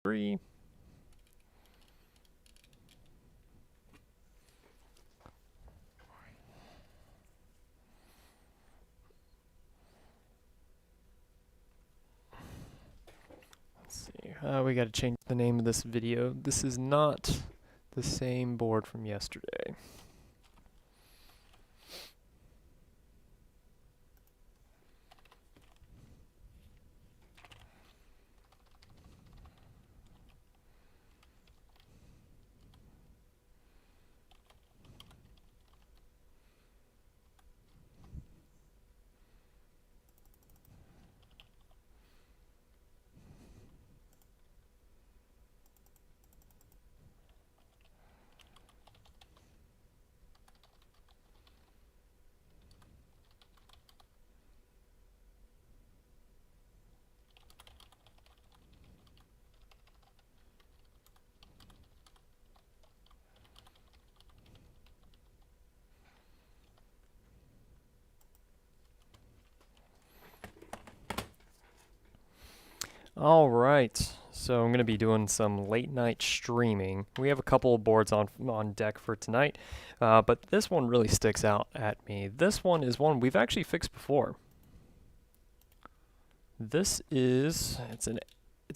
3. Let's see. We got to change the name of this video. This is not the same board from yesterday. All right, so I'm going to be doing some late night streaming. We have a couple of boards on deck for tonight, but this one really sticks out at me. This one is one we've actually fixed before. This is, it's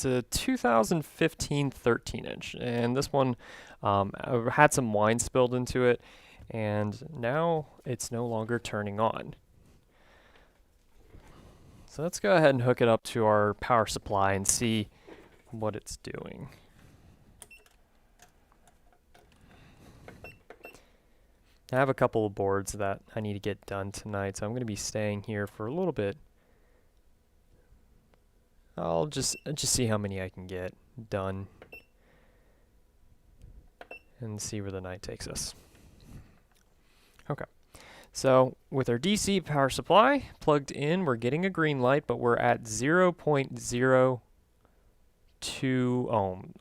a 2015 13-inch, and this one had some wine spilled into it, and now it's no longer turning on. So let's go ahead and hook it up to our power supply and see what it's doing. I have a couple of boards that I need to get done tonight, so I'm going to be staying here for a little bit. I'll just see how many I can get done and see where the night takes us. Okay. So with our DC power supply plugged in, we're getting a green light, but we're at 0.02 ohm.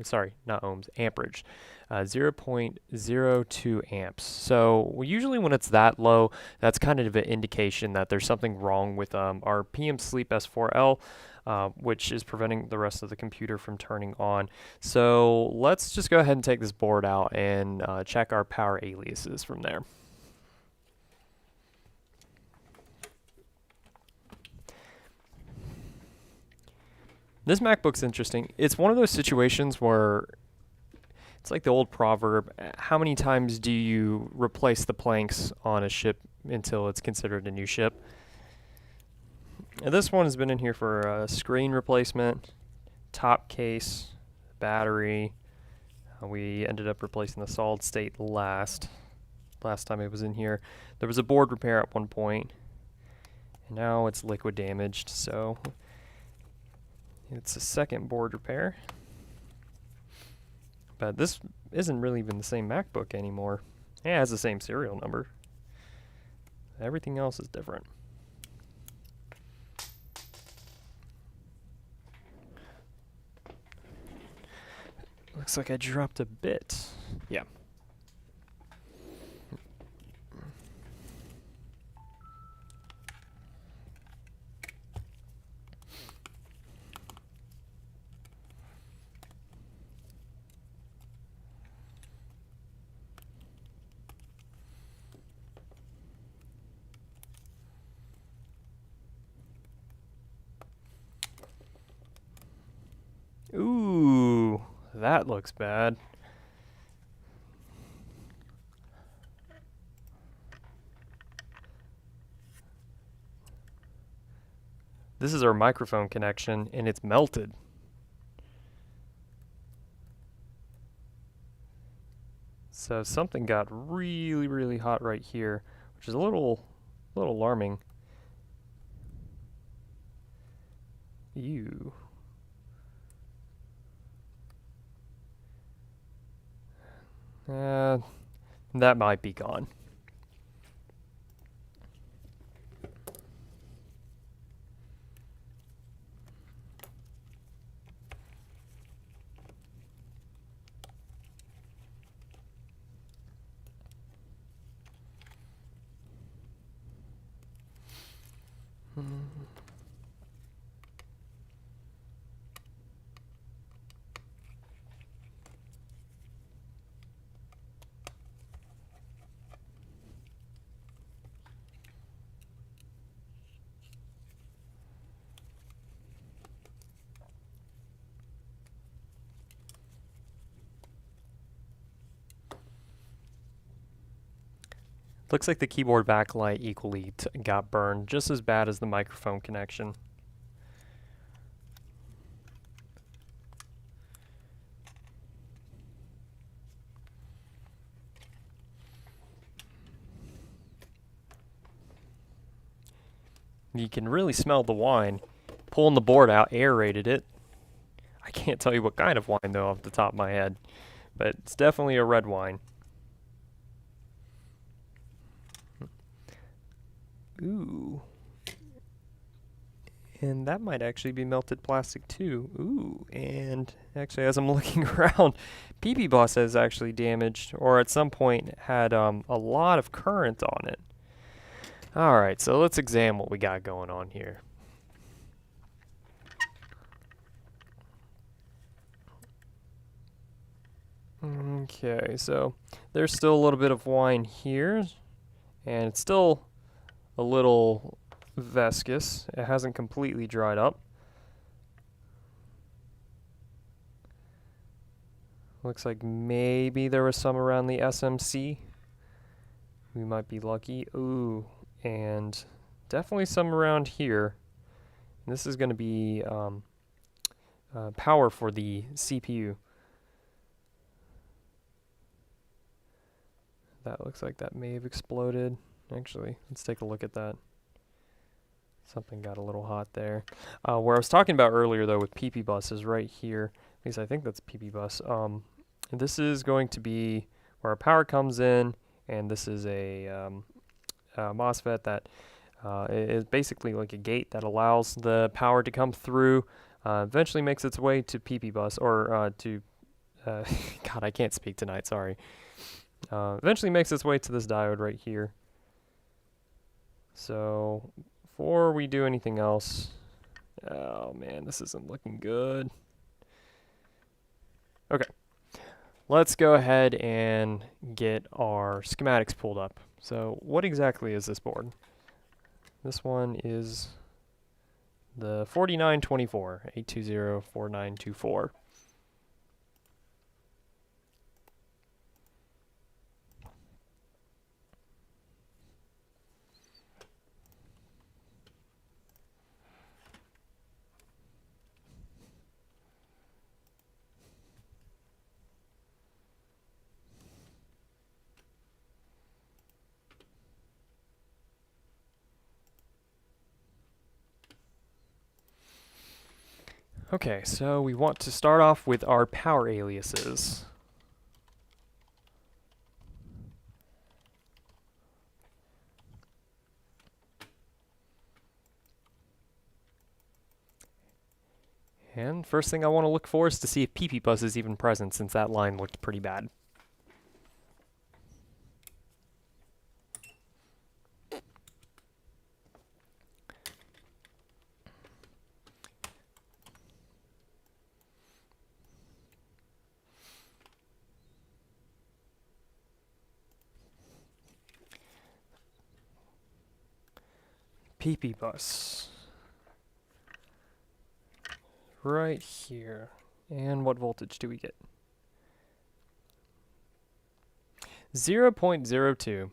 Sorry, not ohms, amperage. 0.02 amps. So usually when it's that low, that's kind of an indication that there's something wrong with our PM Sleep S4L, which is preventing the rest of the computer from turning on. So let's just go ahead and take this board out and check our power aliases from there. This MacBook's interesting. It's one of those situations where it's like the old proverb, how many times do you replace the planks on a ship until it's considered a new ship? And this one has been in here for a screen replacement, top case, battery. We ended up replacing the solid state last time it was in here. There was a board repair at one point, and now it's liquid damaged, so it's a second board repair. But this isn't really even the same MacBook anymore. It has the same serial number. Everything else is different. Looks like I dropped a bit. Yeah. Ooh, that looks bad. This is our microphone connection, and it's melted. So something got really, really hot right here, which is a little alarming. Ew. That might be gone. Looks like the keyboard backlight equally got burned, just as bad as the microphone connection. You can really smell the wine. Pulling the board out, aerated it. I can't tell you what kind of wine though off the top of my head, but it's definitely a red wine. Ooh. And that might actually be melted plastic too. Ooh, and actually as I'm looking around, PP Bus has actually damaged, or at some point had a lot of current on it. Alright, so let's examine what we got going on here. Okay, so there's still a little bit of wine here, and it's still a little viscous. It hasn't completely dried up. Looks like maybe there was some around the SMC. We might be lucky. Ooh, and definitely some around here. And this is going to be power for the CPU. That looks like that may have exploded. Actually, let's take a look at that. Something got a little hot there. Where I was talking about earlier, though, with PP Bus is right here. At least I think that's PP Bus. This is going to be where our power comes in, and this is a MOSFET that is basically like a gate that allows the power to come through. Eventually makes its way to PP Bus, or to God, I can't speak tonight. Sorry. Eventually makes its way to this diode right here. So before we do anything else, oh man, this isn't looking good. Okay, let's go ahead and get our schematics pulled up. So what exactly is this board? This one is the 4924, 8204924. Okay, so we want to start off with our power aliases. And first thing I want to look for is to see if PP Bus is even present, since that line looked pretty bad. PP Bus. Right here. And what voltage do we get? 0.02.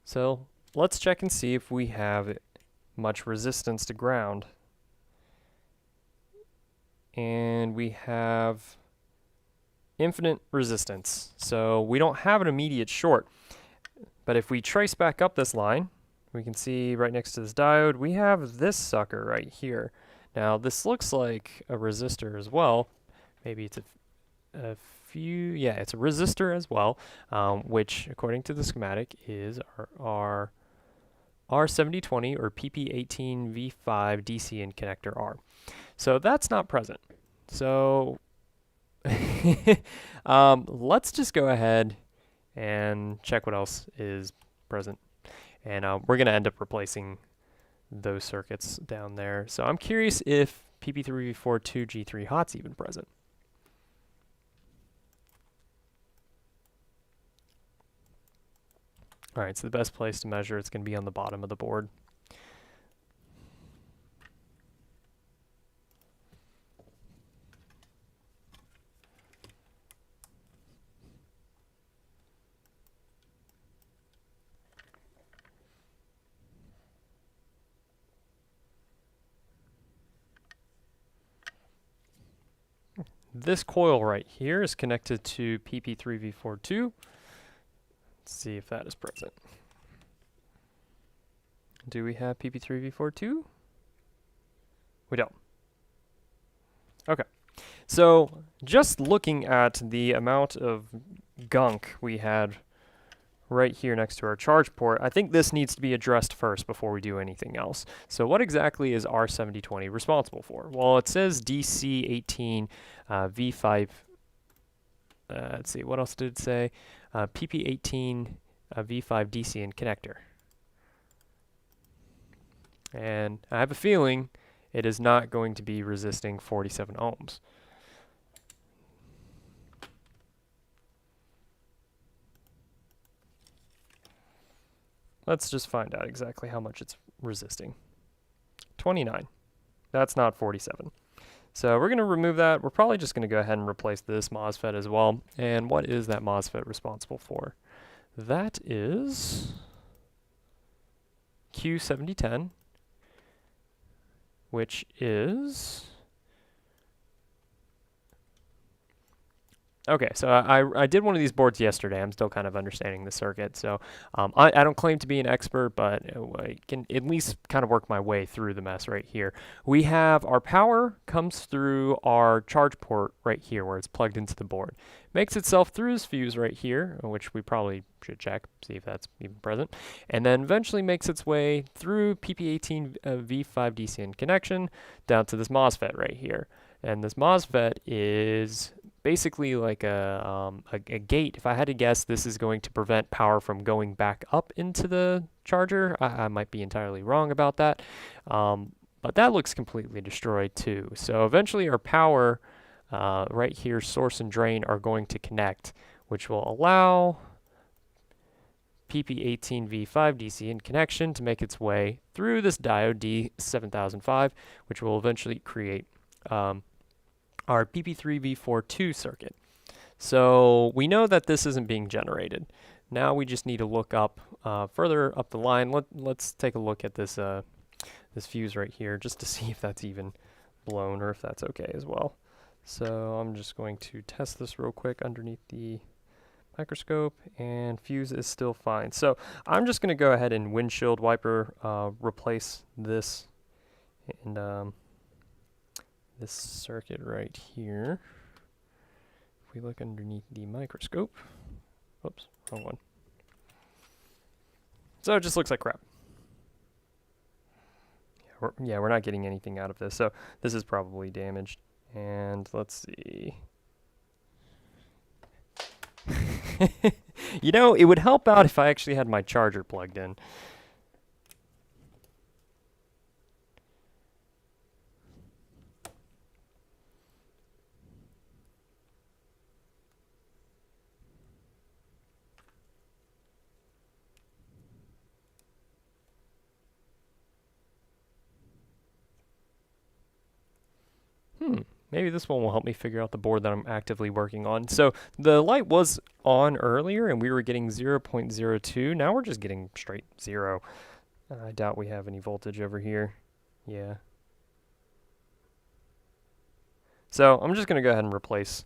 So let's check and see if we have much resistance to ground. And we have infinite resistance. So we don't have an immediate short. But if we trace back up this line, we can see right next to this diode, we have this sucker right here. Now this looks like a resistor as well. Maybe it's a few, yeah, it's a resistor as well, which according to the schematic is our R7020 or PP18V5 DC in connector R. So that's not present. So let's just go ahead and check what else is present. And we're going to end up replacing those circuits down there. So I'm curious if PP3V42G3 hot's even present. Alright, so the best place to measure it's going to be on the bottom of the board. this coil right here is connected to PP3V42. Let's see if that is present. Do we have PP3V42? We don't. Okay. So just looking at the amount of gunk we had right here next to our charge port, I think this needs to be addressed first before we do anything else. So what exactly is R7020 responsible for? Well, it says DC18 V5. Let's see, what else did it say? PP18 V5 DC and connector. And I have a feeling it is not going to be resisting 47 ohms. Let's just find out exactly how much it's resisting. 29. That's not 47. So we're going to remove that. We're probably just going to go ahead and replace this MOSFET as well. And what is that MOSFET responsible for? That is Q7010, which is... Okay, so I did one of these boards yesterday. I'm still kind of understanding the circuit. So I don't claim to be an expert, but I can at least kind of work my way through the mess right here. We have our power comes through our charge port right here where it's plugged into the board. Makes itself through this fuse right here, which we probably should check, see if that's even present. And then eventually makes its way through PP18 V5 DCN connection down to this MOSFET right here. And this MOSFET is basically like a gate. If I had to guess, this is going to prevent power from going back up into the charger. I might be entirely wrong about that. But that looks completely destroyed too. So eventually our power right here, source and drain, are going to connect, which will allow PP18V5 DC in connection to make its way through this diode D7005, which will eventually create our PP3V42 circuit. So we know that this isn't being generated. Now we just need to look up further up the line. Let's take a look at this this fuse right here just to see if that's even blown or if that's okay as well. So I'm just going to test this real quick underneath the microscope, and fuse is still fine. So I'm just going to go ahead and windshield wiper replace this and this circuit right here. If we look underneath the microscope, oops, wrong one. So it just looks like crap. Yeah, we're not getting anything out of this, so this is probably damaged. And let's see. You know, it would help out if I actually had my charger plugged in. Maybe this one will help me figure out the board that I'm actively working on. So the light was on earlier and we were getting 0.02. Now we're just getting straight 0. I doubt we have any voltage over here. Yeah. So I'm just going to go ahead and replace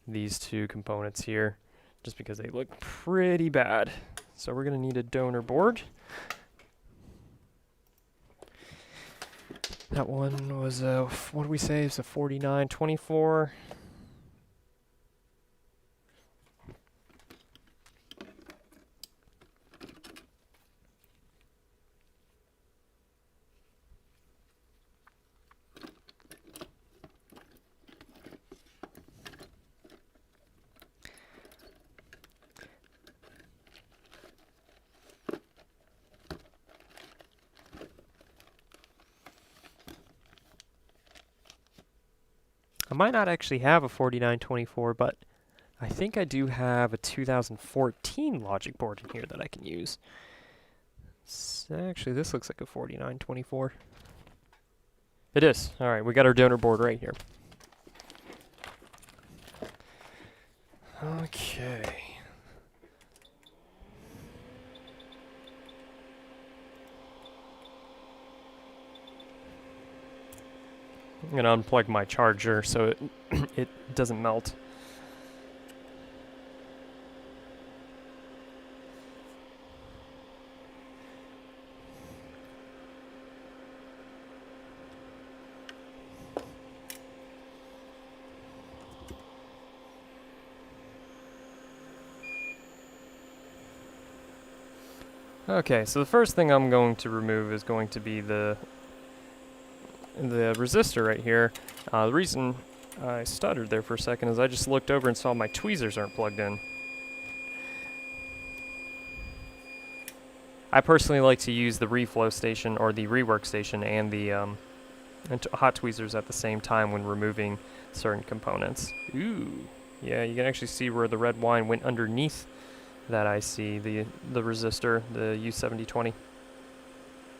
these two components here just because they look pretty bad. So we're going to need a donor board. That one was what did we say? It's a 4924. I might not actually have a 4924, but I think I do have a 2014 logic board in here that I can use. Actually, this looks like a 4924. It is. All right, we got our donor board right here. Okay. I'm gonna unplug my charger so it doesn't melt. Okay, so the first thing I'm going to remove is going to be the resistor right here. The reason I stuttered there for a second is I just looked over and saw my tweezers aren't plugged in. I personally like to use the reflow station or the rework station and the hot tweezers at the same time when removing certain components. Ooh, yeah, you can actually see where the red wine went underneath that IC, the resistor, the U7020.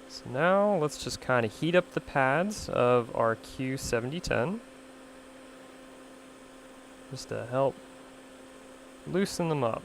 So now let's just kind of heat up the pads of our Q7010 just to help loosen them up.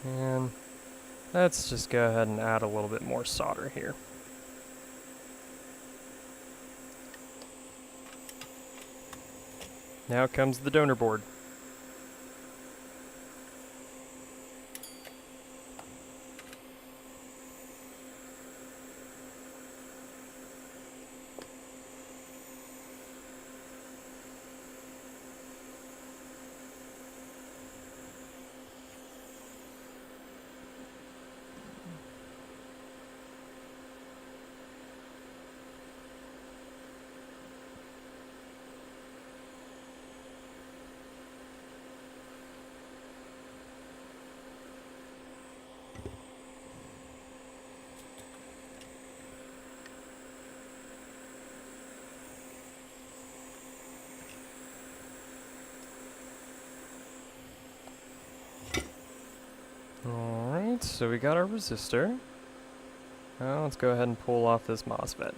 And let's just go ahead and add a little bit more solder here. Now comes the donor board. Alright, so we got our resistor. Now let's go ahead and pull off this MOSFET.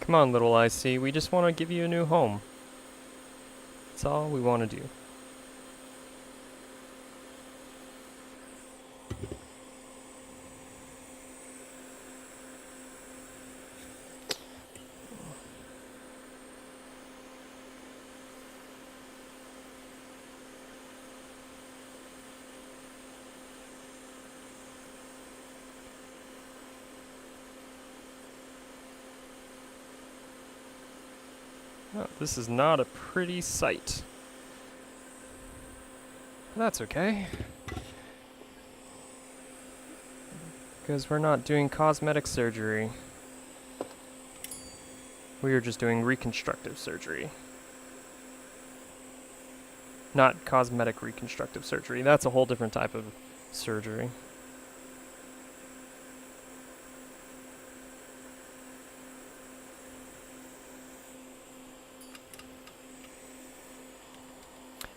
Come on, little IC, we just want to give you a new home. That's all we want to do. Oh, this is not a pretty sight. That's okay. Because we're not doing cosmetic surgery. We are just doing reconstructive surgery. Not cosmetic reconstructive surgery. That's a whole different type of surgery.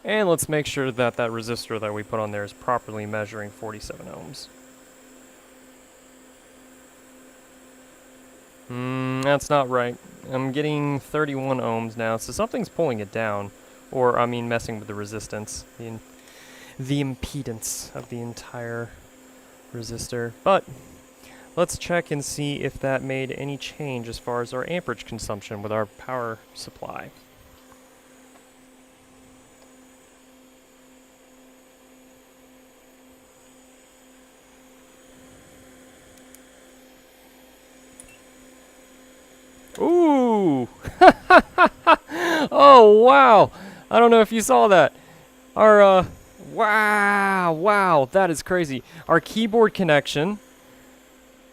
And let's make sure that that resistor that we put on there is properly measuring 47 ohms. That's not right. I'm getting 31 ohms now, so something's pulling it down. Or, I mean, messing with the resistance. The impedance of the entire resistor. But let's check and see if that made any change as far as our amperage consumption with our power supply. Ooh! Oh, wow! I don't know if you saw that. Our, wow, that is crazy. Our keyboard connection,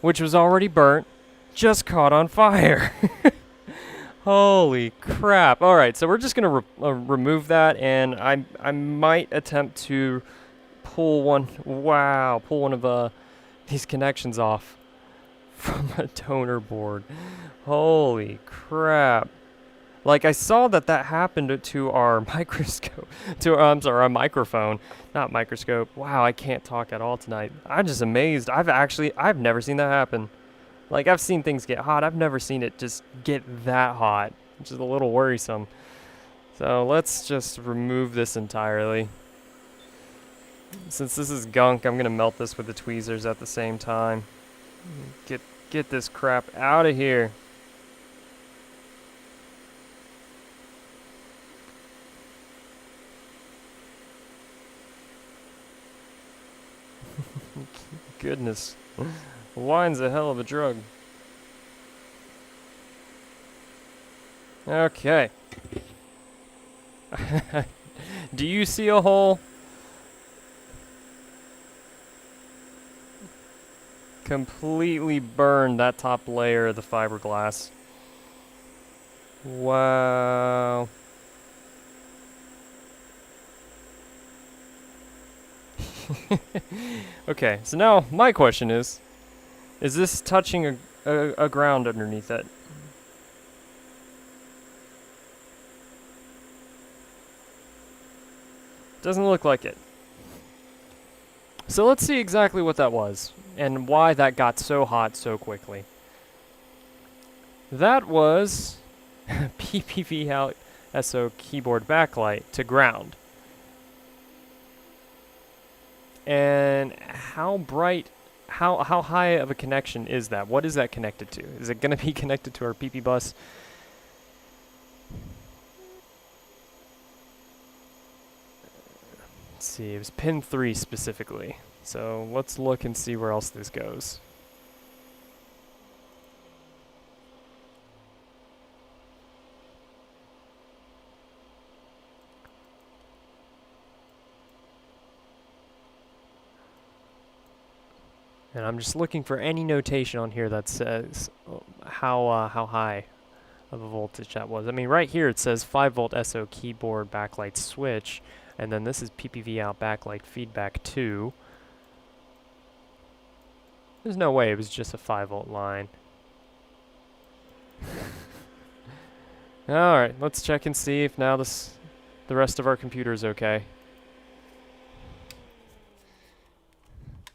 which was already burnt, just caught on fire. Holy crap. Alright, so we're just going to remove that, and I might attempt to pull one of these connections off from a toner board. Holy crap. Like, I saw that happened to our microscope, our microphone, not microscope. Wow, I can't talk at all tonight. I'm just amazed. I've never seen that happen. Like, I've seen things get hot. I've never seen it just get that hot, which is a little worrisome. So let's just remove this entirely. Since this is gunk, I'm gonna melt this with the tweezers at the same time. Get this crap out of here. Goodness. Wine's a hell of a drug. Okay. Do you see a hole? Completely burned that top layer of the fiberglass. Wow. Okay, so now my question is this touching a ground underneath it? Doesn't look like it. So let's see exactly what that was and why that got so hot so quickly. That was PPV out SO keyboard backlight to ground. And how bright, how high of a connection is that? What is that connected to? Is it going to be connected to our PP bus? Let's see, it was pin 3 specifically. So let's look and see where else this goes. And I'm just looking for any notation on here that says how high of a voltage that was. I mean, right here it says 5 volt SO keyboard backlight switch, and then this is PPV out backlight feedback 2. There's no way it was just a 5 volt line. Alright, let's check and see if now the rest of our computer is okay.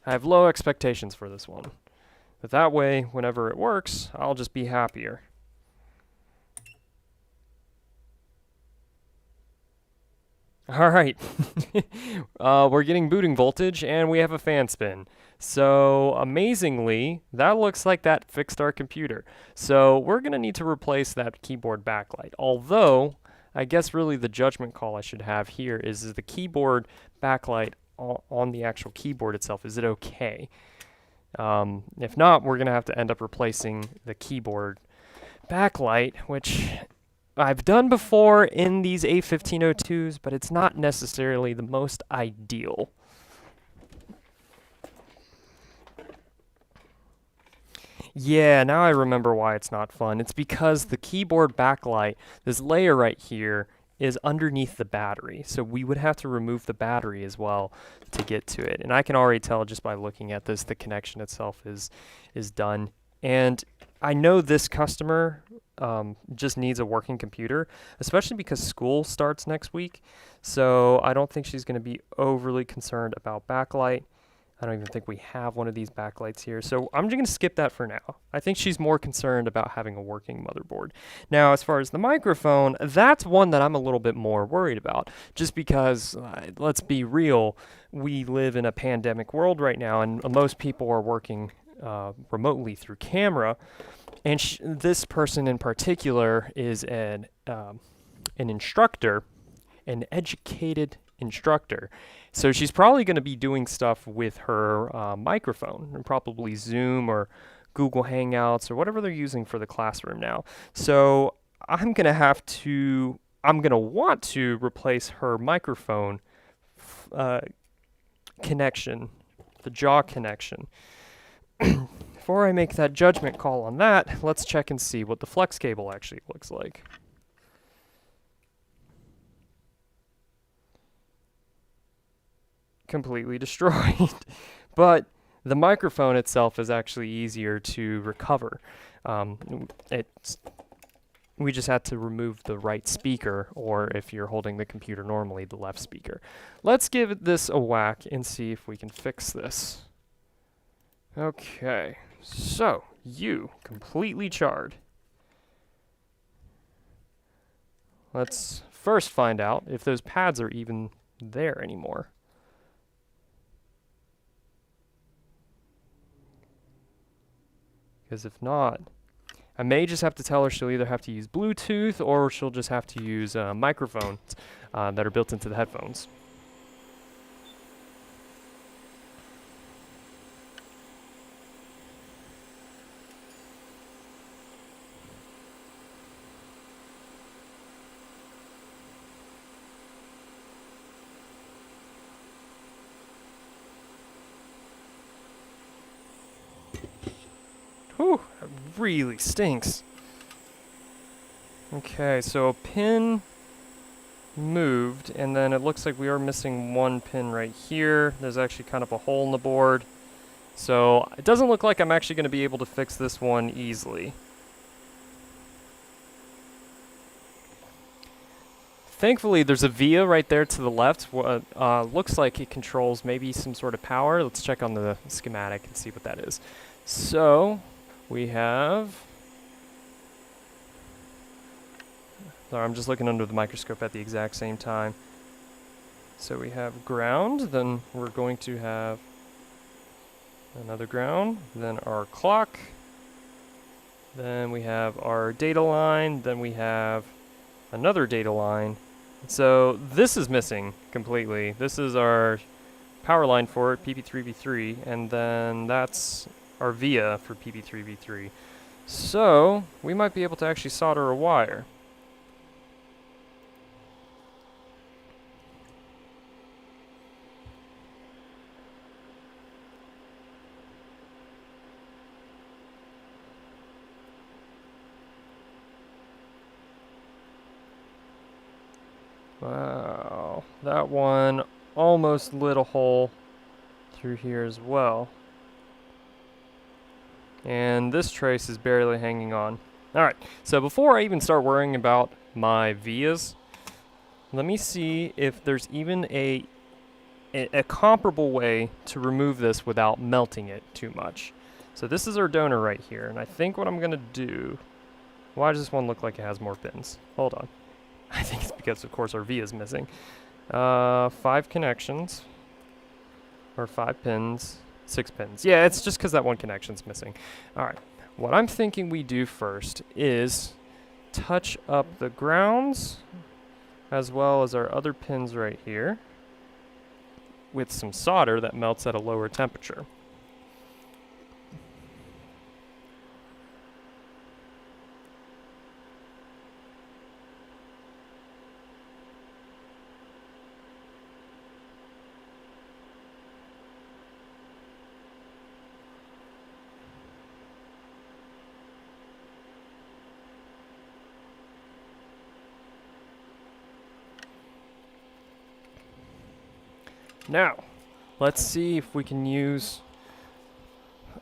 I have low expectations for this one. But that way, whenever it works, I'll just be happier. Alright. We're getting booting voltage, and we have a fan spin. So, amazingly, that looks like that fixed our computer. So, we're going to need to replace that keyboard backlight. Although, I guess really the judgment call I should have here is the keyboard backlight on the actual keyboard itself, is it okay? If not, we're going to have to end up replacing the keyboard backlight, which I've done before in these A1502s, but it's not necessarily the most ideal. Yeah, now I remember why it's not fun. It's because the keyboard backlight, this layer right here, is underneath the battery. So we would have to remove the battery as well to get to it. And I can already tell just by looking at this, the connection itself is done. And I know this customer just needs a working computer, especially because school starts next week. So I don't think she's going to be overly concerned about backlight. I don't even think we have one of these backlights here, so I'm just going to skip that for now. I think she's more concerned about having a working motherboard. Now, as far as the microphone, that's one that I'm a little bit more worried about, just because, let's be real, we live in a pandemic world right now, and most people are working remotely through camera, and this person in particular is an instructor, an educated instructor. So she's probably going to be doing stuff with her microphone, and probably Zoom or Google Hangouts or whatever they're using for the classroom now. So I'm going to want to replace her microphone connection, the jaw connection. Before I make that judgment call on that, let's check and see what the flex cable actually looks like. Completely destroyed. But the microphone itself is actually easier to recover. We just had to remove the right speaker, or if you're holding the computer normally, the left speaker. Let's give this a whack and see if we can fix this. Okay, so you completely charred. Let's first find out if those pads are even there anymore. Because if not, I may just have to tell her she'll either have to use Bluetooth or she'll just have to use microphones that are built into the headphones. Whew, that really stinks. Okay, so a pin moved, and then it looks like we are missing one pin right here. There's actually kind of a hole in the board. So it doesn't look like I'm actually going to be able to fix this one easily. Thankfully, there's a via right there to the left. Looks like it controls maybe some sort of power. Let's check on the schematic and see what that is. So we have... Sorry, I'm just looking under the microscope at the exact same time. So we have ground, then we're going to have another ground, then our clock, then we have our data line, then we have another data line. So this is missing completely. This is our power line for it, PP3V3, and then that's our via for PP3V3. So we might be able to actually solder a wire. Wow, that one almost lit a hole through here as well. And this trace is barely hanging on. Alright, so before I even start worrying about my vias, let me see if there's even a comparable way to remove this without melting it too much. So this is our donor right here, and I think what I'm going to do... Why does this one look like it has more pins? Hold on. I think it's because, of course, our via is missing. 5 connections, or 5 pins, 6 pins. Yeah, it's just because that one connection's missing. All right, what I'm thinking we do first is touch up the grounds, as well as our other pins right here, with some solder that melts at a lower temperature. Now, let's see if we can use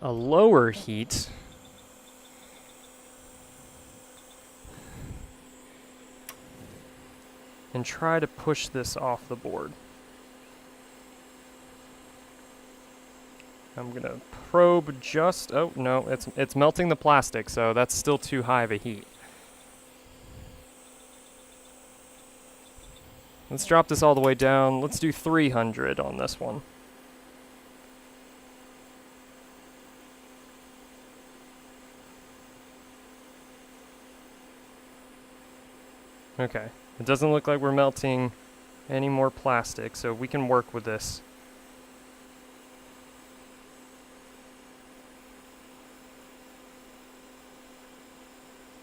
a lower heat and try to push this off the board. I'm gonna probe just, oh no, it's melting the plastic, so that's still too high of a heat. Let's drop this all the way down. Let's do 300 on this one. Okay, it doesn't look like we're melting any more plastic, so we can work with this.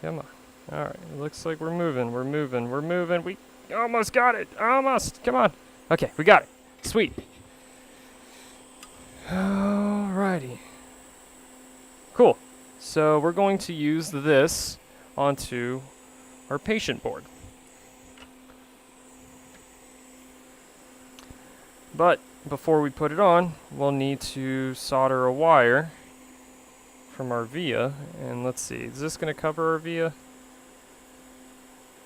Come on. Alright, it looks like we're moving, we're moving, we're moving. We almost got it! Almost! Come on! Okay, we got it. Sweet. Alrighty. Cool. So we're going to use this onto our patient board. But before we put it on, we'll need to solder a wire from our via. And let's see, is this going to cover our via?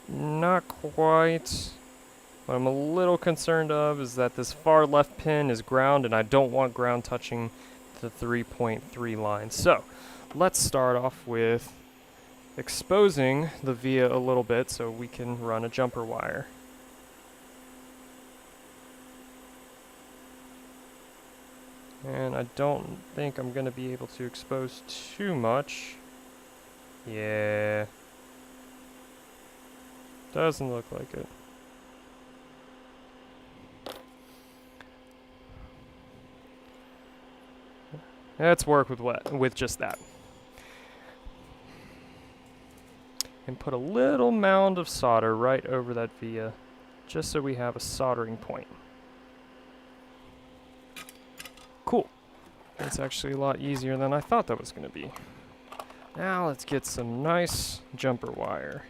Not quite. What I'm a little concerned of is that this far left pin is ground, and I don't want ground touching the 3.3 line. So let's start off with exposing the via a little bit so we can run a jumper wire. And I don't think I'm going to be able to expose too much. Yeah. Doesn't look like it. Let's work with just that. And put a little mound of solder right over that via, just so we have a soldering point. Cool. That's actually a lot easier than I thought that was going to be. Now let's get some nice jumper wire.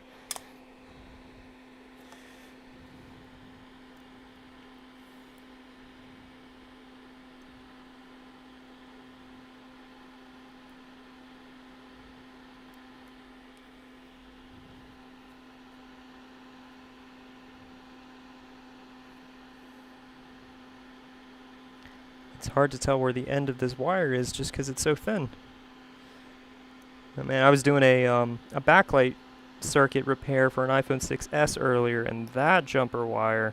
It's hard to tell where the end of this wire is just because it's so thin. I mean, I was doing a backlight circuit repair for an iPhone 6s earlier, and that jumper wire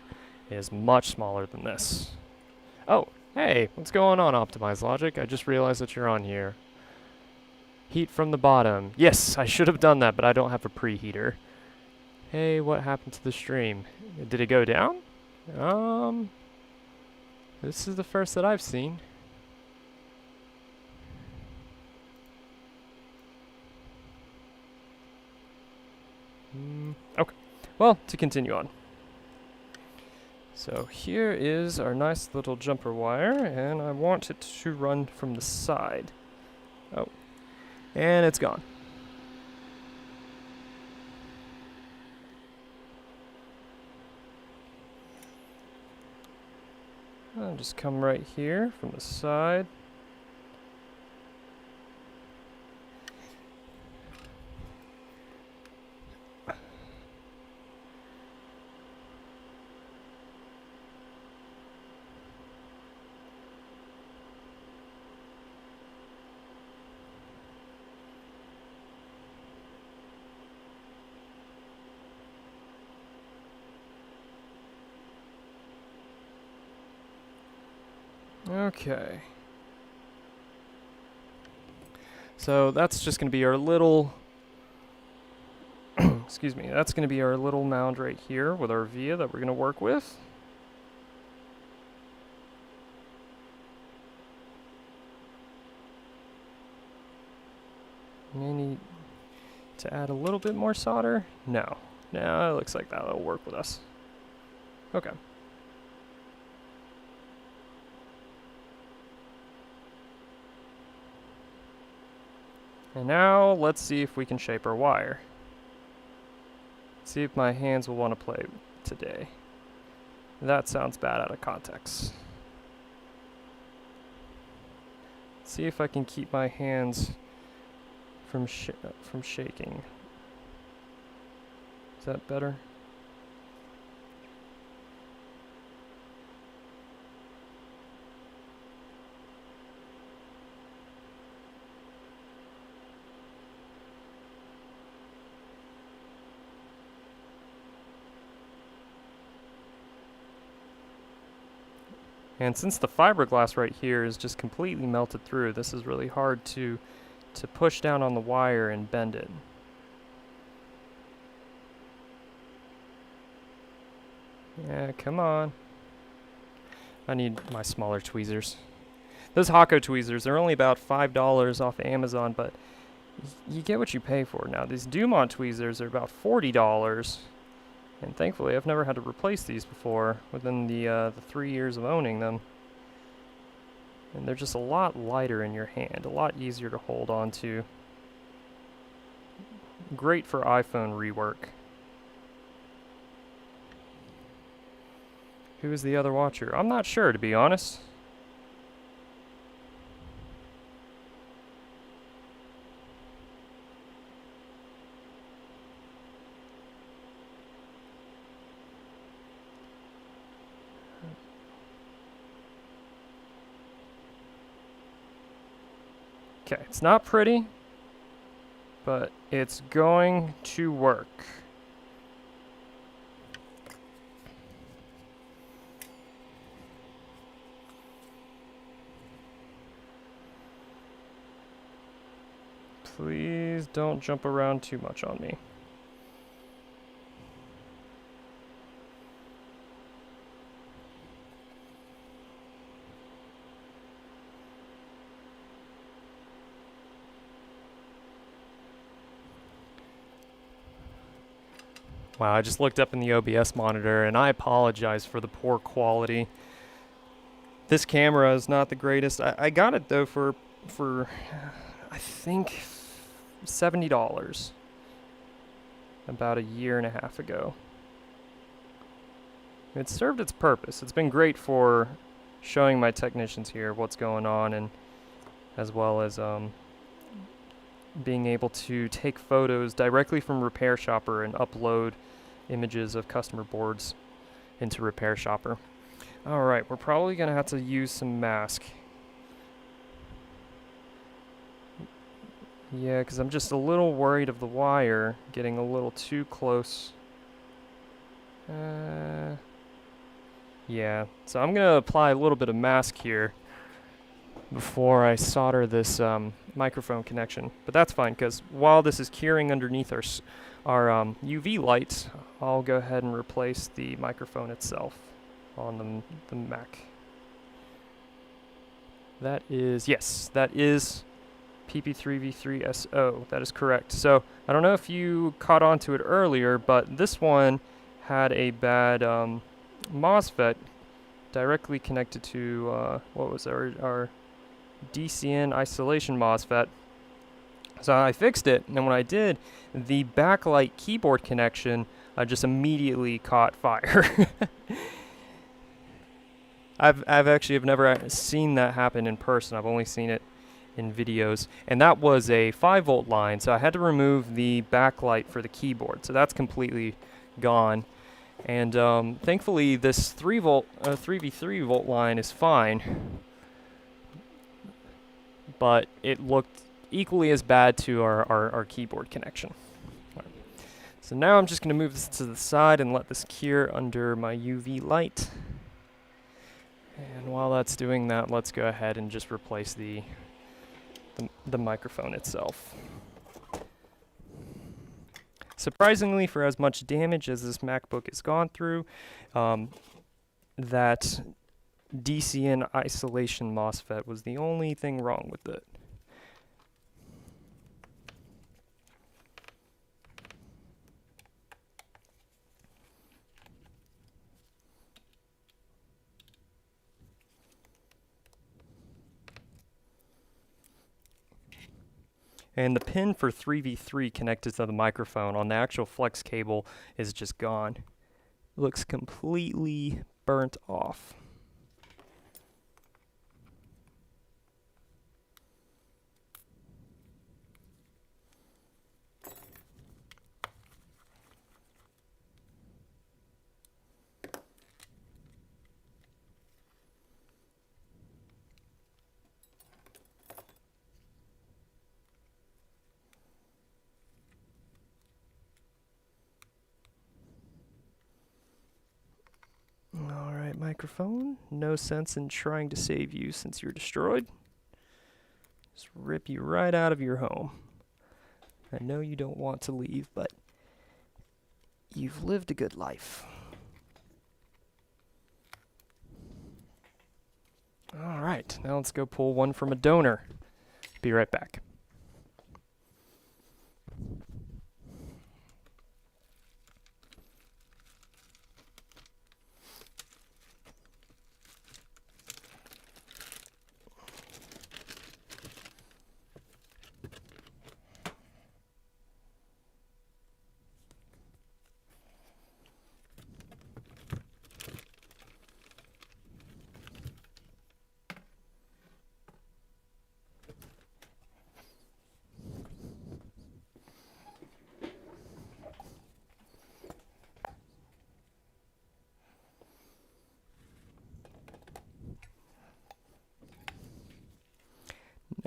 is much smaller than this. Oh, hey, what's going on, Optimized Logic? I just realized that you're on here. Heat from the bottom. Yes, I should have done that, but I don't have a preheater. Hey, what happened to the stream? Did it go down? This is the first that I've seen. Okay, well, to continue on. So here is our nice little jumper wire, and I want it to run from the side. Oh, and it's gone. I'll just come right here from the side. Okay. So that's just going to be our little, excuse me, that's going to be our little mound right here with our via that we're going to work with. May need to add a little bit more solder. No, it looks like that'll work with us. Okay. And now let's see if we can shape our wire. See if my hands will want to play today. That sounds bad out of context. See if I can keep my hands from shaking. Is that better? And since the fiberglass right here is just completely melted through, this is really hard to push down on the wire and bend it. Yeah, come on. I need my smaller tweezers. Those Hakko tweezers, they're only about $5 off Amazon, but you get what you pay for. Now, these Dumont tweezers are about $40, and thankfully I've never had to replace these before within the 3 years of owning them. And they're just a lot lighter in your hand, a lot easier to hold on to. Great for iPhone rework. Who is the other watcher? I'm not sure, to be honest. Okay, it's not pretty, but it's going to work. Please don't jump around too much on me. Wow, I just looked up in the OBS monitor, and I apologize for the poor quality. This camera is not the greatest. I got it though for I think $70 about a year and a half ago. It served its purpose. It's been great for showing my technicians here what's going on, and as well as being able to take photos directly from Repair Shopper and upload images of customer boards into Repair Shopper. Alright, we're probably going to have to use some mask. Yeah, because I'm just a little worried of the wire getting a little too close. Yeah, so I'm going to apply a little bit of mask here before I solder this microphone connection. But that's fine, because while this is curing underneath our UV lights, I'll go ahead and replace the microphone itself on the Mac. That is, yes, that is PP3V3SO. That is correct. So I don't know if you caught on to it earlier, but this one had a bad MOSFET directly connected to what was our DCN isolation MOSFET. So I fixed it, and when I did, the backlight keyboard connection just immediately caught fire. I've never seen that happen in person. I've only seen it in videos, and that was a 5-volt line, so I had to remove the backlight for the keyboard, so that's completely gone. And thankfully this 3v3 volt line is fine, but it looked equally as bad to our keyboard connection. Right. So now I'm just going to move this to the side and let this cure under my UV light. And while that's doing that, let's go ahead and just replace the microphone itself. Surprisingly, for as much damage as this MacBook has gone through, that DCN isolation MOSFET was the only thing wrong with it. And the pin for 3v3 connected to the microphone on the actual flex cable is just gone. Looks completely burnt off. microphone. No sense in trying to save you since you're destroyed. Just rip you right out of your home. I know you don't want to leave, but you've lived a good life. All right, now let's go pull one from a donor. Be right back.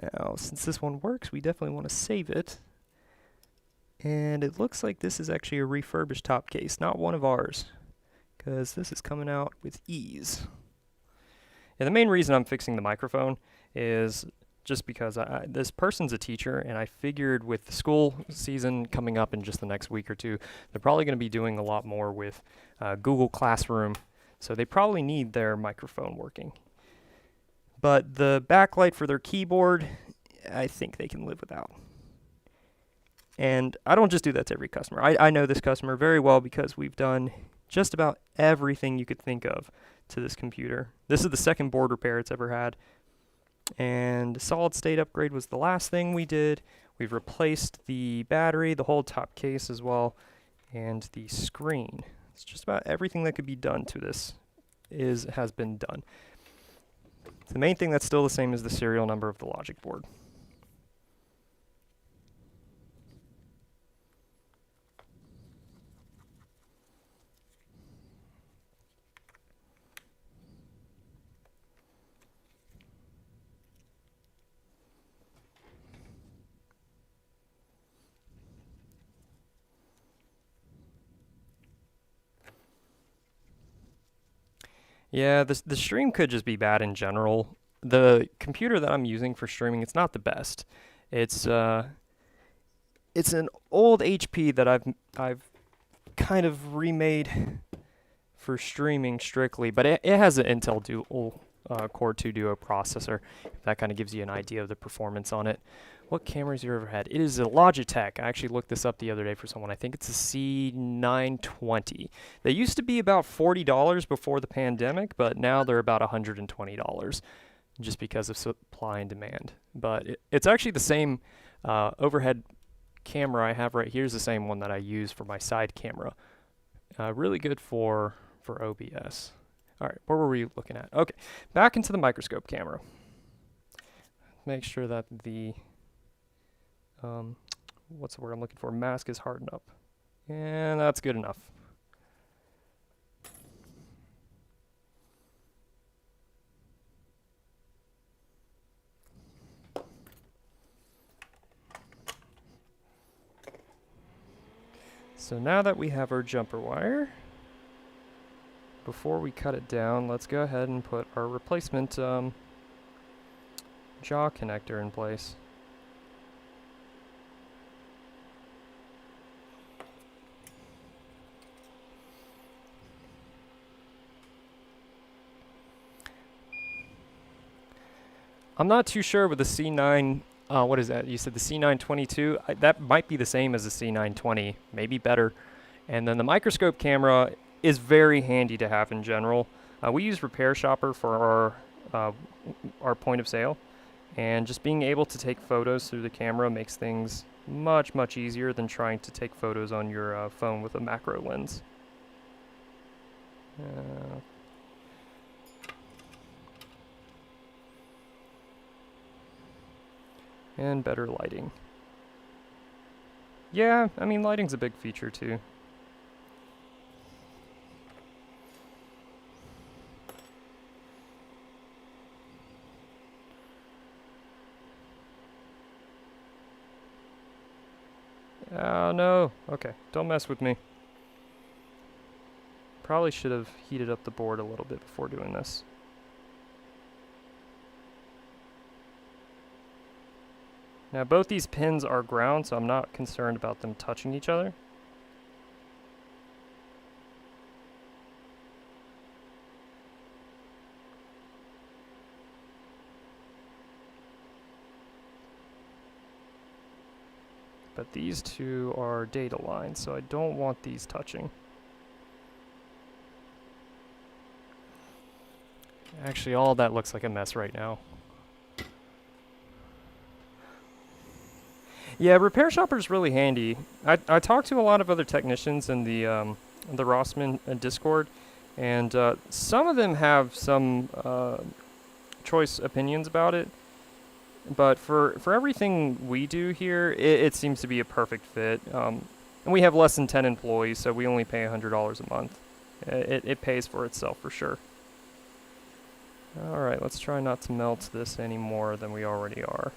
Now, since this one works, we definitely want to save it. And it looks like this is actually a refurbished top case, not one of ours, because this is coming out with ease. And the main reason I'm fixing the microphone is just because this person's a teacher, and I figured with the school season coming up in just the next week or two, they're probably going to be doing a lot more with Google Classroom, so they probably need their microphone working. But the backlight for their keyboard, I think they can live without. And I don't just do that to every customer. I know this customer very well because we've done just about everything you could think of to this computer. This is the second board repair it's ever had. And the solid state upgrade was the last thing we did. We've replaced the battery, the whole top case as well, and the screen. It's just about everything that could be done to this has been done. The main thing that's still the same is the serial number of the logic board. Yeah, the stream could just be bad in general. The computer that I'm using for streaming, it's not the best. It's an old HP that I've kind of remade for streaming strictly, but it has an Intel Dual Core 2 Duo processor. That kind of gives you an idea of the performance on it. What cameras you ever had? It is a Logitech. I actually looked this up the other day for someone. I think it's a C920. They used to be about $40 before the pandemic, but now they're about $120 just because of supply and demand. But it's actually the same overhead camera I have right here is the same one that I use for my side camera. Really good for OBS. All right, what were we looking at? Okay, back into the microscope camera. Make sure that the what's the word I'm looking for? Mask is hardened up. And that's good enough. So now that we have our jumper wire, before we cut it down, let's go ahead and put our replacement jaw connector in place. I'm not too sure with the C9, what is that? You said the C922? That might be the same as the C920, maybe better. And then the microscope camera is very handy to have in general. We use Repair Shopper for our point of sale, and just being able to take photos through the camera makes things much, much easier than trying to take photos on your phone with a macro lens. And better lighting. Yeah, I mean, lighting's a big feature too. Oh no, okay, don't mess with me. Probably should have heated up the board a little bit before doing this. Now both these pins are ground, so I'm not concerned about them touching each other. But these two are data lines, so I don't want these touching. Actually, all that looks like a mess right now. Yeah, Repair Shopper's really handy. I talked to a lot of other technicians in the Rossman Discord, and some of them have some choice opinions about it. But for everything we do here, it seems to be a perfect fit. And we have less than 10 employees, so we only pay $100 a month. It pays for itself for sure. Alright, let's try not to melt this any more than we already are.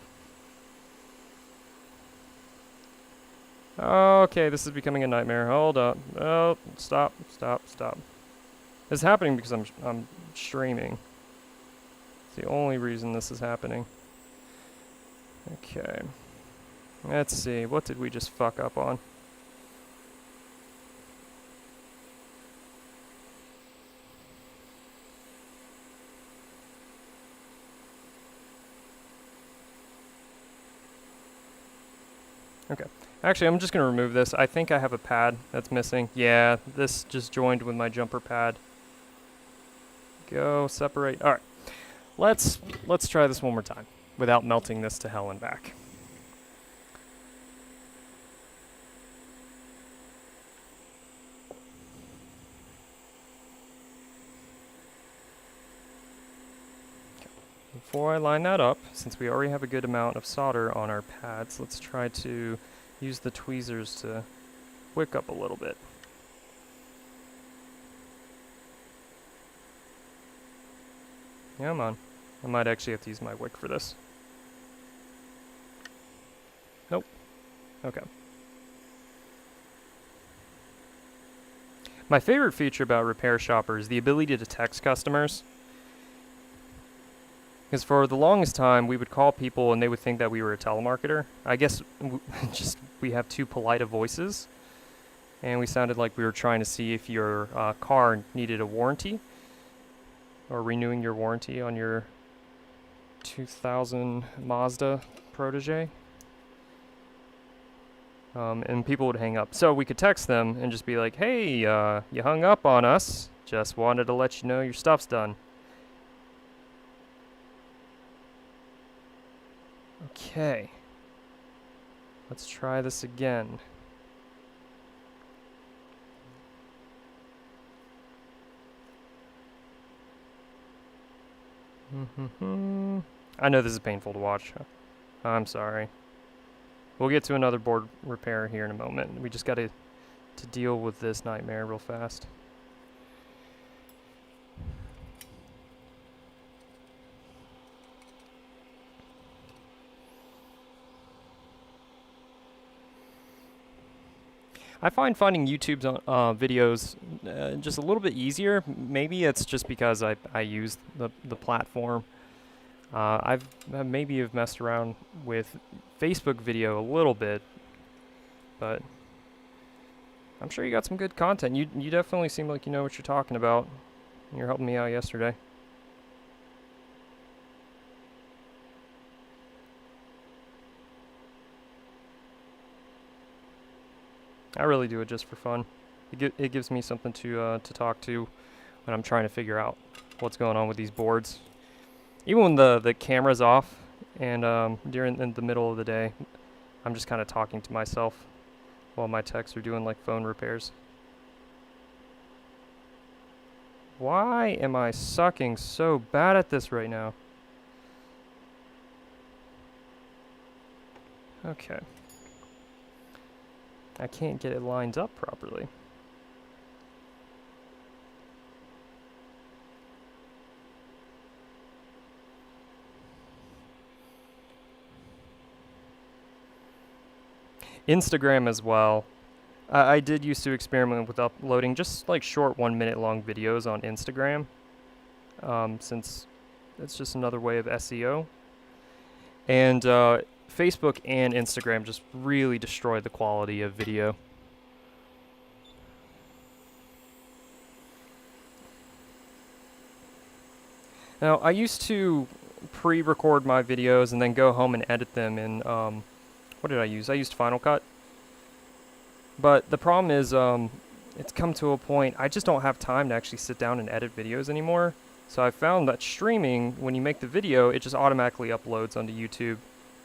Okay, this is becoming a nightmare. Hold up. Oh, stop. This is happening because I'm streaming. It's the only reason this is happening. Okay. Let's see. What did we just fuck up on? Okay. Actually, I'm just going to remove this. I think I have a pad that's missing. Yeah, this just joined with my jumper pad. Go, separate. All right. Let's try this one more time without melting this to hell and back. Before I line that up, since we already have a good amount of solder on our pads, let's try to use the tweezers to wick up a little bit. Come on. I might actually have to use my wick for this. Nope. Okay. My favorite feature about Repair Shopper is the ability to text customers. Because for the longest time, we would call people and they would think that we were a telemarketer. I guess we have too polite of voices. And we sounded like we were trying to see if your car needed a warranty. Or renewing your warranty on your 2000 Mazda Protege. And people would hang up. So we could text them and just be like, hey, you hung up on us. Just wanted to let you know your stuff's done. Okay. Let's try this again. I know this is painful to watch. I'm sorry. We'll get to another board repair here in a moment. We just got to deal with this nightmare real fast. I find finding YouTube's videos just a little bit easier. Maybe it's just because I use the platform. I've maybe have messed around with Facebook video a little bit, but I'm sure you got some good content. You definitely seem like you know what you're talking about. You're helping me out yesterday. I really do it just for fun. It gives me something to talk to when I'm trying to figure out what's going on with these boards. Even when the camera's off and in the middle of the day, I'm just kind of talking to myself while my techs are doing like phone repairs. Why am I sucking so bad at this right now? Okay. I can't get it lined up properly. Instagram as well. I did used to experiment with uploading just like short 1 minute long videos on Instagram, since it's just another way of SEO. And Facebook and Instagram just really destroy the quality of video. Now, I used to pre-record my videos and then go home and edit them in, what did I use? I used Final Cut. But the problem is, it's come to a point, I just don't have time to actually sit down and edit videos anymore. So I found that streaming, when you make the video, it just automatically uploads onto YouTube.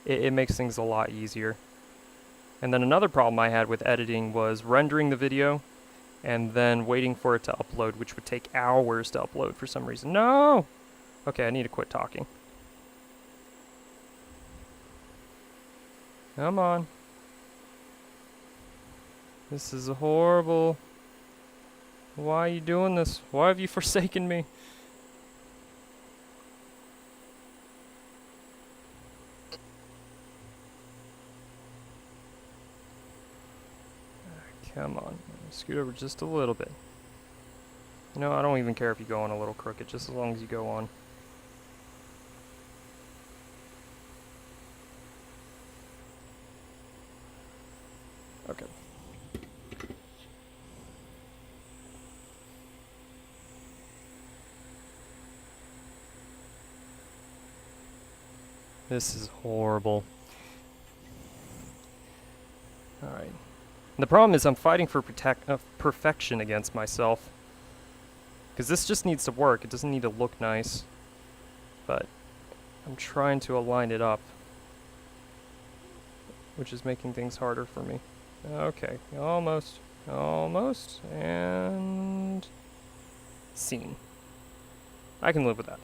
It makes things a lot easier. And then another problem I had with editing was rendering the video and then waiting for it to upload, which would take hours to upload for some reason. No! Okay, I need to quit talking. Come on. This is horrible. Why are you doing this? Why have you forsaken me? Come on. Scoot over just a little bit. You know, I don't even care if you go on a little crooked, just as long as you go on. Okay. This is horrible. Alright. The problem is I'm fighting for perfection against myself. Because this just needs to work. It doesn't need to look nice. But I'm trying to align it up, which is making things harder for me. Okay, almost. Almost. And scene. I can live with that.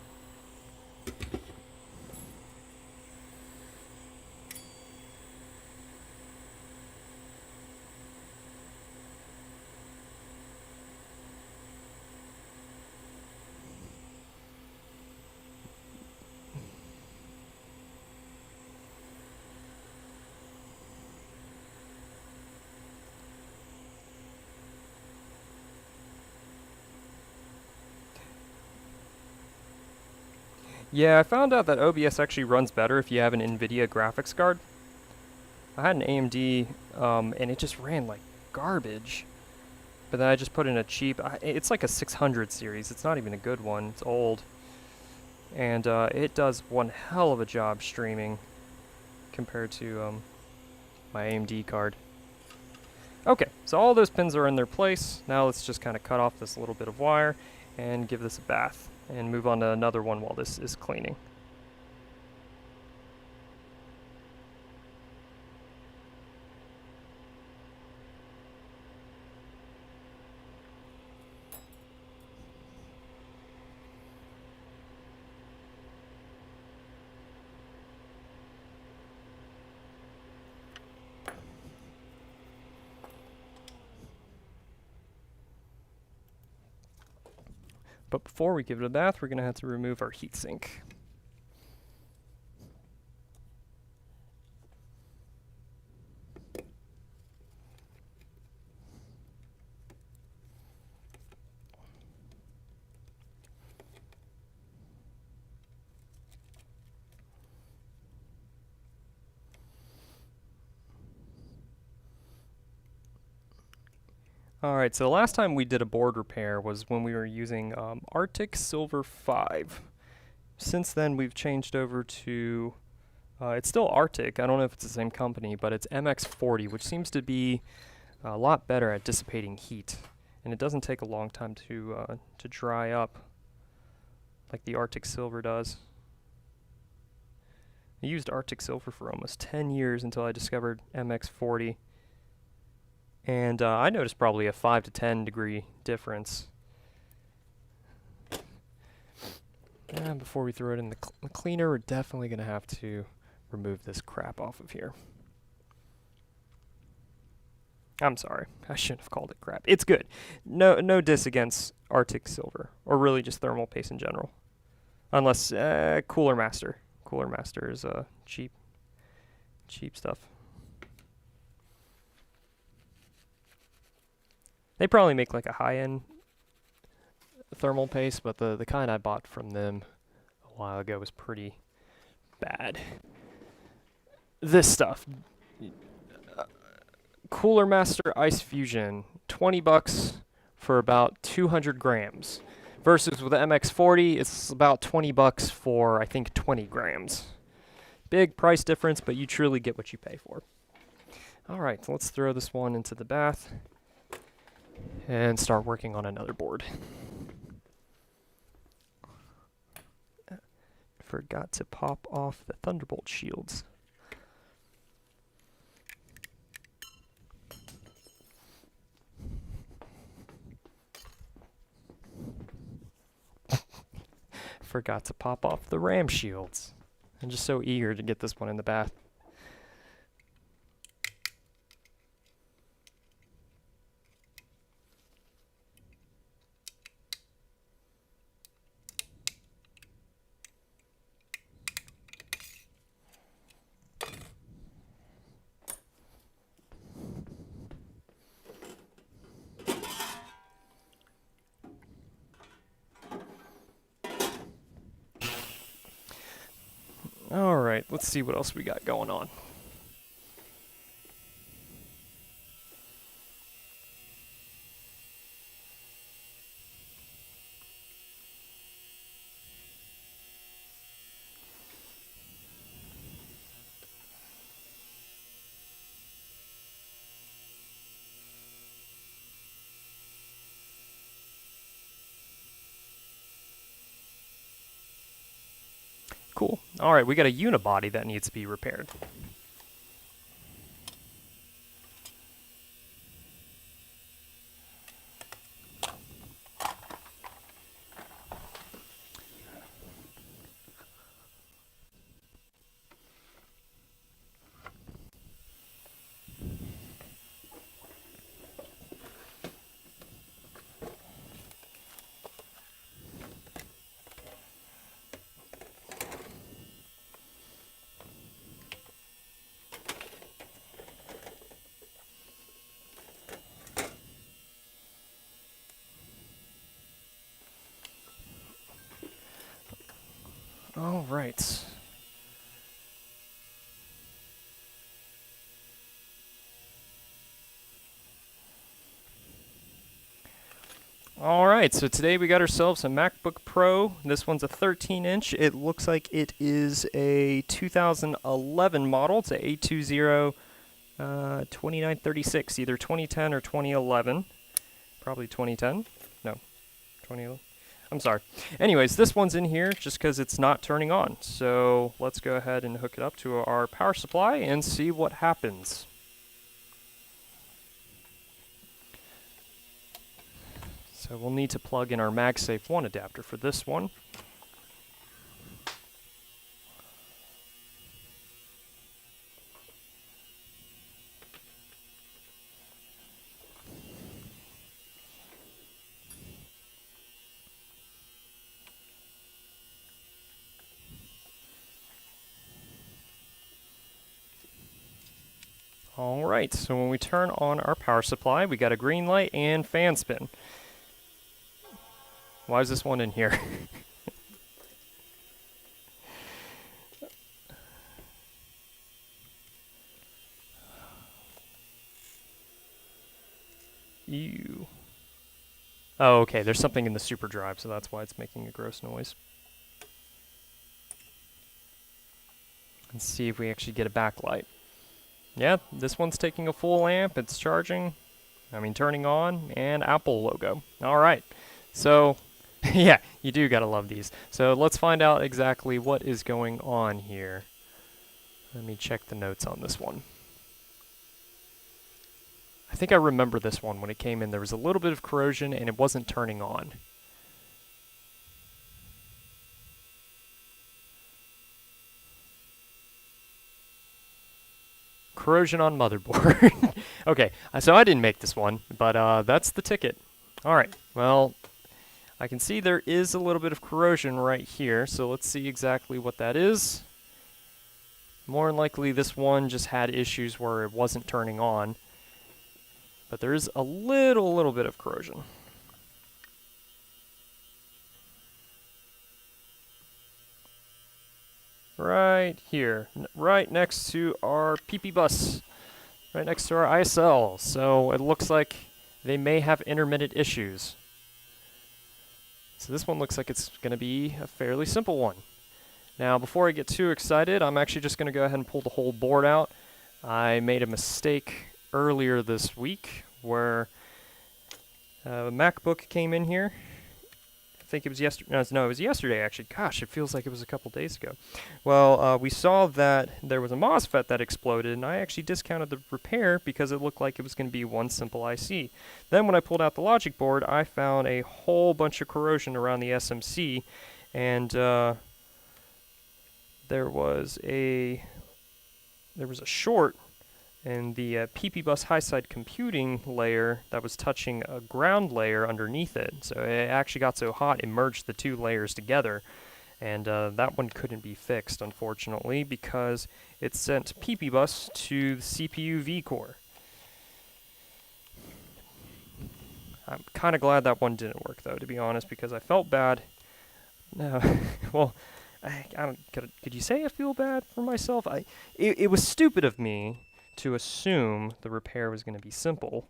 Yeah, I found out that OBS actually runs better if you have an NVIDIA graphics card. I had an AMD, and it just ran like garbage. But then I just put in a cheap, it's like a 600 series, it's not even a good one, it's old. And it does one hell of a job streaming compared to my AMD card. Okay, so all those pins are in their place. Now let's just kind of cut off this little bit of wire and give this a bath and move on to another one while this is cleaning. But before we give it a bath, we're going to have to remove our heatsink. Alright, so the last time we did a board repair was when we were using Arctic Silver 5. Since then we've changed over to, it's still Arctic, I don't know if it's the same company, but it's MX40, which seems to be a lot better at dissipating heat. And it doesn't take a long time to dry up like the Arctic Silver does. I used Arctic Silver for almost 10 years until I discovered MX40. And I noticed probably a 5 to 10 degree difference. And before we throw it in the cleaner, we're definitely going to have to remove this crap off of here. I'm sorry, I shouldn't have called it crap. It's good. No diss against Arctic Silver, or really just thermal paste in general. Unless Cooler Master. Cooler Master is cheap stuff. They probably make like a high-end thermal paste, but the kind I bought from them a while ago was pretty bad. This stuff, Cooler Master Ice Fusion, $20 for about 200 grams. Versus with the MX40, it's about $20 for, I think, 20 grams. Big price difference, but you truly get what you pay for. All right, so let's throw this one into the bath and start working on another board. Forgot to pop off the Thunderbolt shields. Forgot to pop off the RAM shields. I'm just so eager to get this one in the bath. All right, let's see what else we got going on. Cool. All right, we got a unibody that needs to be repaired. All right. All right, so today we got ourselves a MacBook Pro. This one's a 13-inch. It looks like it is a 2011 model. It's a A1502 2936, either 2010 or 2011. Probably 2010. No, 2011. I'm sorry. Anyways, this one's in here just because it's not turning on. So let's go ahead and hook it up to our power supply and see what happens. So we'll need to plug in our MagSafe 1 adapter for this one. All right, so when we turn on our power supply, we got a green light and fan spin. Why is this one in here? Ew. Oh, okay, there's something in the super drive, so that's why it's making a gross noise. Let's see if we actually get a backlight. Yeah, this one's taking a full amp, it's charging, turning on, and Apple logo. All right, so, yeah, you do gotta love these. So let's find out exactly what is going on here. Let me check the notes on this one. I think I remember this one when it came in. There was a little bit of corrosion and it wasn't turning on. Corrosion on motherboard. Okay, so I didn't make this one, but that's the ticket. All right, well, I can see there is a little bit of corrosion right here, so let's see exactly what that is. More than likely, this one just had issues where it wasn't turning on. but there is a little bit of corrosion. Right here, right next to our PP bus, right next to our ISL. So it looks like they may have intermittent issues. So this one looks like it's going to be a fairly simple one. Now, before I get too excited, I'm actually just going to go ahead and pull the whole board out. I made a mistake earlier this week where a MacBook came in here. I think it was yesterday. No, it was yesterday actually. Gosh, it feels like it was a couple days ago. Well, we saw that there was a MOSFET that exploded, and I actually discounted the repair because it looked like it was going to be one simple IC. Then when I pulled out the logic board, I found a whole bunch of corrosion around the SMC, and there was a short in the PP bus high side computing layer that was touching a ground layer underneath it. So it actually got so hot it merged the two layers together, and that one couldn't be fixed, unfortunately, because it sent PP bus to the CPU V core. I'm kind of glad that one didn't work, though, to be honest, because I felt bad. No, well, I don't. Could you say I feel bad for myself? It was stupid of me to assume the repair was going to be simple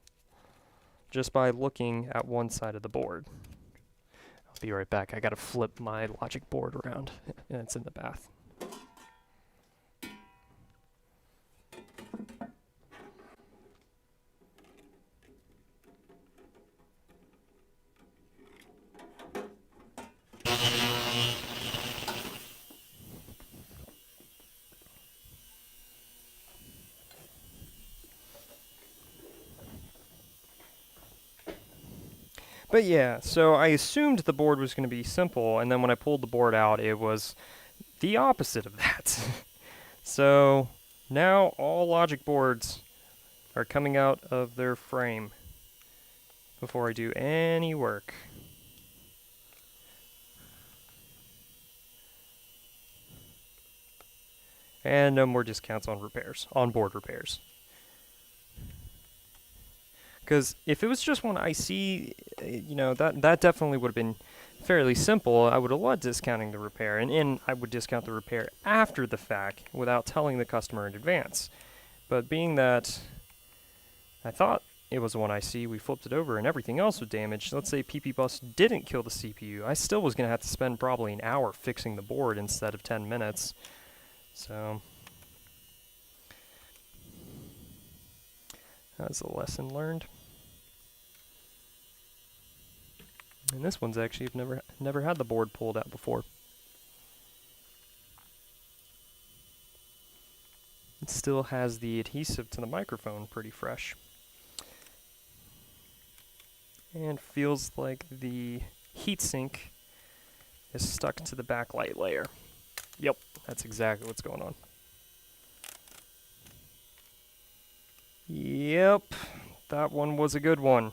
just by looking at one side of the board. I'll be right back. I got to flip my logic board around, and it's in the bath. But yeah, so I assumed the board was going to be simple, and then when I pulled the board out, it was the opposite of that. So now all logic boards are coming out of their frame before I do any work. And no more discounts on repairs, on board repairs. Because if it was just one IC, you know, that definitely would have been fairly simple. I would have loved discounting the repair, and I would discount the repair after the fact without telling the customer in advance. But being that I thought it was one IC, we flipped it over and everything else was damaged. Let's say PP bus didn't kill the CPU. I still was going to have to spend probably an hour fixing the board instead of 10 minutes. So that's a lesson learned. And this one's actually never had the board pulled out before. It still has the adhesive to the microphone pretty fresh. And feels like the heatsink is stuck to the backlight layer. Yep, that's exactly what's going on. Yep, that one was a good one.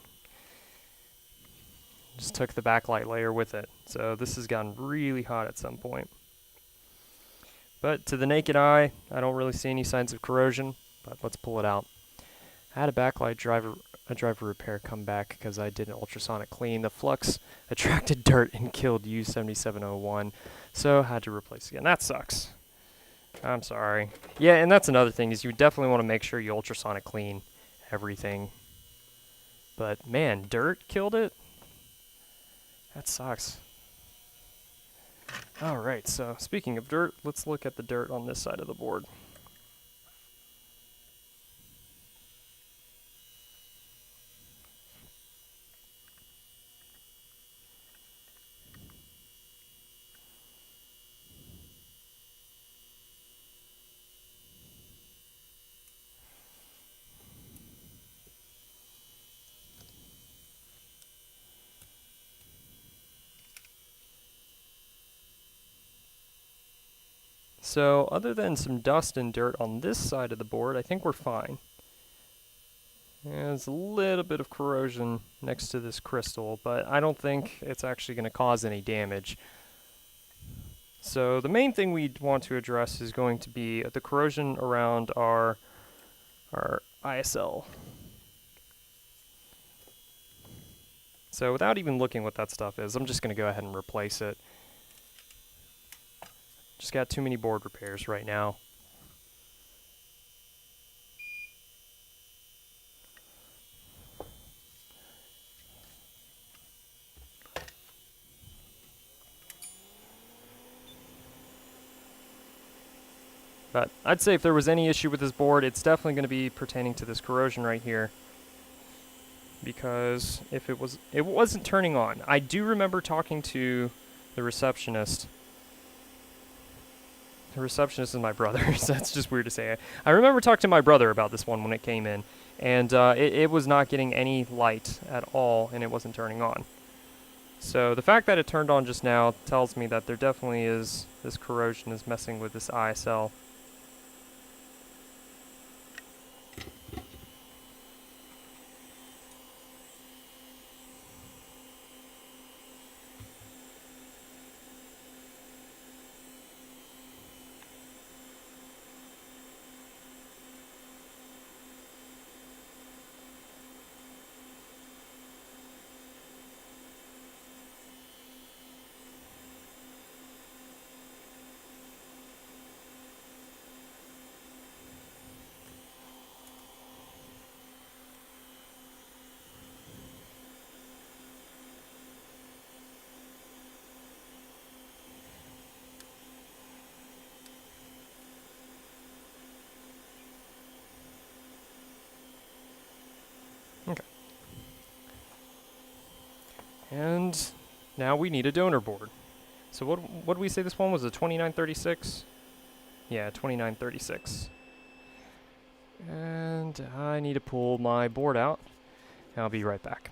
Just took the backlight layer with it. So this has gotten really hot at some point. But to the naked eye, I don't really see any signs of corrosion, but let's pull it out. I had a backlight driver repair come back because I did an ultrasonic clean. The flux attracted dirt and killed U7701, so I had to replace it again. That sucks. I'm sorry. Yeah, and that's another thing, is you definitely want to make sure you ultrasonic clean everything. But man, dirt killed it? That sucks. Alright, so speaking of dirt, let's look at the dirt on this side of the board. So, other than some dust and dirt on this side of the board, I think we're fine. There's a little bit of corrosion next to this crystal, but I don't think it's actually going to cause any damage. So, the main thing we want to address is going to be the corrosion around our ISL. So without even looking what that stuff is, I'm just going to go ahead and replace it. Just got too many board repairs right now. But I'd say if there was any issue with this board, it's definitely going to be pertaining to this corrosion right here. Because if it wasn't turning on. I do remember talking to the receptionist. The receptionist is my brother, so that's just weird to say. I remember talking to my brother about this one when it came in, and it was not getting any light at all, and it wasn't turning on. So the fact that it turned on just now tells me that there definitely is, this corrosion is messing with this ISL. Okay. And now we need a donor board. So what did we say this one was, a 2936? Yeah, 2936. And I need to pull my board out. I'll be right back.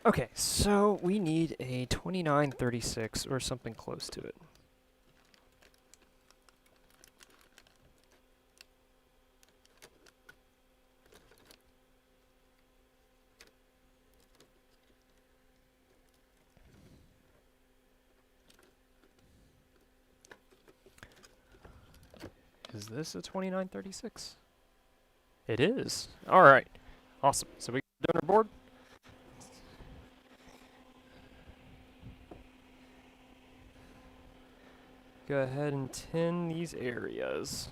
Okay, so we need a 2936 or something close to it. Is this a 2936? It is. All right. Awesome. So we got donor board. Go ahead and tin these areas.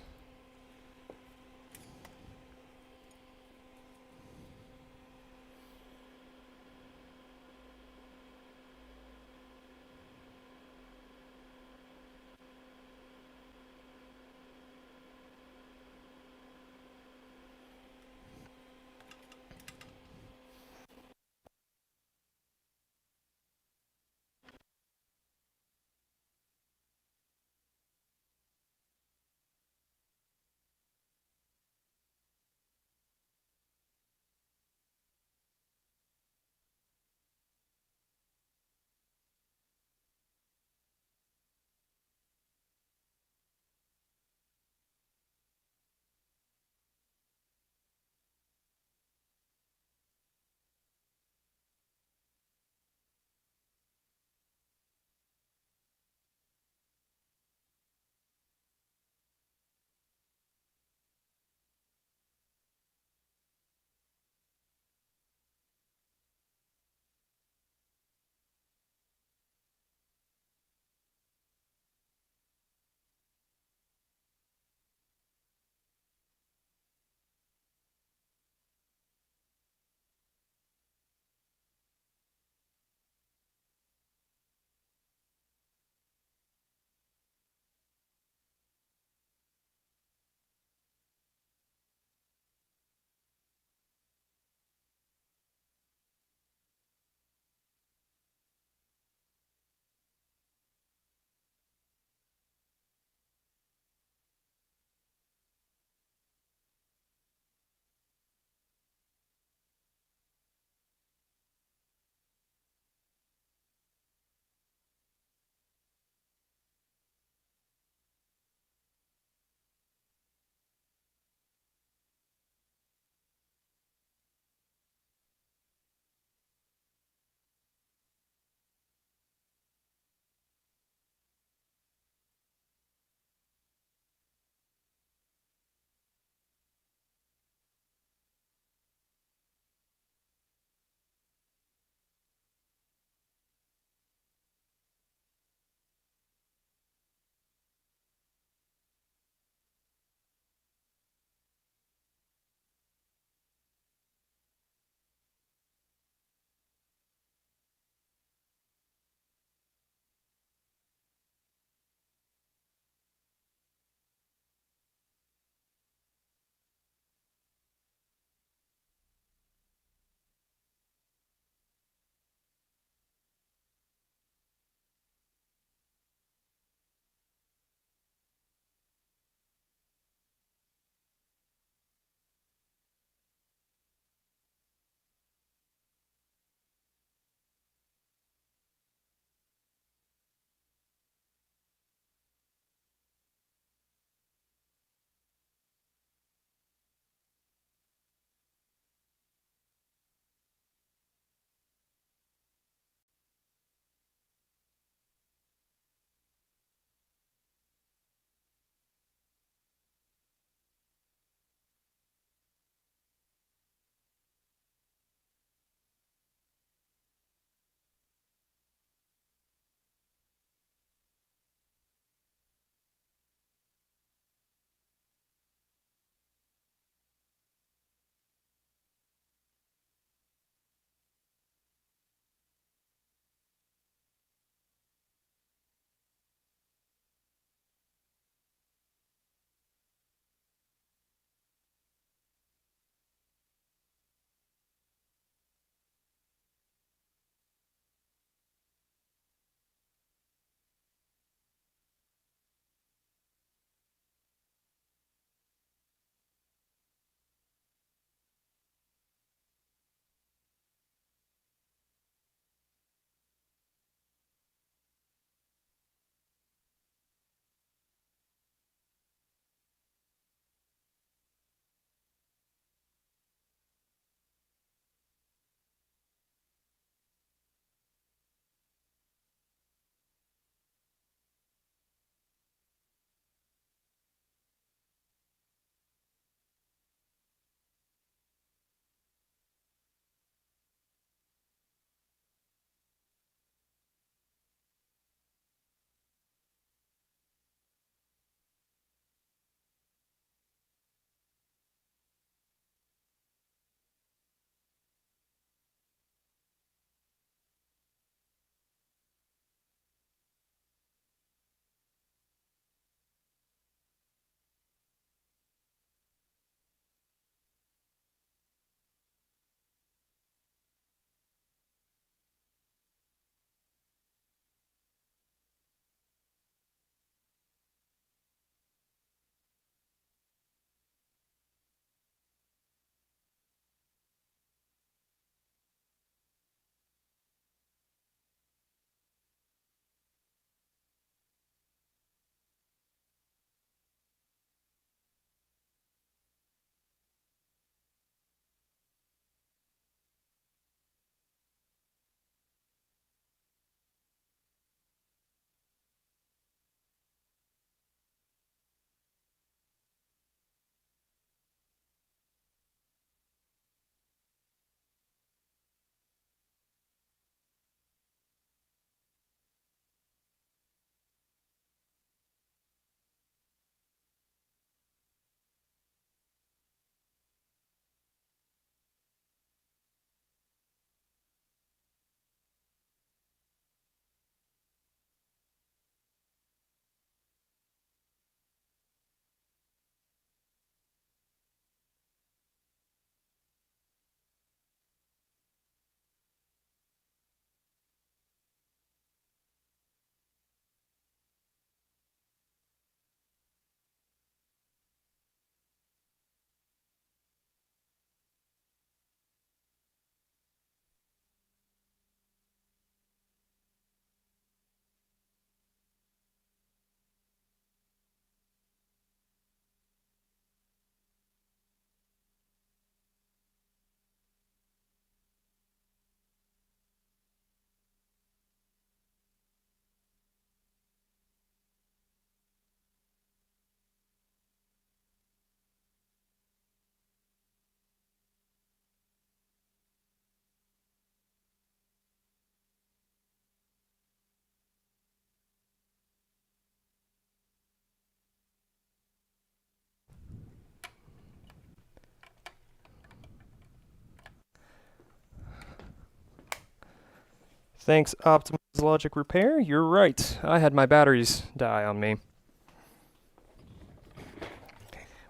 Thanks, Optimize Logic Repair. You're right. I had my batteries die on me.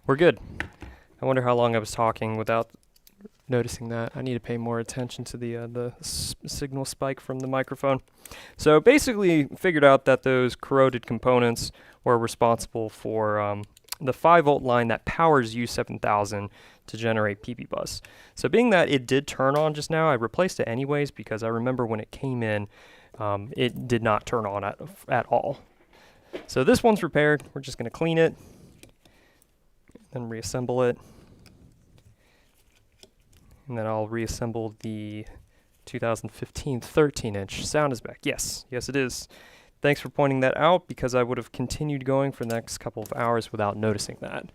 We're good. I wonder how long I was talking without noticing that. I need to pay more attention to the signal spike from the microphone. So basically figured out that those corroded components were responsible for the 5-volt line that powers U7000 to generate PP bus. So being that it did turn on just now, I replaced it anyways because I remember when it came in, it did not turn on at all. So this one's repaired. We're just going to clean it and reassemble it. And then I'll reassemble the 2015 13-inch. Sound is back. Yes, it is. Thanks for pointing that out because I would have continued going for the next couple of hours without noticing that.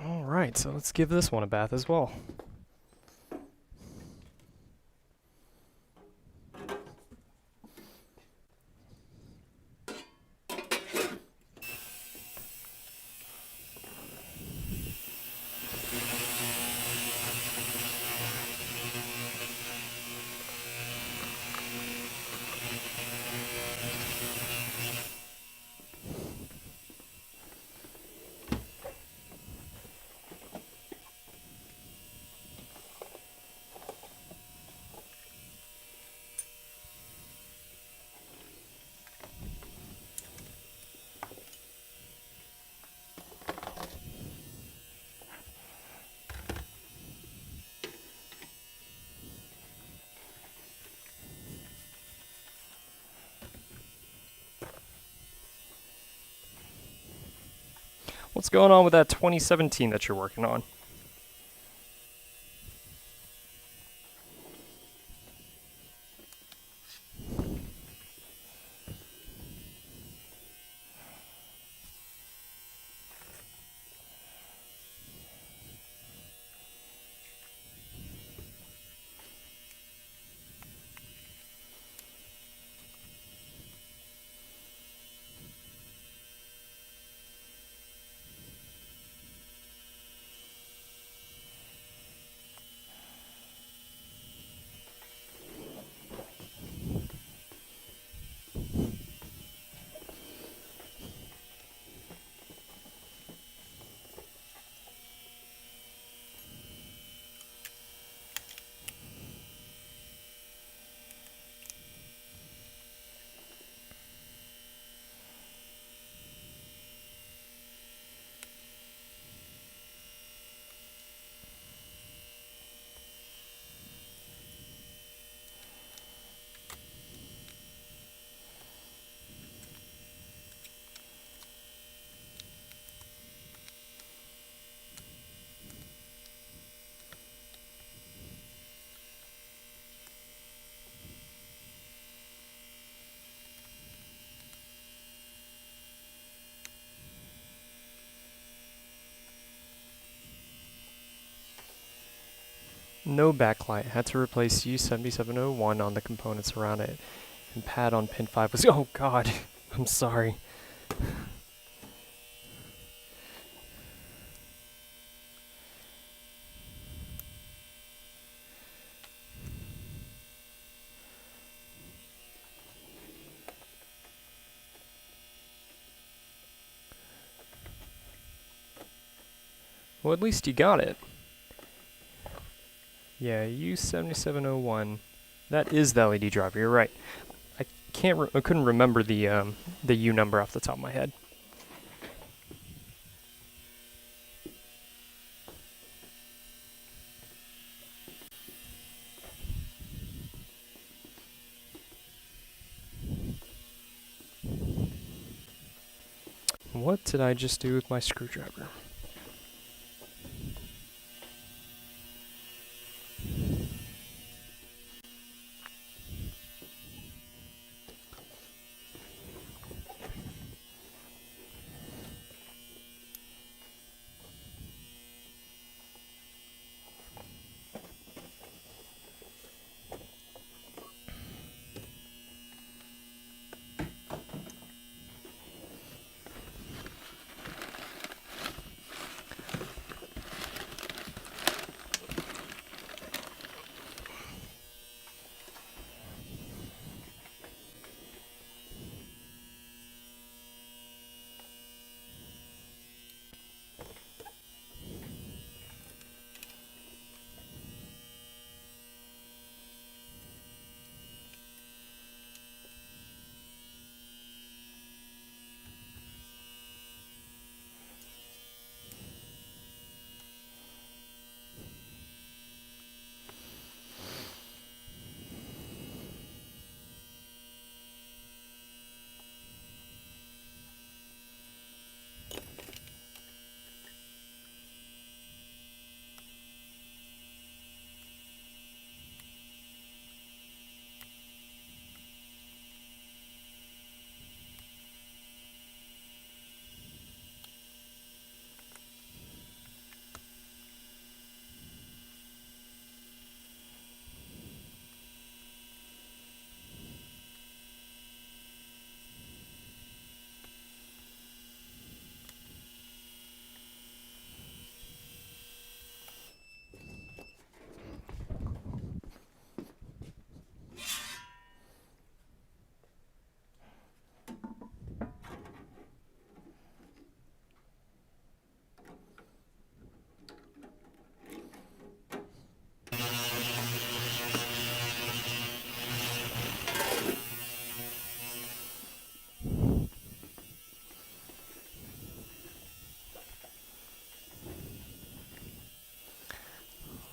Alright, so let's give this one a bath as well. What's going on with that 2017 that you're working on? No backlight. Had to replace U7701 on the components around it. And pad on pin 5 was... Oh god. I'm sorry. Well, at least you got it. Yeah, U7701. That is the LED driver. You're right. I couldn't remember the U number off the top of my head. What did I just do with my screwdriver?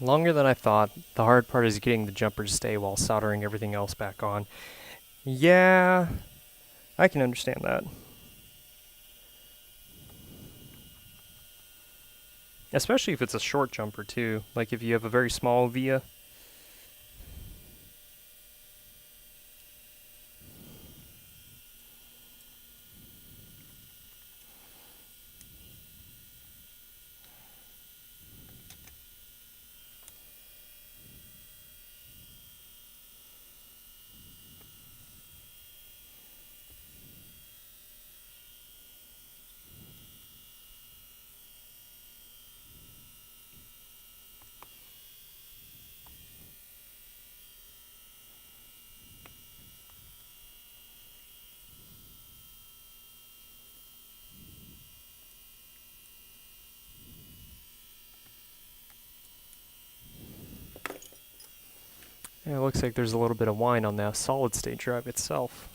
Longer than I thought. The hard part is getting the jumper to stay while soldering everything else back on. Yeah, I can understand that. Especially if it's a short jumper too. Like if you have a very small via. Yeah, it looks like there's a little bit of wine on the solid state drive itself.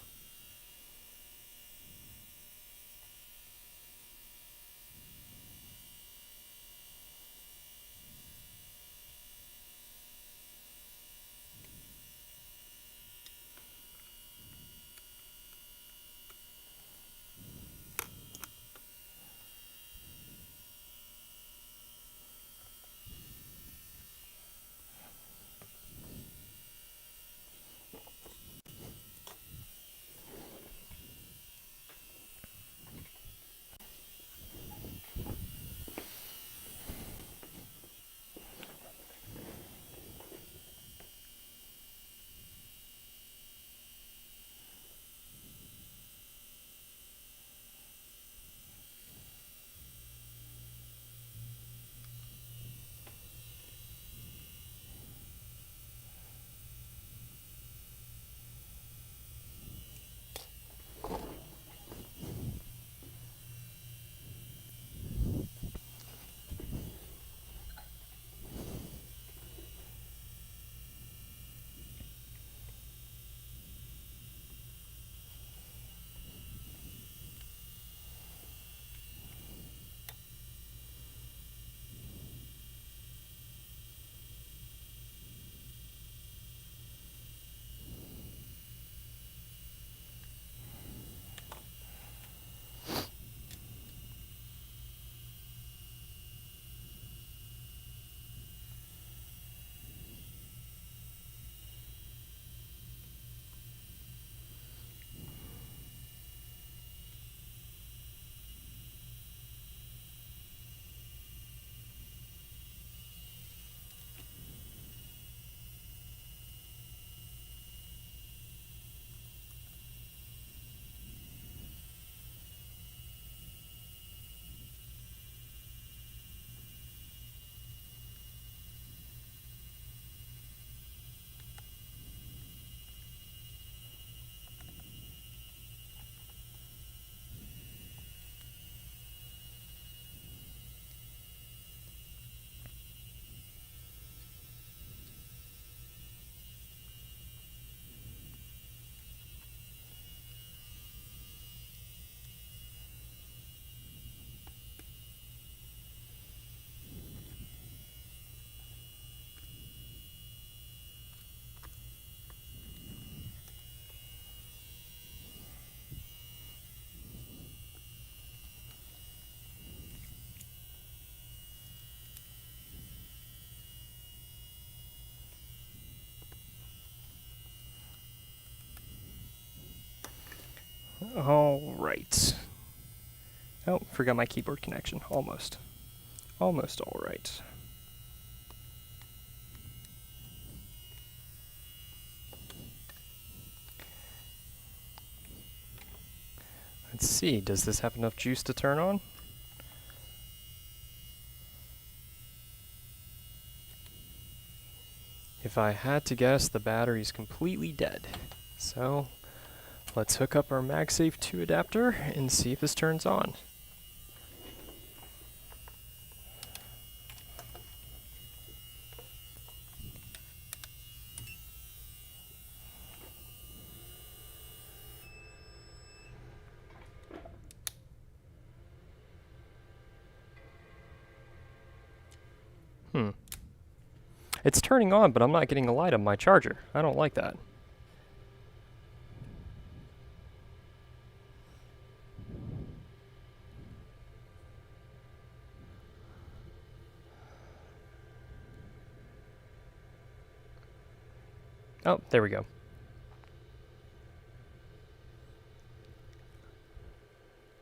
All right. Oh, forgot my keyboard connection. Almost. Almost all right. Let's see, does this have enough juice to turn on? If I had to guess, the battery's completely dead. So, let's hook up our MagSafe 2 adapter and see if this turns on. It's turning on, but I'm not getting a light on my charger. I don't like that. Oh, there we go. I'm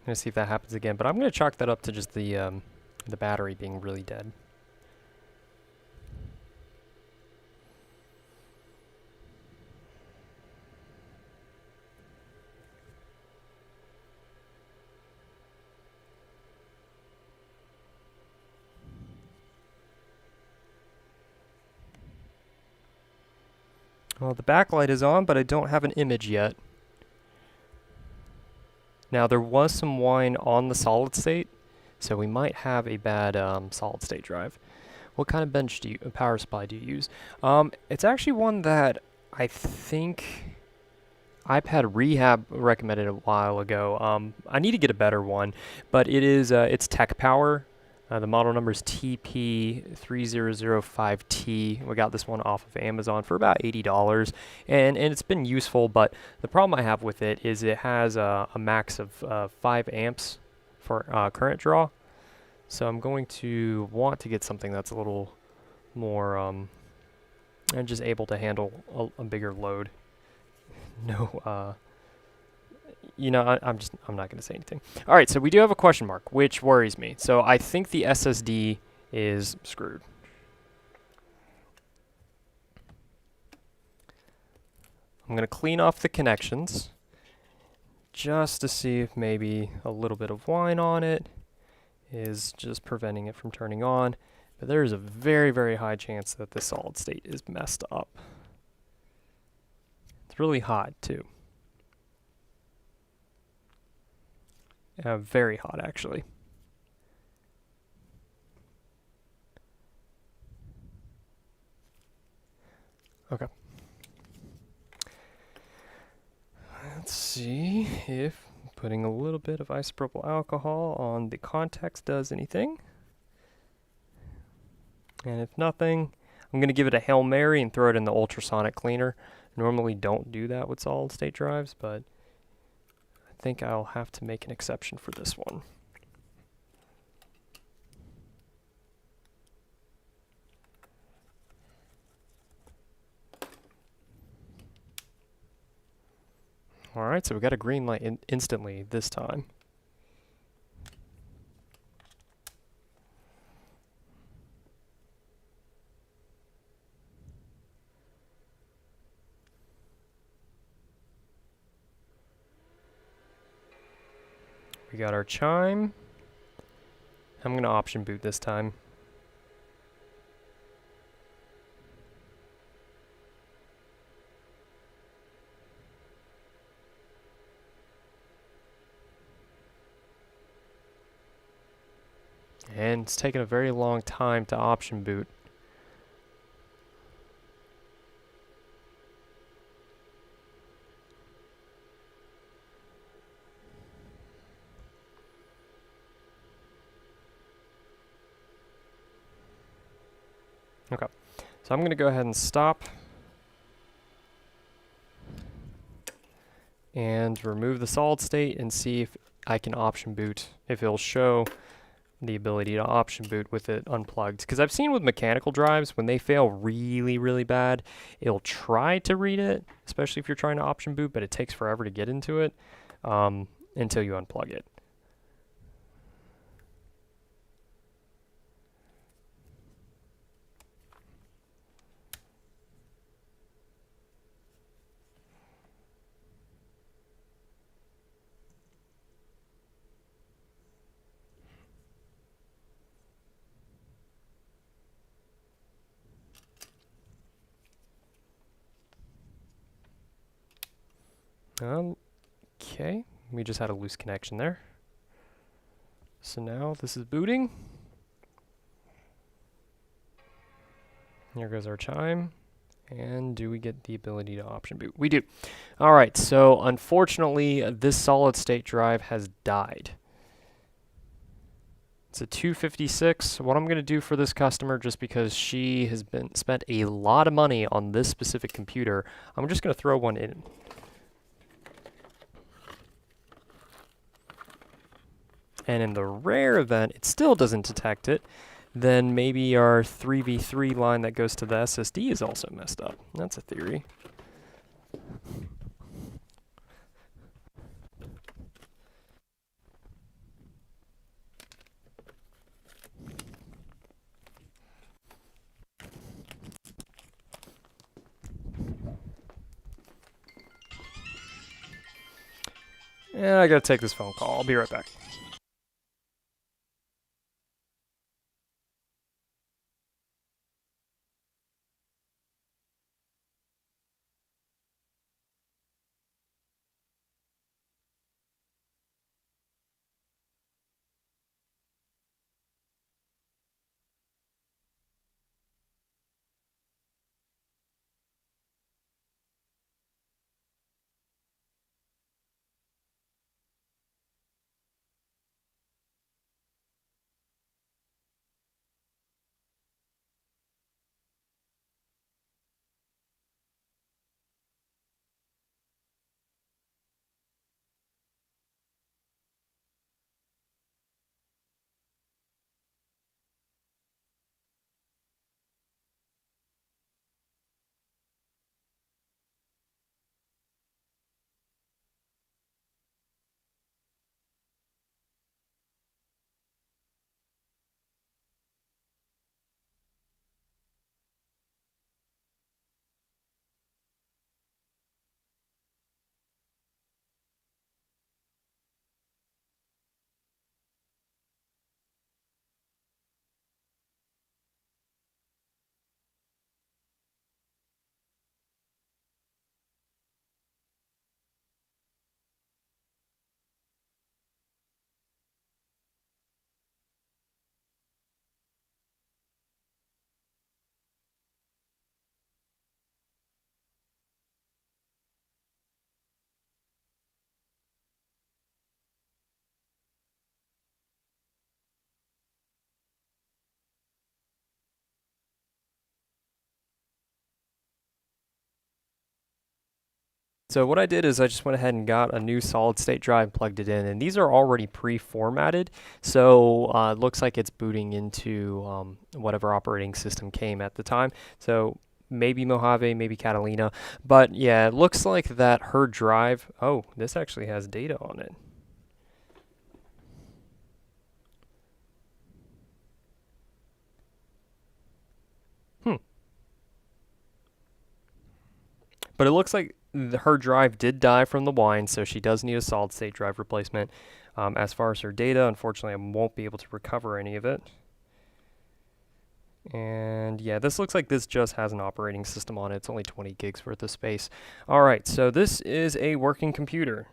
gonna see if that happens again, but I'm gonna chalk that up to just the battery being really dead. Well, the backlight is on, but I don't have an image yet. Now, there was some wine on the solid state, so we might have a bad solid state drive. What kind of power supply do you use? It's actually one that I think iPad Rehab recommended a while ago. I need to get a better one, but it's Tech Power. The model number is TP3005T. We got this one off of Amazon for about $80, and it's been useful, but the problem I have with it is it has a max of 5 amps for current draw. So I'm going to want to get something that's a little more and just able to handle a bigger load. No, I'm not going to say anything. All right, so we do have a question mark, which worries me. So I think the SSD is screwed. I'm going to clean off the connections just to see if maybe a little bit of wine on it is just preventing it from turning on. But there is a very, very high chance that the solid state is messed up. It's really hot, too. Very hot, actually. Okay. Let's see if putting a little bit of isopropyl alcohol on the contacts does anything. And if nothing, I'm going to give it a Hail Mary and throw it in the ultrasonic cleaner. Normally don't do that with solid state drives, but I think I'll have to make an exception for this one. All right, so we got a green light instantly this time. We got our chime. I'm going to option boot this time. And it's taken a very long time to option boot. Okay, so I'm going to go ahead and stop and remove the solid state and see if I can option boot, if it'll show the ability to option boot with it unplugged. Because I've seen with mechanical drives, when they fail really, really bad, it'll try to read it, especially if you're trying to option boot, but it takes forever to get into it. until you unplug it. Okay, we just had a loose connection there. So now this is booting. Here goes our chime. And do we get the ability to option boot? We do. All right, so unfortunately, this solid state drive has died. It's a 256. What I'm going to do for this customer, just because she has spent a lot of money on this specific computer, I'm just going to throw one in. And in the rare event it still doesn't detect it, then maybe our 3v3 line that goes to the SSD is also messed up. That's a theory. And I gotta take this phone call. I'll be right back. So what I did is I just went ahead and got a new solid state drive, plugged it in, and these are already pre-formatted, so it looks like it's booting into whatever operating system came at the time. So maybe Mojave, maybe Catalina, but yeah, it looks like that her drive, oh, this actually has data on it. But it looks like her drive did die from the wine, so she does need a solid state drive replacement. As far as her data, unfortunately, I won't be able to recover any of it. And yeah, this looks like this just has an operating system on it. It's only 20 gigs worth of space. All right, so this is a working computer.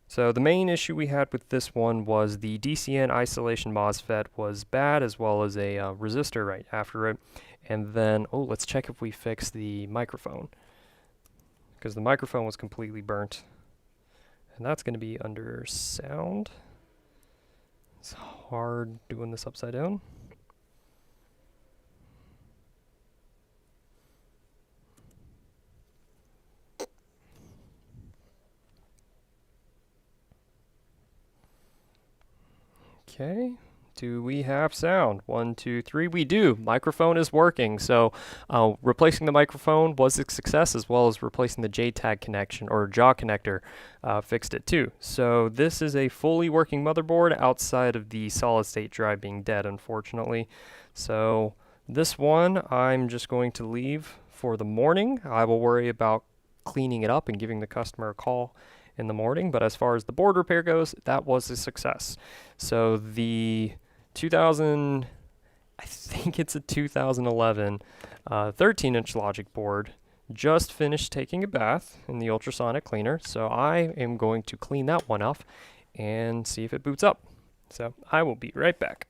So the main issue we had with this one was the DCN isolation MOSFET was bad, as well as a resistor right after it. And then, oh, let's check if we fix the microphone, because the microphone was completely burnt. And that's going to be under sound. It's hard doing this upside down. Okay, Do we have sound? 1, 2, 3. We do. Microphone is working. So replacing the microphone was a success, as well as replacing the JTAG connection or jaw connector fixed it too. So this is a fully working motherboard outside of the solid state drive being dead, unfortunately. So this one I'm just going to leave for the morning. I will worry about cleaning it up and giving the customer a call in the morning, but as far as the board repair goes, that was a success. So the 2000, I think it's a 2011 13-inch logic board just finished taking a bath in the ultrasonic cleaner, so I am going to clean that one off and see if it boots up. So I will be right back.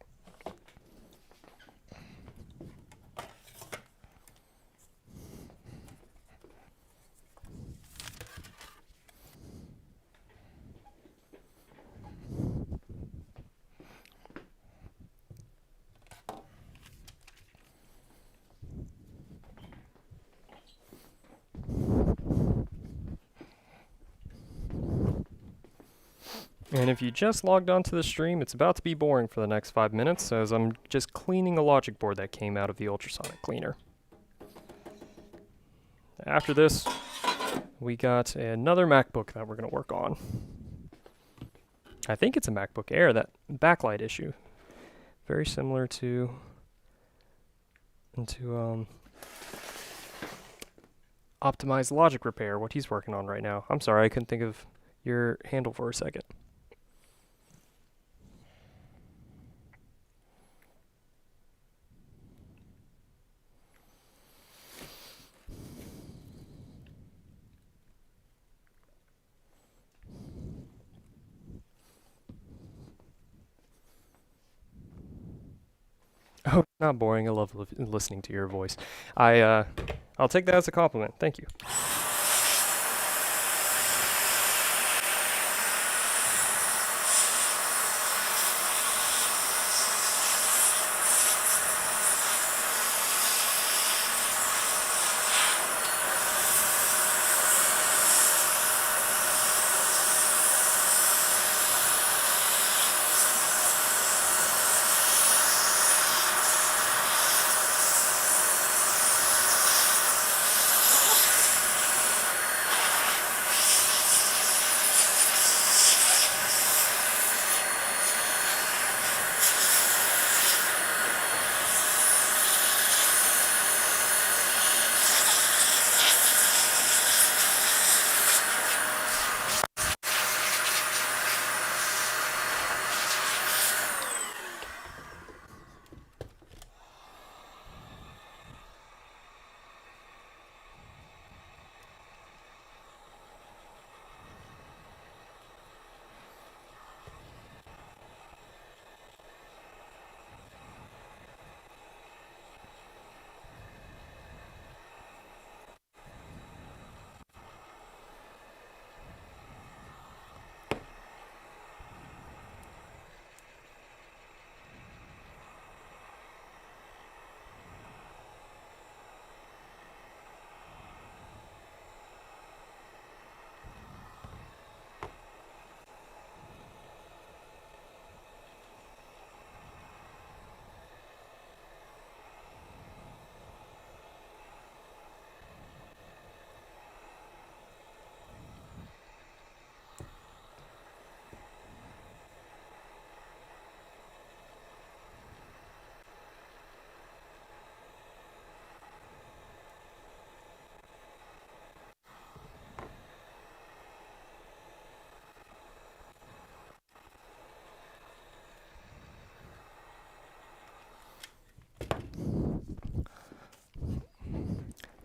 And if you just logged onto the stream, it's about to be boring for the next 5 minutes, as I'm just cleaning a logic board that came out of the ultrasonic cleaner. After this, we got another MacBook that we're going to work on. I think it's a MacBook Air, that backlight issue. Very similar to Optimized Logic Repair, what he's working on right now. I'm sorry, I couldn't think of your handle for a second. Oh, not boring. I love listening to your voice. I'll take that as a compliment. Thank you.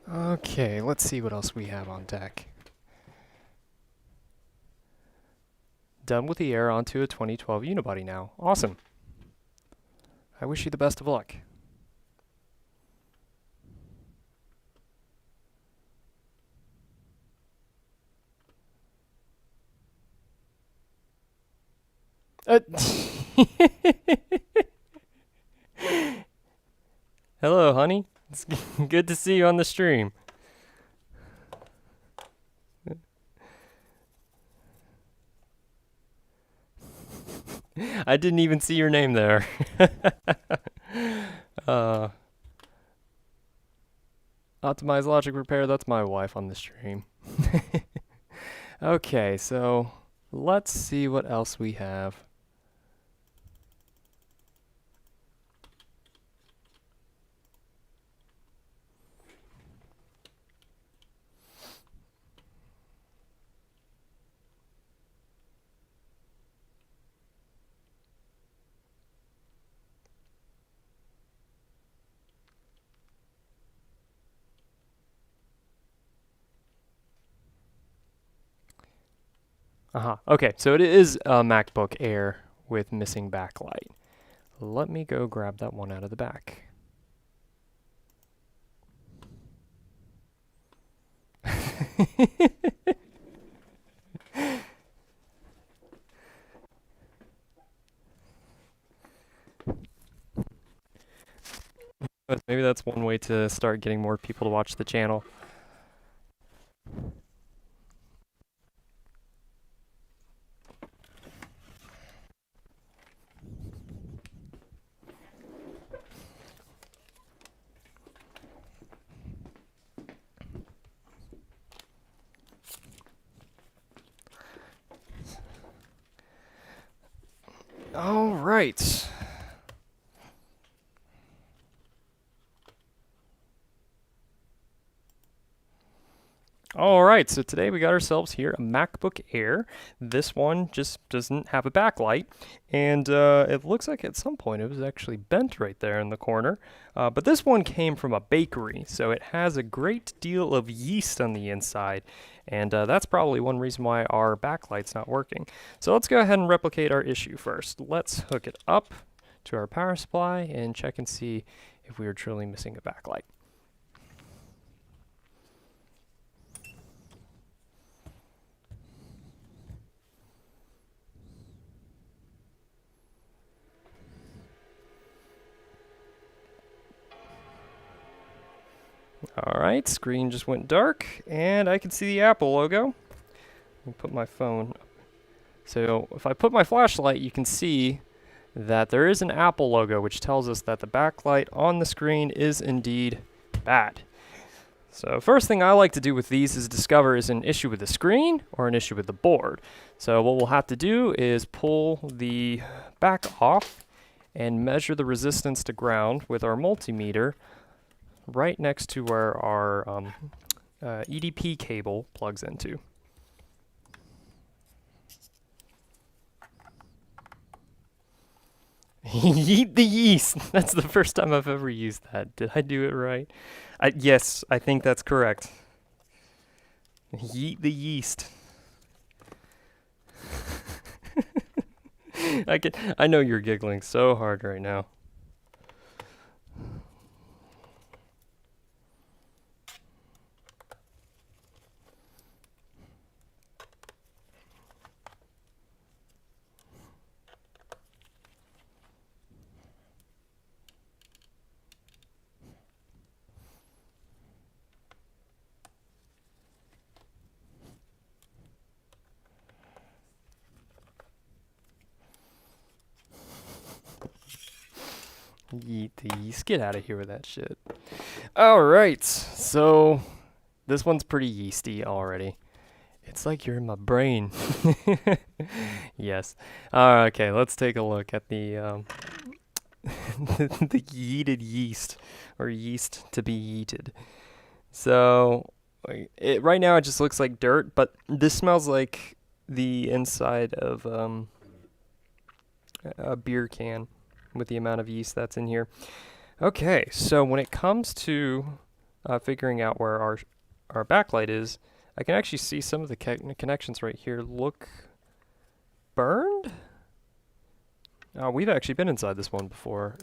Okay, let's see what else we have on deck. Done with the Air, onto a 2012 unibody now. Awesome. I wish you the best of luck. Hello, honey. It's good to see you on the stream. I didn't even see your name there. uh, Optimize Logic Repair, that's my wife on the stream. Okay, so let's see what else we have. Okay, so it is a MacBook Air with missing backlight. Let me go grab that one out of the back. Maybe that's one way to start getting more people to watch the channel. All right. All right, so today we got ourselves here a MacBook Air. This one just doesn't have a backlight, and it looks like at some point it was actually bent right there in the corner. But this one came from a bakery, so it has a great deal of yeast on the inside, and that's probably one reason why our backlight's not working. So let's go ahead and replicate our issue first. Let's hook it up to our power supply and check and see if we are truly missing a backlight. Alright, screen just went dark, and I can see the Apple logo. Let me put my phone up. So if I put my flashlight, you can see that there is an Apple logo, which tells us that the backlight on the screen is indeed bad. So first thing I like to do with these is discover is an issue with the screen or an issue with the board. So what we'll have to do is pull the back off and measure the resistance to ground with our multimeter right next to where our EDP cable plugs into. Yeet the yeast! That's the first time I've ever used that. Did I do it right? Yes, I think that's correct. Yeet the yeast. I know you're giggling so hard right now. Yeet the yeast. Get out of here with that shit. Alright, so this one's pretty yeasty already. It's like you're in my brain. Yes. Okay, let's take a look at the the yeeted yeast, or yeast to be yeeted. So right now it just looks like dirt, but this smells like the inside of a beer can with the amount of yeast that's in here. Okay, so when it comes to figuring out where our backlight is, I can actually see some of the connections right here look burned. We've actually been inside this one before,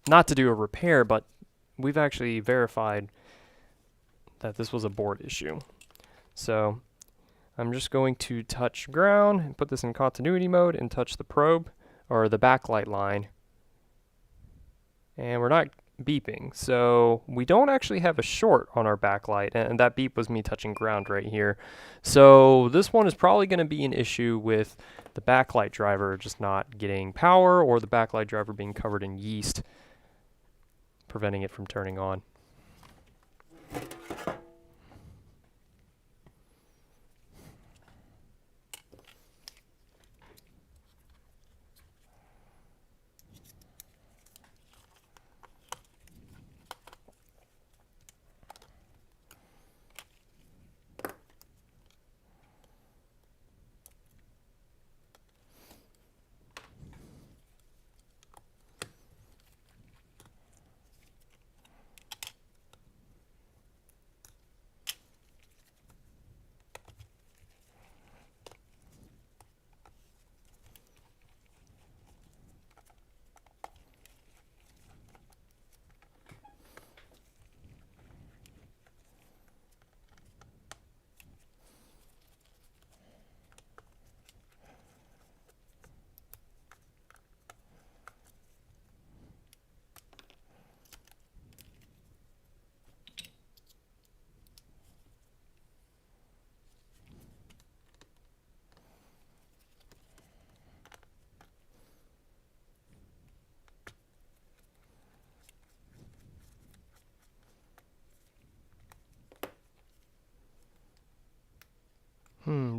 not to do a repair, but we've actually verified that this was a board issue. So I'm just going to touch ground and put this in continuity mode and touch the probe, or the backlight line. And we're not beeping. So we don't actually have a short on our backlight, and that beep was me touching ground right here. So this one is probably going to be an issue with the backlight driver just not getting power, or the backlight driver being covered in yeast, preventing it from turning on.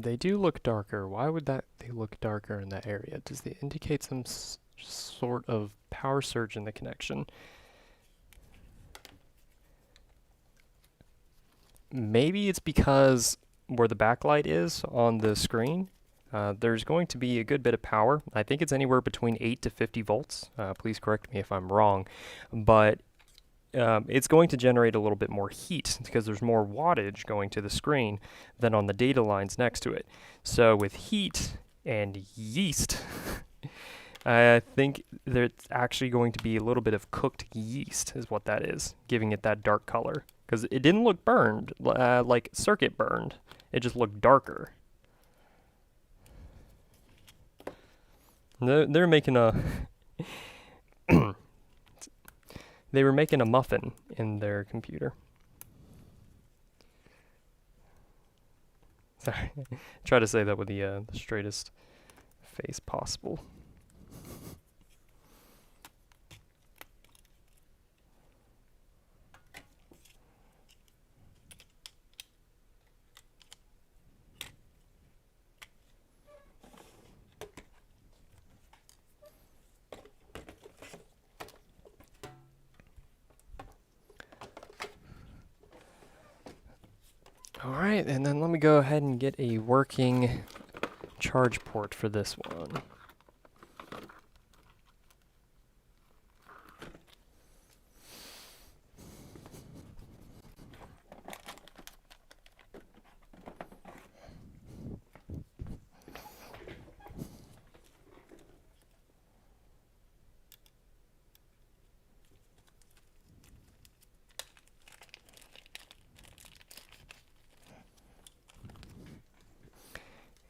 They do look darker. Why would they look darker in that area? Does it indicate some sort of power surge in the connection? Maybe it's because where the backlight is on the screen, there's going to be a good bit of power. I think it's anywhere between 8 to 50 volts. Please correct me if I'm wrong. But it's going to generate a little bit more heat because there's more wattage going to the screen than on the data lines next to it. So with heat and yeast, I think there's actually going to be a little bit of cooked yeast is what that is, giving it that dark color. Because it didn't look burned, like circuit burned. It just looked darker. They're making a... They were making a muffin in their computer. Sorry, try to say that with the straightest face possible. Alright, and then let me go ahead and get a working charge port for this one.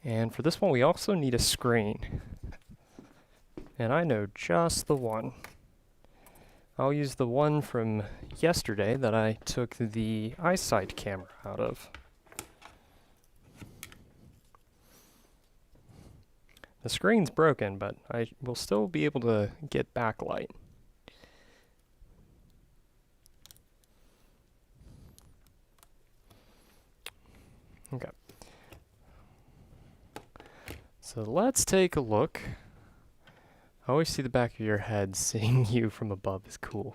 And for this one, we also need a screen. And I know just the one. I'll use the one from yesterday that I took the eyesight camera out of. The screen's broken, but I will still be able to get backlight. Okay. So let's take a look. I always see the back of your head. Seeing you from above is cool.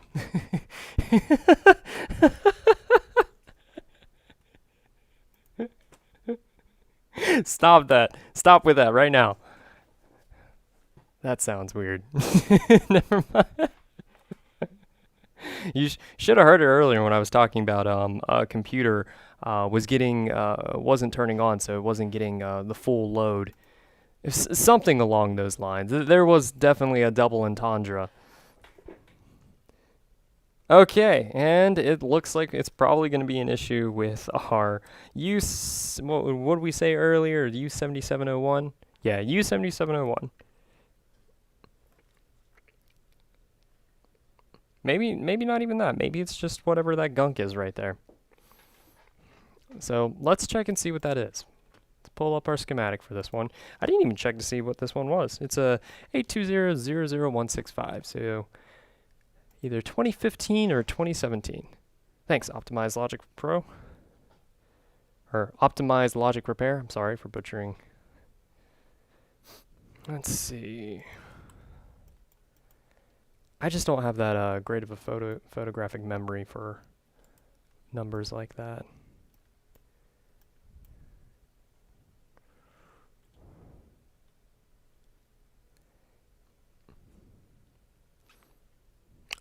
Stop that. Stop with that right now. That sounds weird. Never mind. You should have heard it earlier when I was talking about a computer wasn't turning on, so it wasn't getting the full load. Something along those lines. There was definitely a double entendre. Okay, and it looks like it's probably going to be an issue with our what did we say earlier? U7701? Yeah, U7701. Maybe not even that. Maybe it's just whatever that gunk is right there. So let's check and see what that is. Let's pull up our schematic for this one. I didn't even check to see what this one was. It's a 820-00165. So either 2015 or 2017. Thanks, Optimized Logic Pro. Or Optimized Logic Repair. I'm sorry for butchering. Let's see. I just don't have that great of a photographic memory for numbers like that.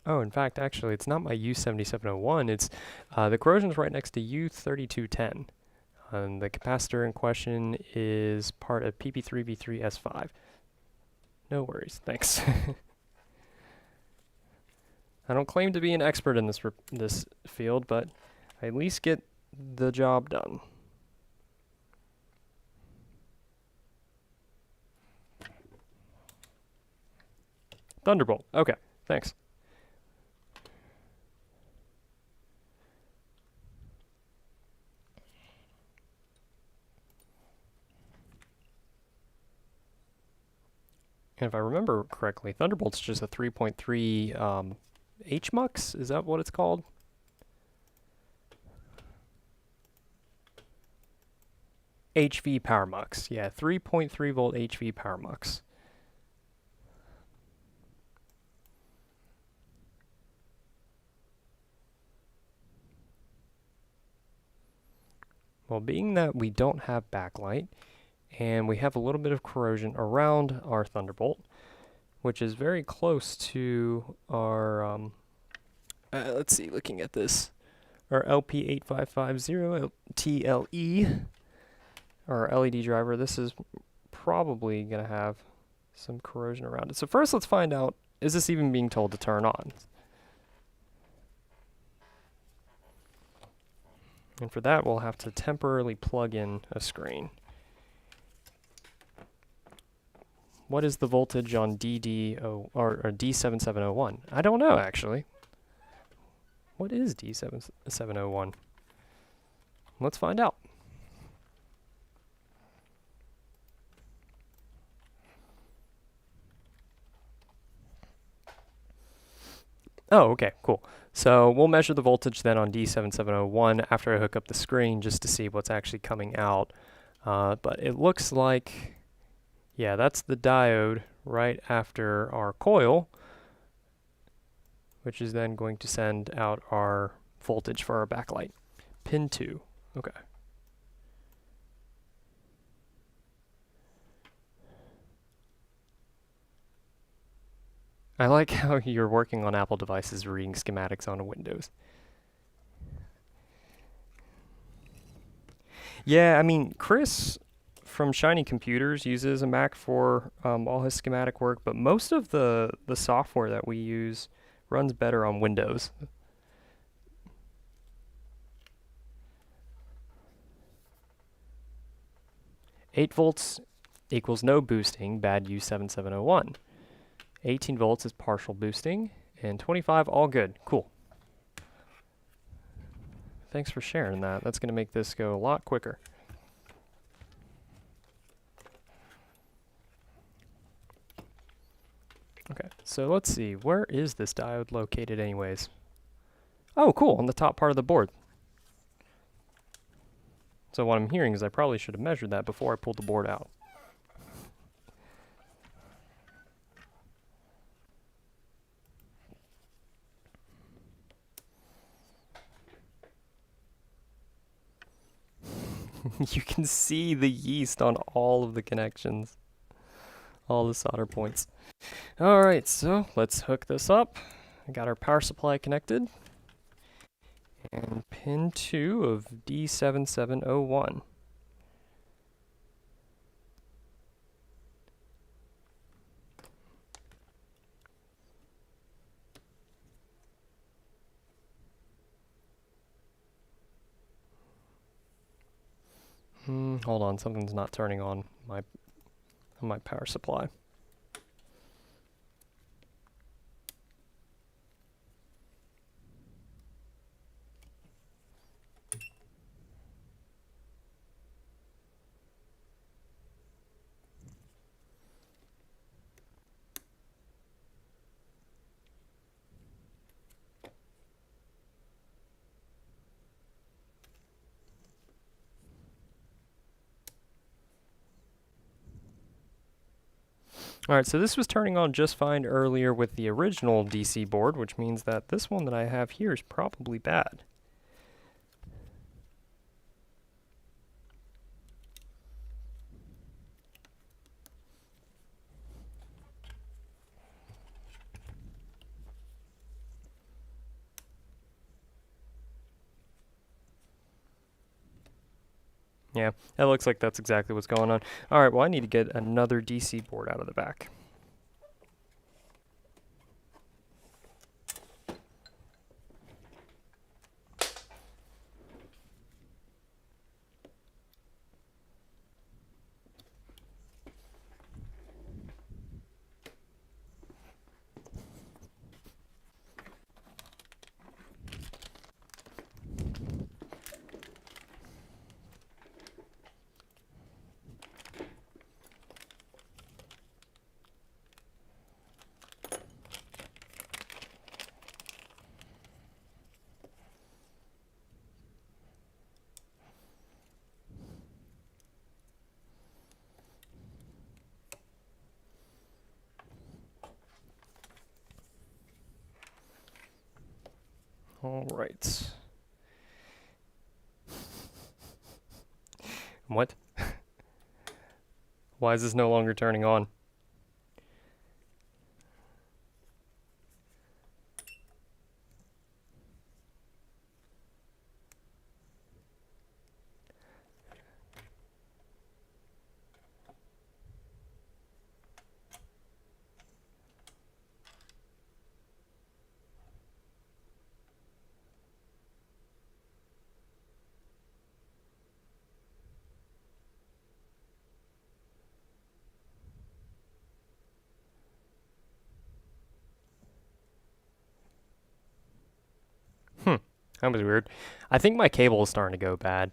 Oh, in fact, actually, it's not my U7701. It's the corrosion's right next to U3210. And the capacitor in question is part of PP3V3S5. No worries, thanks. I don't claim to be an expert in this field, but I at least get the job done. Thunderbolt. Okay, thanks. And if I remember correctly, Thunderbolt's just a 3.3 HMUX? Is that what it's called? HV Power Mux. Yeah, 3.3 volt HV Power Mux. Well, being that we don't have backlight, and we have a little bit of corrosion around our Thunderbolt, which is very close to our, let's see, looking at this, our LP8550 TLE, our LED driver. This is probably going to have some corrosion around it. So first let's find out, is this even being told to turn on? And for that, we'll have to temporarily plug in a screen. What is the voltage on D7701? I don't know, actually. What is D7701? Let's find out. Oh, okay, cool. So we'll measure the voltage then on D7701 after I hook up the screen just to see what's actually coming out. But it looks like, yeah, that's the diode right after our coil, which is then going to send out our voltage for our backlight. Pin 2, okay. I like how you're working on Apple devices reading schematics on Windows. Yeah, I mean, Chris from Shiny Computers uses a Mac for all his schematic work, but most of the software that we use runs better on Windows. Eight volts equals no boosting, bad U7701. 18 volts is partial boosting, and 25 all good. Cool. Thanks for sharing that. That's going to make this go a lot quicker. Okay, so let's see. Where is this diode located anyways? Oh, cool, on the top part of the board. So what I'm hearing is I probably should have measured that before I pulled the board out. You can see the yeast on all of the connections, all the solder points. Alright, so let's hook this up. I got our power supply connected. And pin 2 of D7701. Hold on, something's not turning on my power supply. Alright, so this was turning on just fine earlier with the original DC board, which means that this one that I have here is probably bad. Yeah, that looks like that's exactly what's going on. Alright, well I need to get another DC board out of the back. All right. What? Why is this no longer turning on? That was weird. I think my cable is starting to go bad,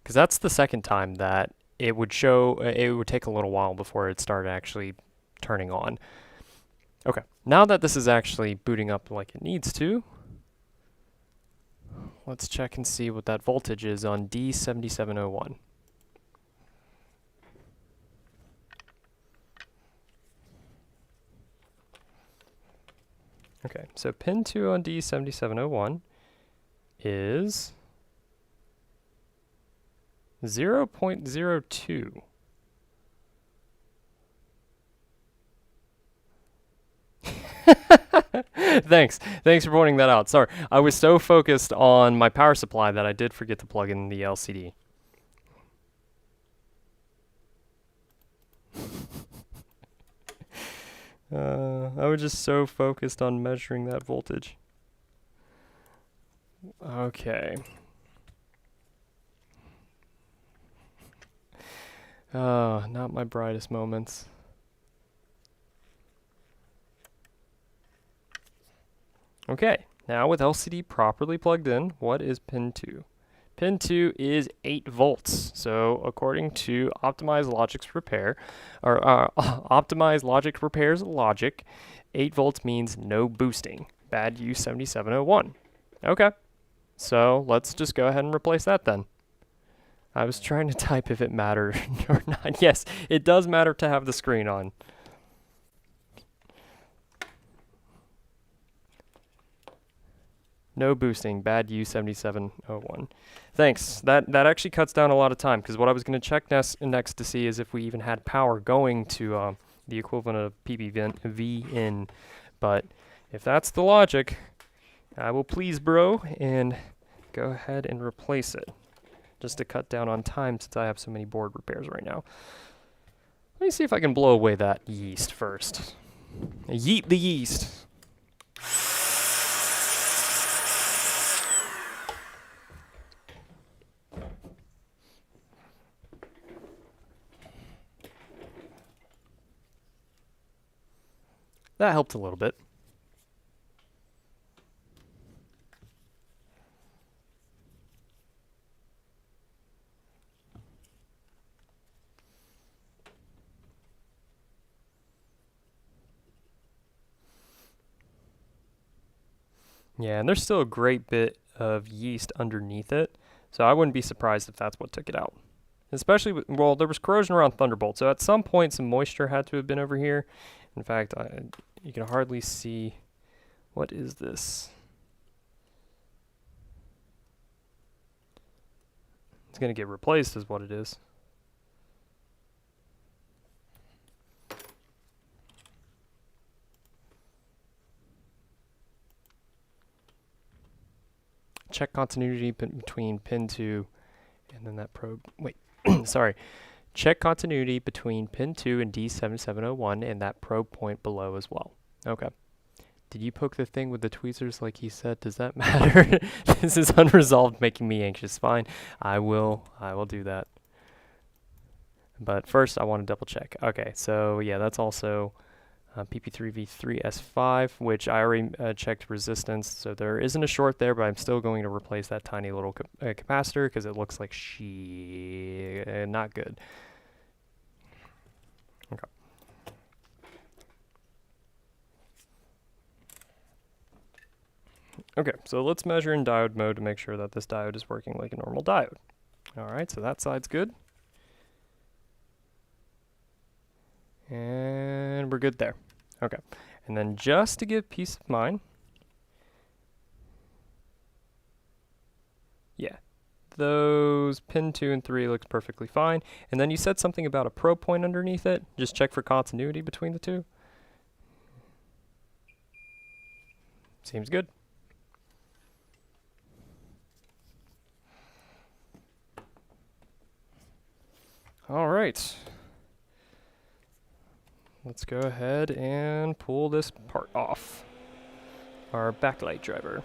because that's the second time that it would show, it would take a little while before it started actually turning on. Okay, now that this is actually booting up like it needs to, let's check and see what that voltage is on D7701. Okay, so pin 2 on D7701 is 0.02. Thanks for pointing that out. Sorry, I was so focused on my power supply that I did forget to plug in the LCD. I was just so focused on measuring that voltage. Okay. Not my brightest moments. Okay, now with LCD properly plugged in, what is pin 2? Pin 2 is 8 volts. So according to Optimized Logic's repair, or Optimized Logic Repair's logic, 8 volts means no boosting. Bad use 7701. Okay, so let's just go ahead and replace that then. I was trying to type if it mattered or not. Yes, it does matter to have the screen on. No boosting, bad U7701. Thanks. That actually cuts down a lot of time, because what I was going to check next to see is if we even had power going to the equivalent of PBV in. But if that's the logic, I will please bro and go ahead and replace it, just to cut down on time since I have so many board repairs right now. Let me see if I can blow away that yeast first. Yeet the yeast. That helped a little bit. Yeah, and there's still a great bit of yeast underneath it, so I wouldn't be surprised if that's what took it out. Especially with, well, there was corrosion around Thunderbolt, so at some point some moisture had to have been over here. In fact, you can hardly see. What is this? It's going to get replaced is what it is. Check continuity between pin 2 and then that probe. Wait, sorry. Check continuity between pin 2 and D7701 and that probe point below as well. Okay. Did you poke the thing with the tweezers like he said? Does that matter? This is unresolved, making me anxious. Fine. I will do that. But first I want to double check. Okay, so yeah, that's also PP3V3S5, which I already checked resistance, so there isn't a short there, but I'm still going to replace that tiny little capacitor because it looks like not good. Okay. Okay, so let's measure in diode mode to make sure that this diode is working like a normal diode. Alright, so that side's good. And we're good there. Okay, and then just to give peace of mind, yeah, those pin 2 and 3 looks perfectly fine. And then you said something about a probe point underneath it. Just check for continuity between the two. Seems good. All right. Let's go ahead and pull this part off. Our backlight driver.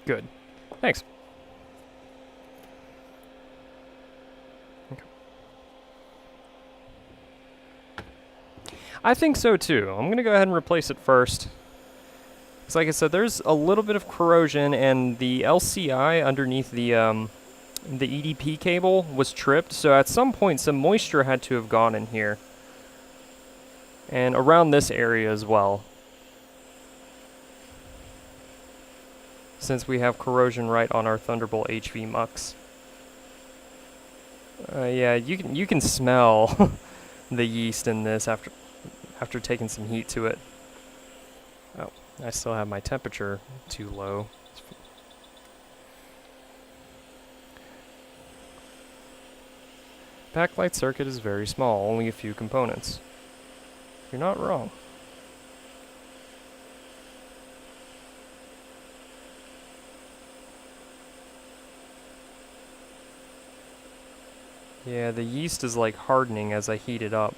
Good. Thanks. Okay. I think so too. I'm gonna go ahead and replace it first. Because like I said, there's a little bit of corrosion and the LCI underneath the EDP cable was tripped, so at some point some moisture had to have gone in here. And around this area as well. Since we have corrosion right on our Thunderbolt HV mux. Yeah, you can smell the yeast in this after taking some heat to it. Oh, I still have my temperature too low. Backlight circuit is very small, only a few components. You're not wrong. Yeah, the yeast is like hardening as I heat it up.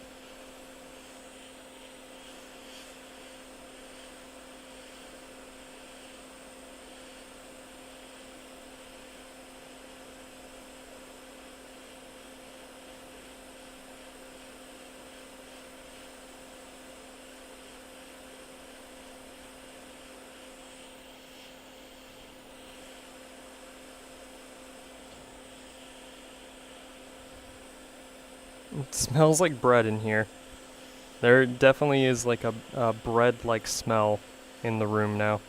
It smells like bread in here. There definitely is like a bread-like smell in the room now.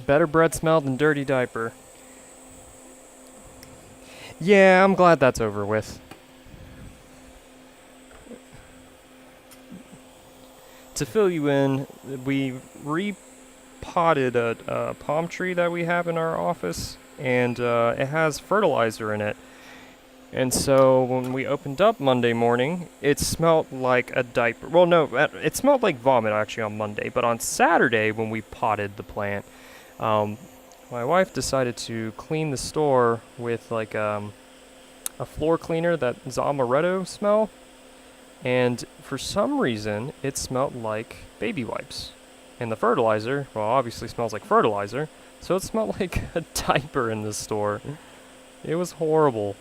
Better bread smell than dirty diaper. Yeah, I'm glad that's over with. To fill you in, we repotted a palm tree that we have in our office, and it has fertilizer in it. And so when we opened up Monday morning, it smelled like a diaper. Well, no, it smelled like vomit actually on Monday, but on Saturday when we potted the plant, my wife decided to clean the store with like a floor cleaner, that Zamaretto smell. And for some reason, it smelled like baby wipes. And the fertilizer, well, obviously smells like fertilizer, so it smelled like a diaper in the store. It was horrible.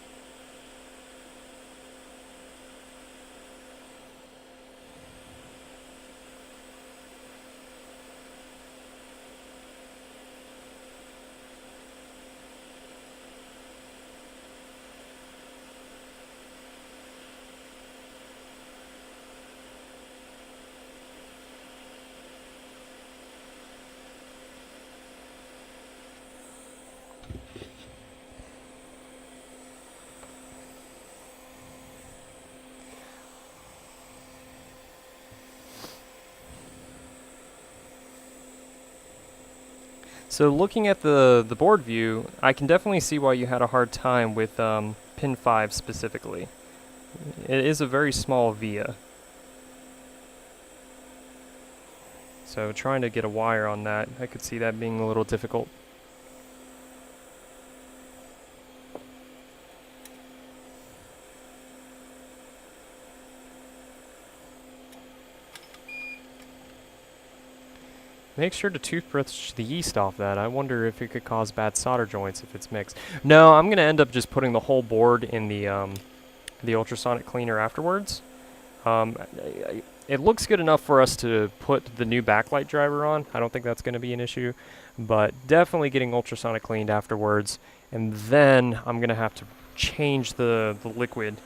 So looking at the board view, I can definitely see why you had a hard time with pin 5 specifically. It is a very small via. So trying to get a wire on that, I could see that being a little difficult. Make sure to toothbrush the yeast off that. I wonder if it could cause bad solder joints if it's mixed. No, I'm going to end up just putting the whole board in the ultrasonic cleaner afterwards. It looks good enough for us to put the new backlight driver on. I don't think that's going to be an issue, but definitely getting ultrasonic cleaned afterwards. And then I'm going to have to change the liquid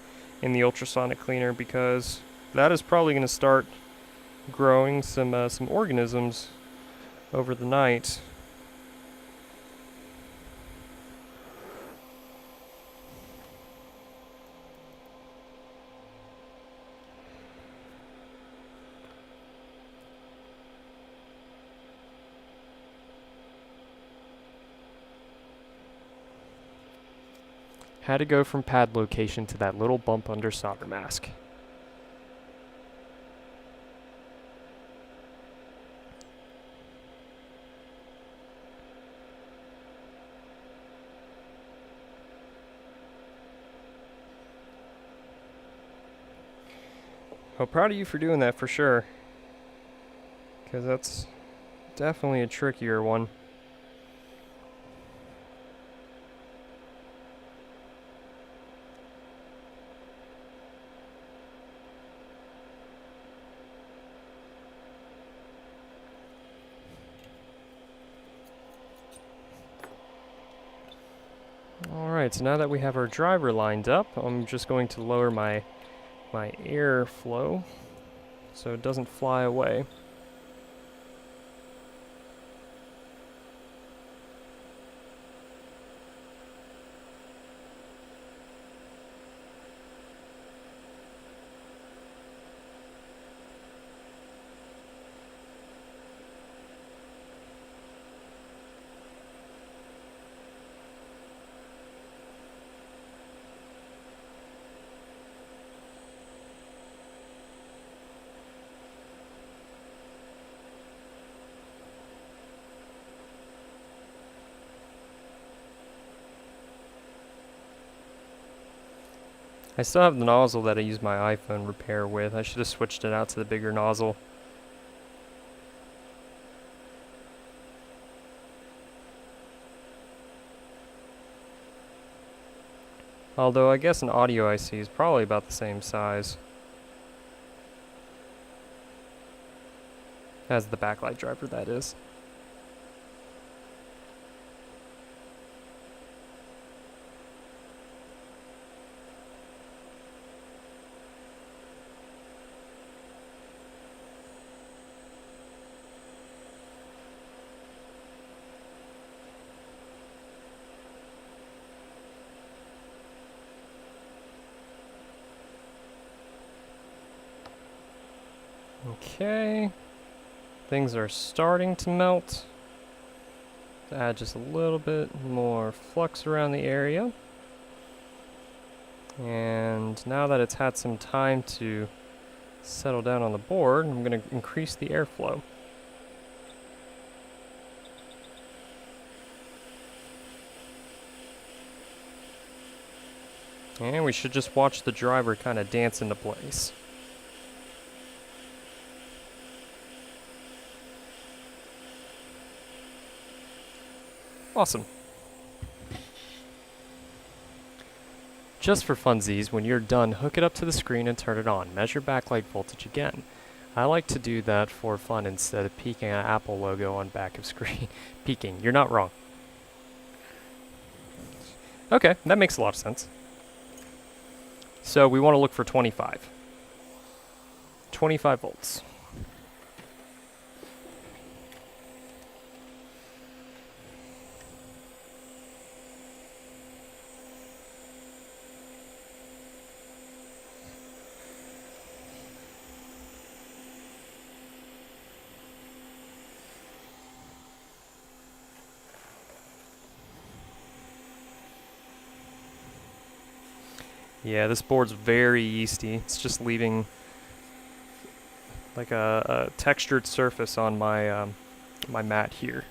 in the ultrasonic cleaner because that is probably going to start growing some organisms over the night. Had to go from pad location to that little bump under solder mask. Well, proud of you for doing that for sure, because that's definitely a trickier one. Alright, so now that we have our driver lined up, I'm just going to lower my air flow so it doesn't fly away. I still have the nozzle that I use my iPhone repair with. I should have switched it out to the bigger nozzle. Although I guess an audio IC is probably about the same size as the backlight driver, that is. Okay, things are starting to melt. Add just a little bit more flux around the area. And now that it's had some time to settle down on the board, I'm going to increase the airflow. And we should just watch the driver kind of dance into place. Awesome. Just for funsies, when you're done, hook it up to the screen and turn it on. Measure backlight voltage again. I like to do that for fun instead of peeking an Apple logo on back of screen. Peeking, you're not wrong. Okay, that makes a lot of sense. So we want to look for 25. 25 volts. Yeah, this board's very yeasty. It's just leaving like a textured surface on my my mat here.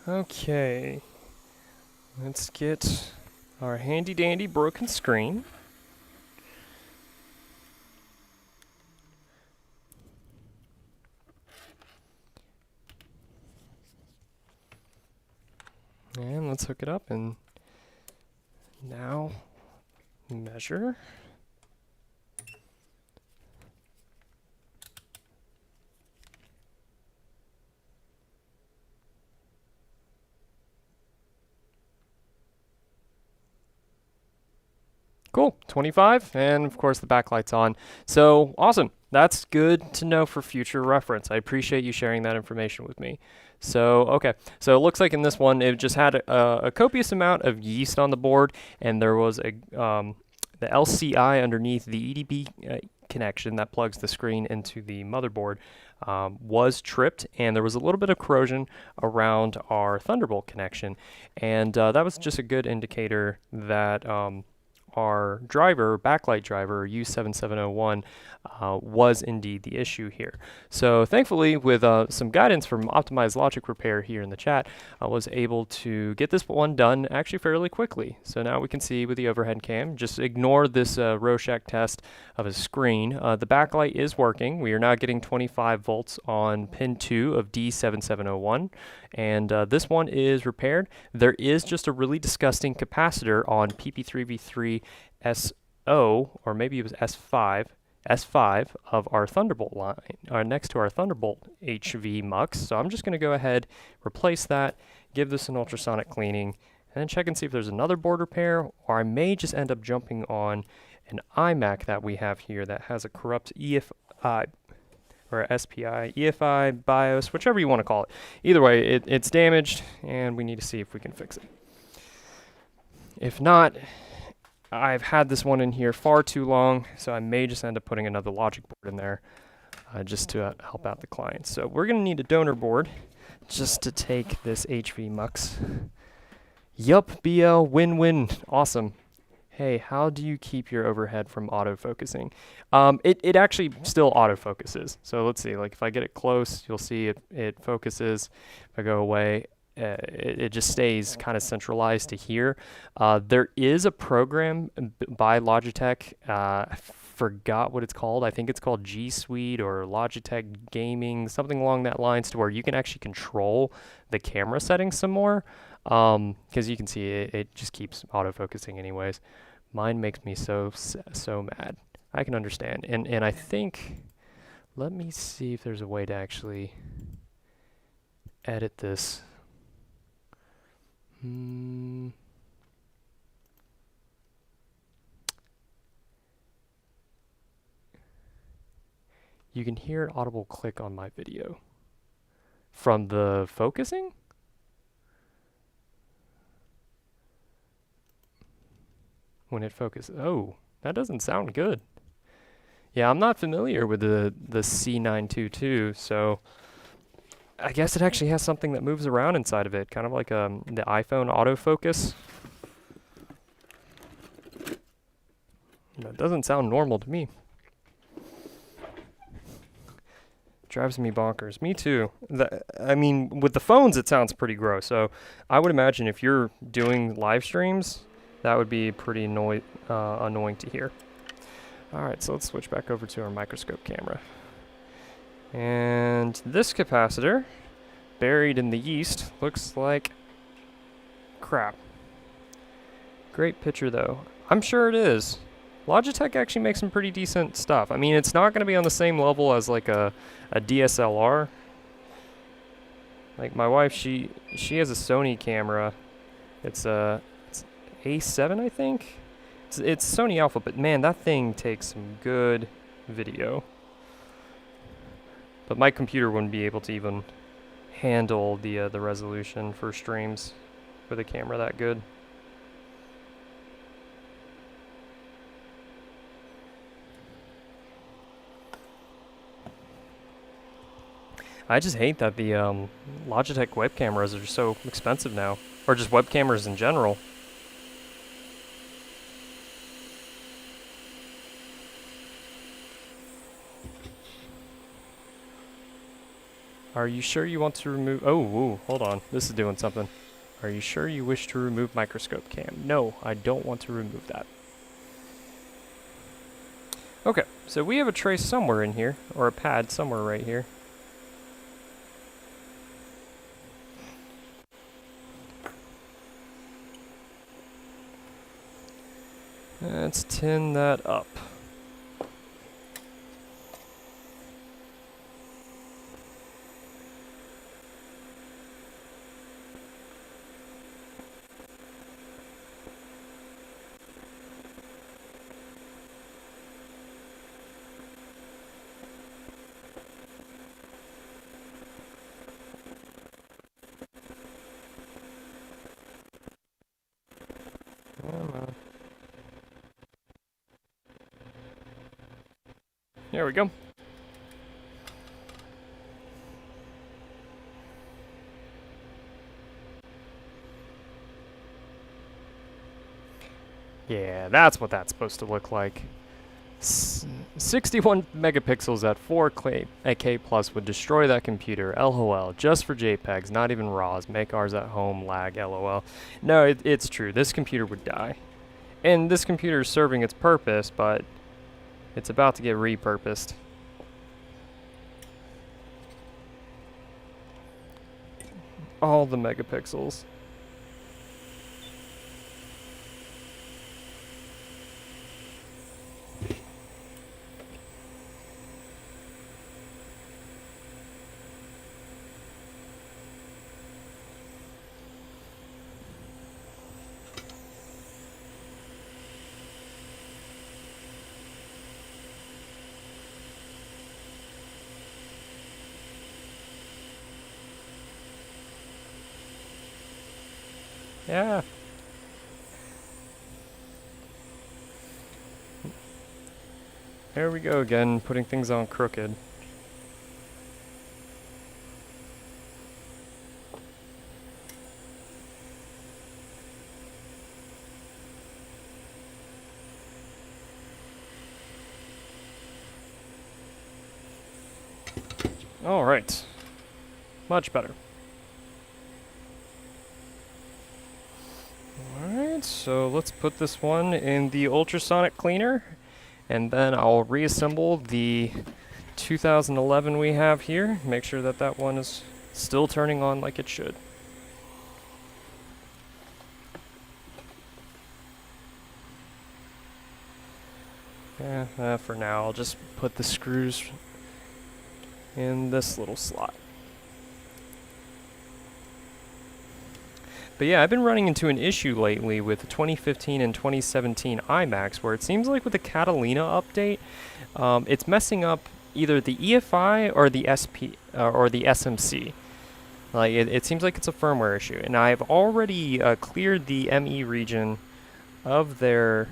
Okay, let's get our handy dandy broken screen. And let's hook it up and now measure. Cool, 25, and of course the backlight's on. So awesome, that's good to know for future reference. I appreciate you sharing that information with me. So, okay, so it looks like in this one, it just had a copious amount of yeast on the board, and there was a the LCI underneath the EDB connection that plugs the screen into the motherboard was tripped, and there was a little bit of corrosion around our Thunderbolt connection, and that was just a good indicator that our driver, backlight driver, U7701, was indeed the issue here. So thankfully, with some guidance from Optimized Logic Repair here in the chat, I was able to get this one done actually fairly quickly. So now we can see with the overhead cam, just ignore this Rorschach test of a screen. The backlight is working. We are now getting 25 volts on pin 2 of D7701, and this one is repaired. There is just a really disgusting capacitor on PP3V3 SO, or maybe it was S5 of our Thunderbolt line, next to our Thunderbolt HV mux. So I'm just going to go ahead, replace that, give this an ultrasonic cleaning, and then check and see if there's another board repair, or I may just end up jumping on an iMac that we have here that has a corrupt EFI, or SPI, EFI, BIOS, whichever you want to call it. Either way, it's damaged, and we need to see if we can fix it. If not, I've had this one in here far too long, so I may just end up putting another logic board in there just to help out the client. So we're going to need a donor board just to take this HV mux. Yup, BL, win-win, awesome. Hey, how do you keep your overhead from autofocusing? It actually still autofocuses. So let's see, like if I get it close, you'll see it focuses. If I go away, it just stays kind of centralized to here. There is a program by Logitech, I forgot what it's called. I think it's called G Suite or Logitech Gaming, something along that lines, to where you can actually control the camera settings some more. Because you can see it just keeps autofocusing anyways. Mine makes me so mad. I can understand. And I think, let me see if there's a way to actually edit this. You can hear an audible click on my video from the focusing. When it focuses. Oh, that doesn't sound good. Yeah, I'm not familiar with the C922, so I guess it actually has something that moves around inside of it, kind of like the iPhone autofocus. That doesn't sound normal to me. drives me bonkers. Me too. I mean, with the phones, it sounds pretty gross. So I would imagine if you're doing live streams, that would be pretty annoying to hear. All right, so let's switch back over to our microscope camera. And this capacitor, buried in the yeast, looks like crap. Great picture though. I'm sure it is. Logitech actually makes some pretty decent stuff. I mean, it's not going to be on the same level as like a DSLR. Like my wife, she has a Sony camera. It's A7, I think. It's Sony Alpha, but man, that thing takes some good video. But my computer wouldn't be able to even handle the resolution for streams with a camera that good. I just hate that the Logitech web cameras are so expensive now, or just web cameras in general. Are you sure you want to remove... Oh, ooh, hold on. This is doing something. Are you sure you wish to remove microscope cam? No, I don't want to remove that. Okay, so we have a trace somewhere in here, or a pad somewhere right here. Let's tin that up. There we go. Yeah, that's what that's supposed to look like. 61 megapixels at 4K plus would destroy that computer. LOL. Just for JPEGs, not even RAWs. Make ours at home. Lag. LOL. No, it's true. This computer would die. And this computer is serving its purpose, but it's about to get repurposed. All the megapixels. Yeah. There we go again, putting things on crooked. All right. Much better. Alright, so let's put this one in the ultrasonic cleaner, and then I'll reassemble the 2011 we have here, make sure that that one is still turning on like it should. Yeah, for now I'll just put the screws in this little slot. But yeah, I've been running into an issue lately with the 2015 and 2017 iMacs, where it seems like with the Catalina update, it's messing up either the EFI or the SP or the SMC. Like it seems like it's a firmware issue, and I've already cleared the ME region of their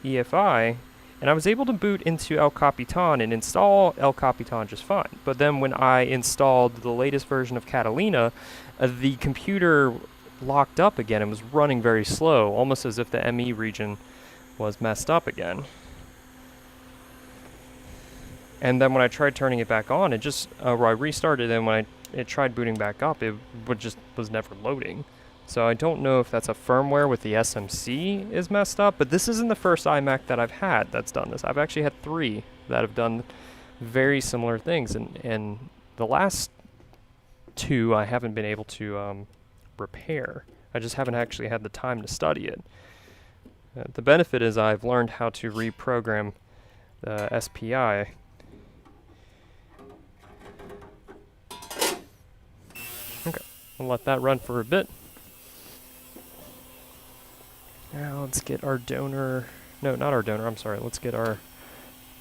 EFI, and I was able to boot into El Capitan and install El Capitan just fine. But then when I installed the latest version of Catalina, the computer locked up again and was running very slow, almost as if the ME region was messed up again. And then when I tried turning it back on, it just, or I restarted, and when it tried booting back up, it was never loading. So I don't know if that's a firmware with the SMC is messed up, but this isn't the first iMac that I've had that's done this. I've actually had 3 that have done very similar things, and the last 2 I haven't been able to repair. I just haven't actually had the time to study it. The benefit is I've learned how to reprogram the SPI. Okay, we'll let that run for a bit. Now let's get our donor, no, not our donor, I'm sorry, let's get our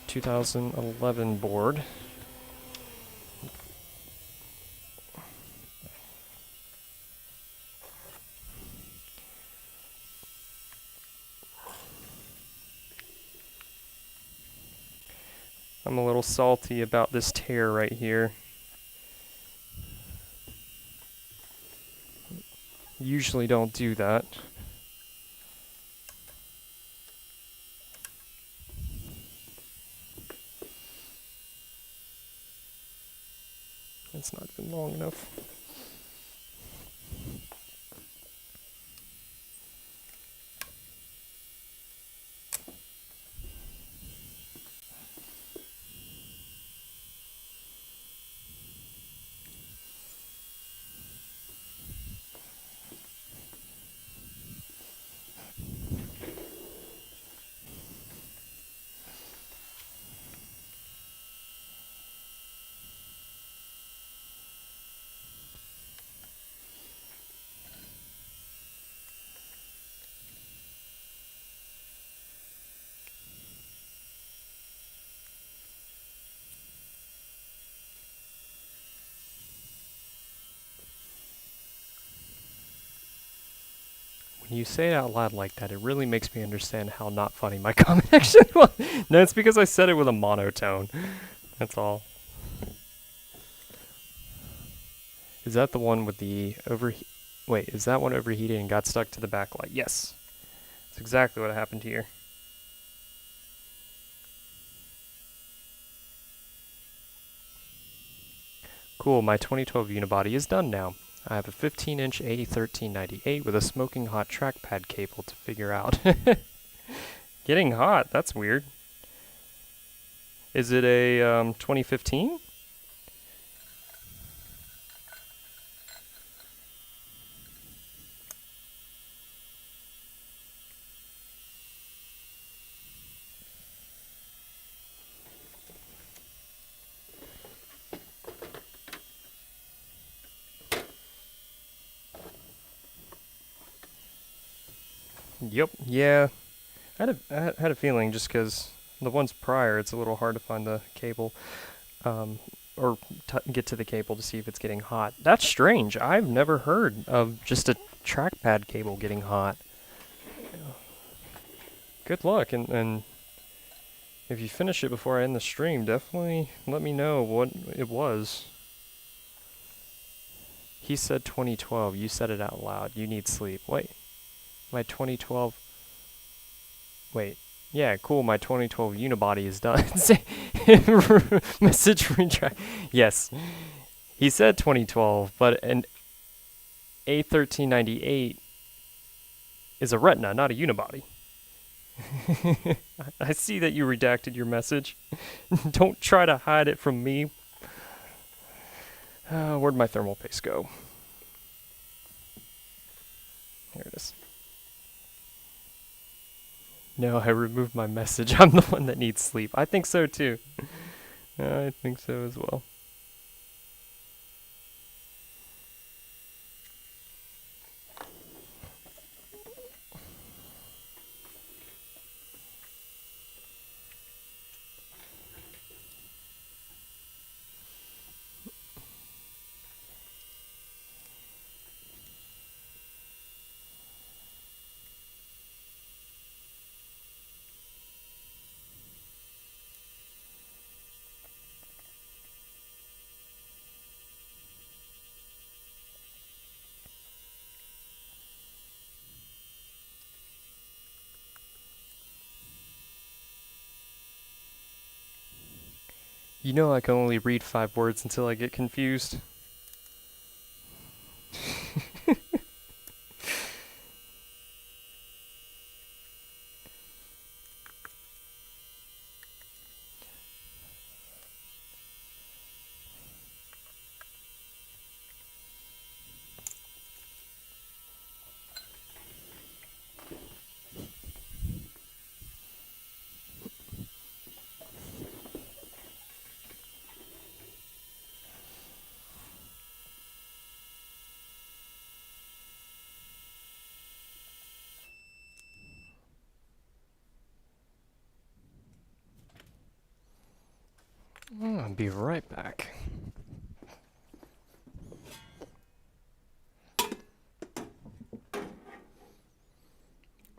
2011 board. I'm a little salty about this tear right here. Usually don't do that. It's not been long enough. When you say it out loud like that, it really makes me understand how not funny my comment actually was. No, it's because I said it with a monotone. That's all. Is that the one with the Wait, is that one overheated and got stuck to the backlight? Yes. That's exactly what happened here. Cool, my 2012 unibody is done now. I have a 15-inch A1598 with a smoking hot trackpad cable to figure out. Getting hot, that's weird. Is it a 2015? Yep, yeah. I had a feeling just because the ones prior, it's a little hard to find the cable, or get to the cable to see if it's getting hot. That's strange. I've never heard of just a trackpad cable getting hot. Good luck, and if you finish it before I end the stream, definitely let me know what it was. He said 2012. You said it out loud. You need sleep. Wait. My 2012... Wait. Yeah, cool. My 2012 unibody is done. Message retract. Yes. He said 2012, but an A1398 is a retina, not a unibody. I see that you redacted your message. Don't try to hide it from me. Where'd my thermal paste go? Here it is. No, I removed my message. I'm the one that needs sleep. I think so too. I think so as well. You know I can only read 5 words until I get confused. I'll be right back.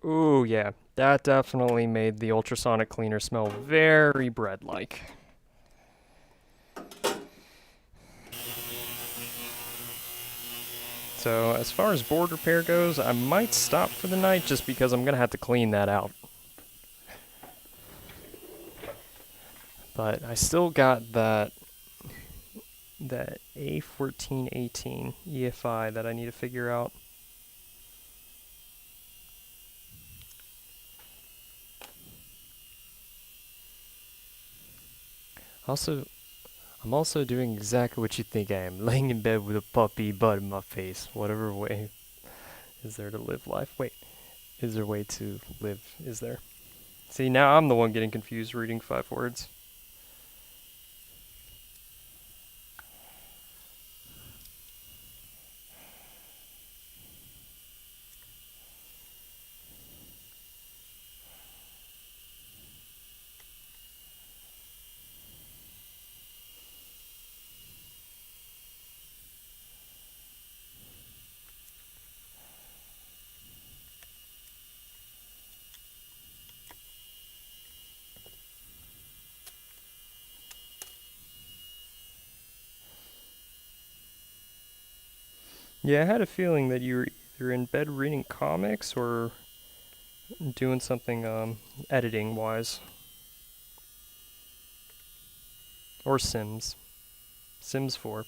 Ooh, yeah. That definitely made the ultrasonic cleaner smell very bread-like. So, as far as board repair goes, I might stop for the night just because I'm going to have to clean that out. But I still got that A1518 EFI that I need to figure out. I'm also doing exactly what you think I am, laying in bed with a puppy butt in my face. Whatever way is there to live life? Wait, is there a way to live? Is there? See, now I'm the one getting confused reading 5 words. Yeah, I had a feeling that you were either in bed reading comics or doing something editing wise. Or Sims. Sims 4.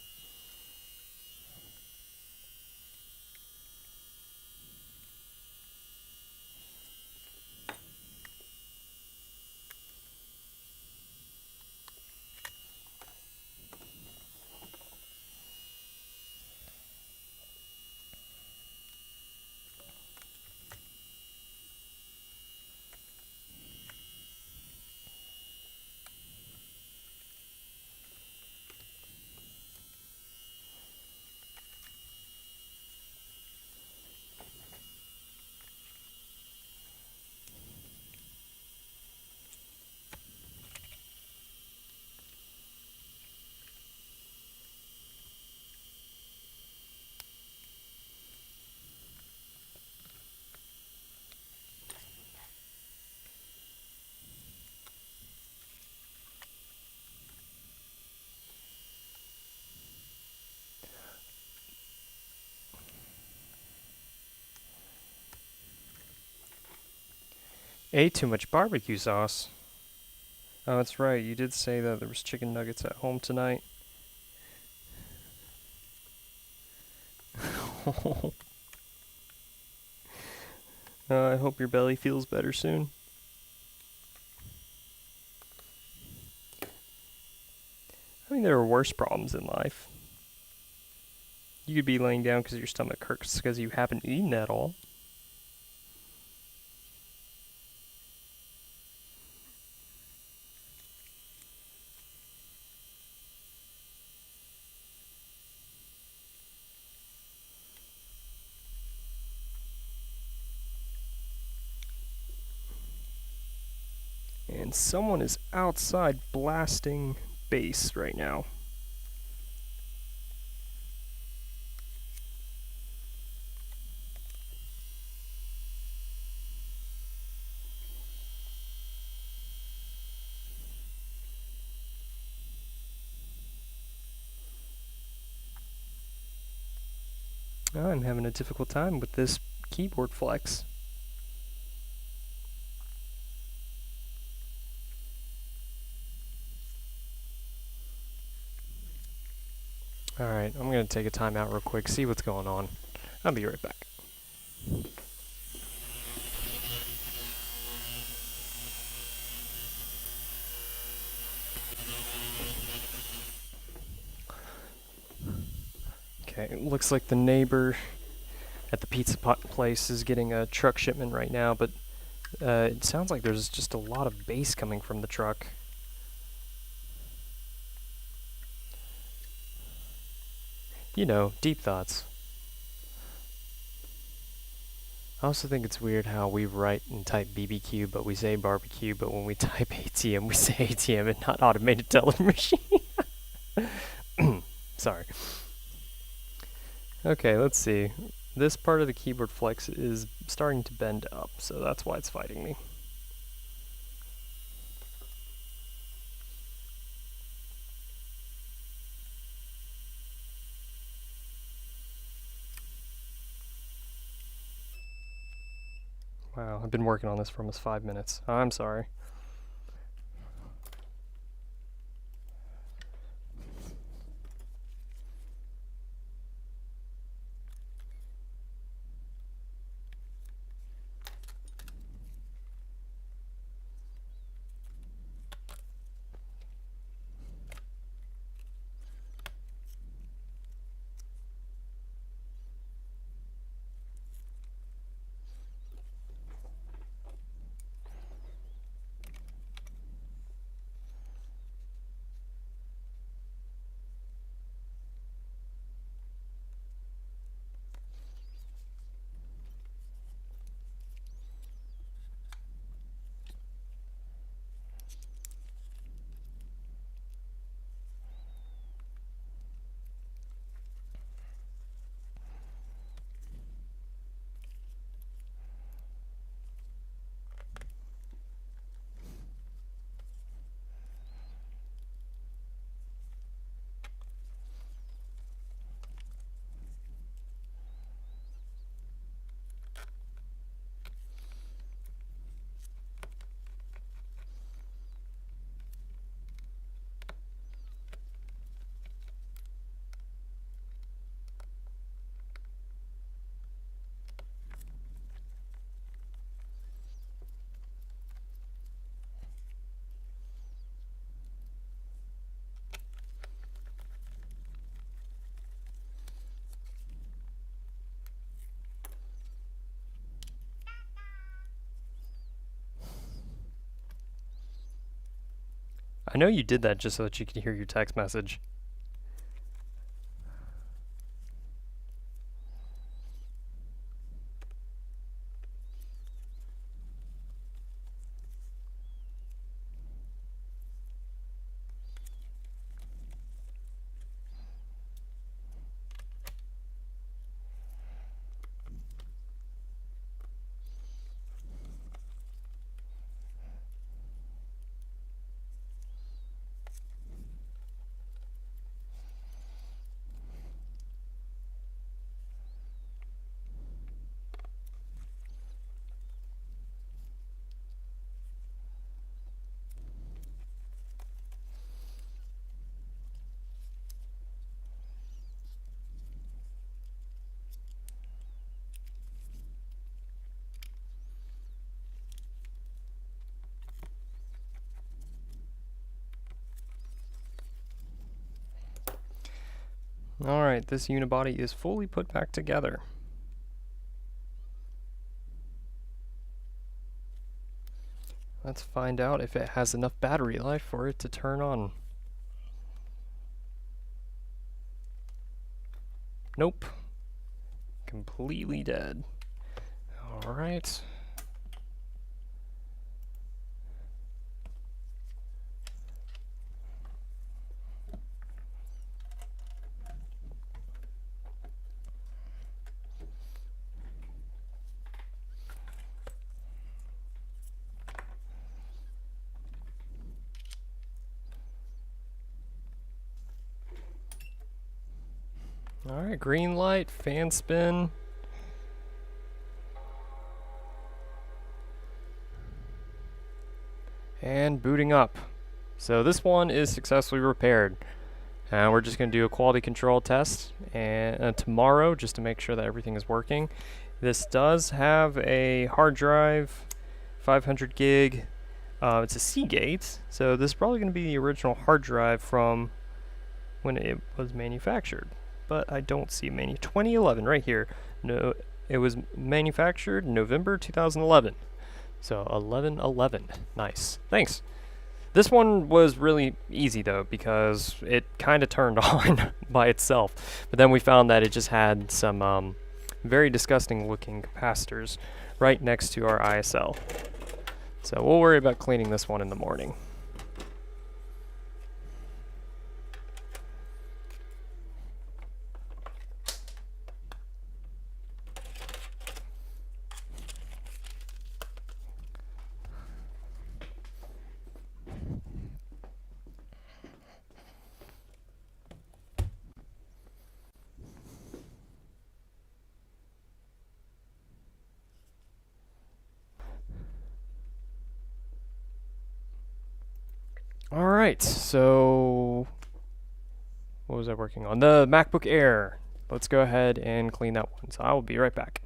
Ate too much barbecue sauce. Oh, that's right. You did say that there was chicken nuggets at home tonight. I hope your belly feels better soon. I mean, there are worse problems in life. You could be laying down because your stomach hurts because you haven't eaten at all. And someone is outside blasting bass right now. I'm having a difficult time with this keyboard flex. Alright, I'm going to take a time out real quick, see what's going on. I'll be right back. Okay, it looks like the neighbor at the pizza place is getting a truck shipment right now, but it sounds like there's just a lot of bass coming from the truck. You know, deep thoughts. I also think it's weird how we write and type BBQ, but we say barbecue, but when we type ATM, we say ATM and not automated teller machine. Sorry. Okay, let's see. This part of the keyboard flex is starting to bend up, so that's why it's fighting me. Wow, I've been working on this for almost 5 minutes. I'm sorry. I know you did that just so that you could hear your text message. Alright, this unibody is fully put back together. Let's find out if it has enough battery life for it to turn on. Nope. Completely dead. Alright. Alright, green light, fan spin. And booting up. So this one is successfully repaired. And we're just going to do a quality control test and tomorrow, just to make sure that everything is working. This does have a hard drive, 500 gig. It's a Seagate, so this is probably going to be the original hard drive from when it was manufactured. But I don't see 2011 right here. No, it was manufactured November 2011. So 11/11. Nice. Thanks. This one was really easy though because it kind of turned on by itself. But then we found that it just had some very disgusting looking capacitors right next to our ISL. So we'll worry about cleaning this one in the morning. Alright, so what was I working on? The MacBook Air. Let's go ahead and clean that one. So I will be right back.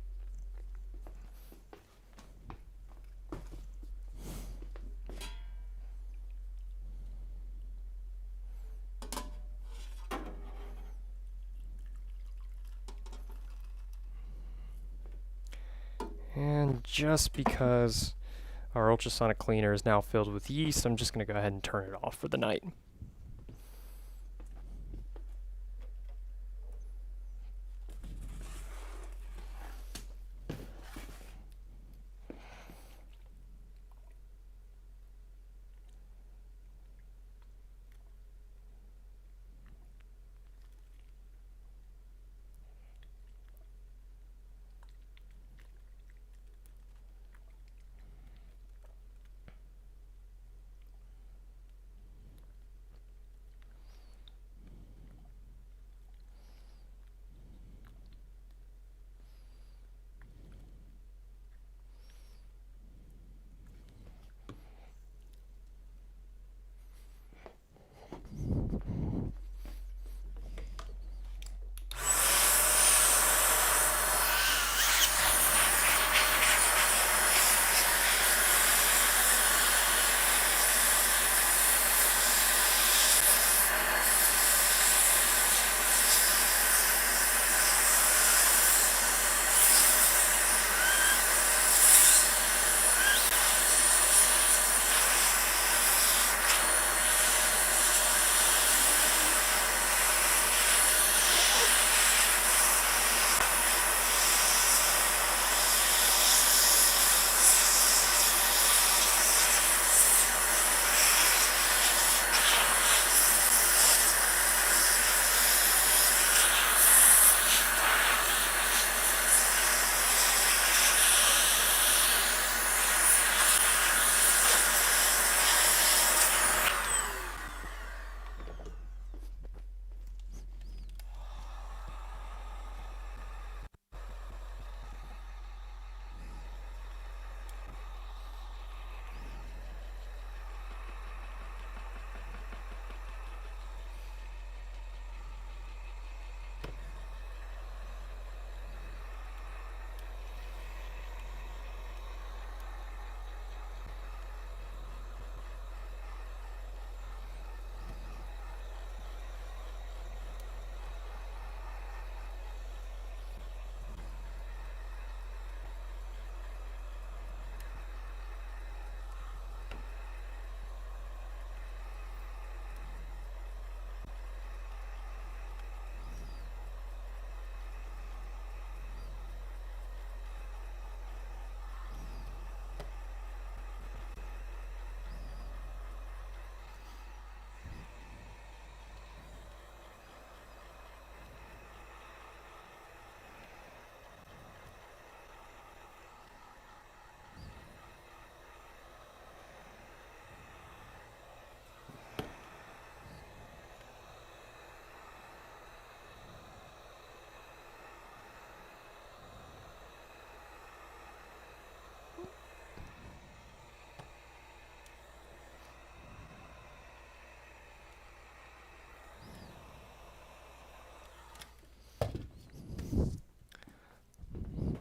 And just because our ultrasonic cleaner is now filled with yeast, I'm just going to go ahead and turn it off for the night.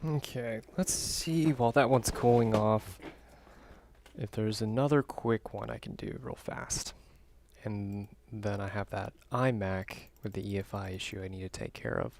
Okay, let's see while that one's cooling off if there's another quick one I can do real fast. And then I have that iMac with the EFI issue I need to take care of.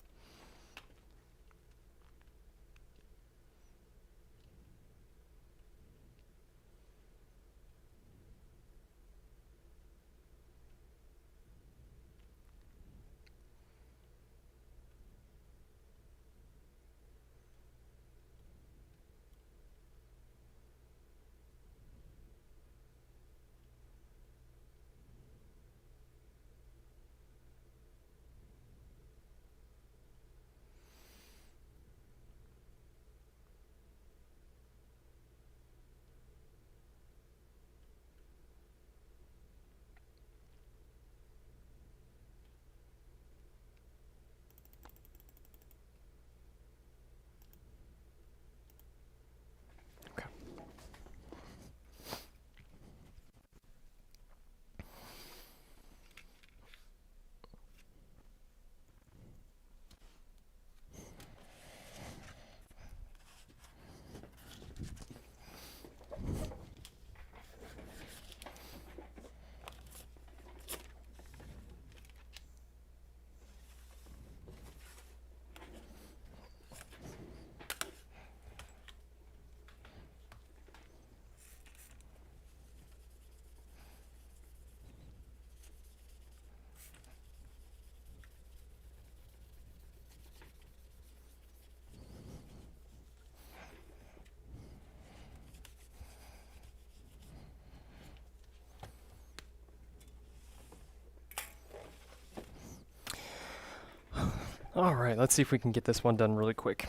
Alright, let's see if we can get this one done really quick.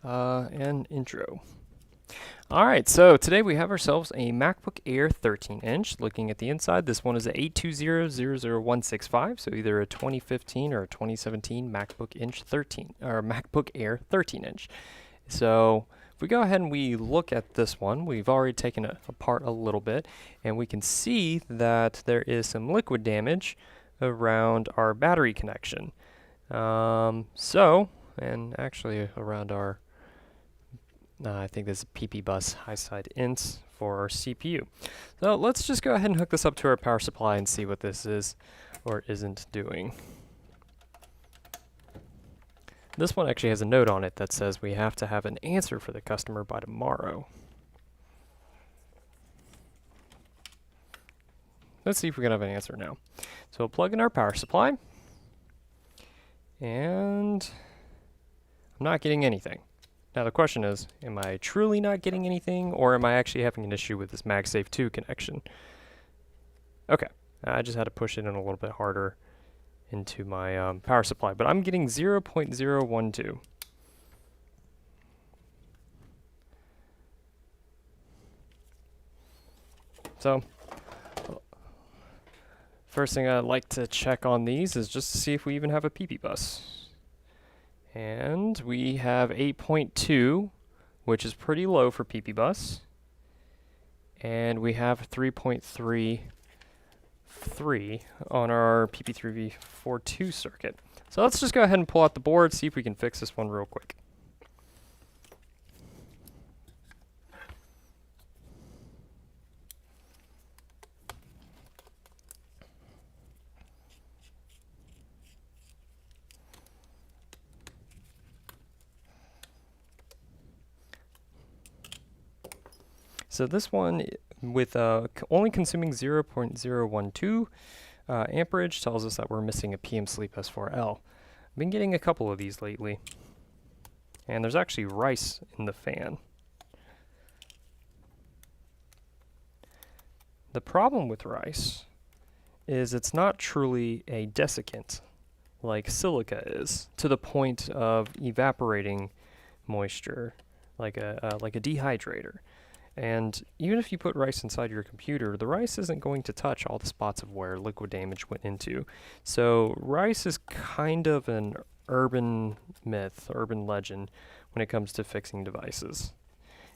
And intro. Alright, so today we have ourselves a MacBook Air 13-inch. Looking at the inside, this one is a 820-00165, so either a 2015 or a 2017 MacBook Air 13-inch. So if we go ahead and we look at this one, we've already taken it apart a little bit, and we can see that there is some liquid damage around our battery connection. And actually around our, I think this is PP bus high side ints for our CPU. So let's just go ahead and hook this up to our power supply and see what this is or isn't doing. This one actually has a note on it that says we have to have an answer for the customer by tomorrow. Let's see if we can have an answer now. So we'll plug in our power supply. And I'm not getting anything. Now the question is, am I truly not getting anything, or am I actually having an issue with this MagSafe 2 connection? Okay, I just had to push it in a little bit harder into my power supply, but I'm getting 0.012. So, first thing I'd like to check on these is just to see if we even have a PP bus. And we have 8.2, which is pretty low for PP bus. And we have 3.33 on our PP3V42 circuit. So let's just go ahead and pull out the board, see if we can fix this one real quick. So this one, with only consuming 0.012 amperage, tells us that we're missing a PM Sleep S4L. I've been getting a couple of these lately, and there's actually rice in the fan. The problem with rice is it's not truly a desiccant like silica is, to the point of evaporating moisture like a dehydrator. And even if you put rice inside your computer, the rice isn't going to touch all the spots of where liquid damage went into. So rice is kind of an urban myth, urban legend when it comes to fixing devices.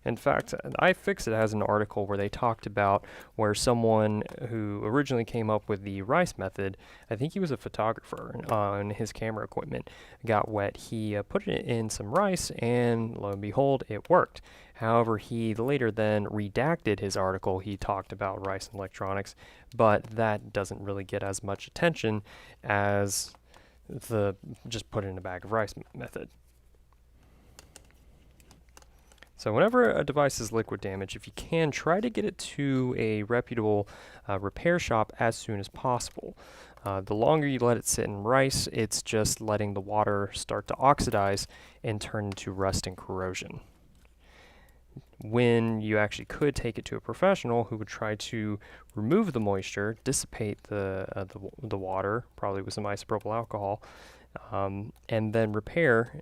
In fact, iFixit has an article where they talked about where someone who originally came up with the rice method, I think he was a photographer, and his camera equipment got wet. He put it in some rice, and lo and behold, it worked. However, he later then redacted his article. He talked about rice and electronics, but that doesn't really get as much attention as the just put it in a bag of rice method. So whenever a device is liquid damaged, if you can, try to get it to a reputable repair shop as soon as possible. The longer you let it sit in rice, it's just letting the water start to oxidize and turn into rust and corrosion. When you actually could take it to a professional who would try to remove the moisture, dissipate the water, probably with some isopropyl alcohol, and then repair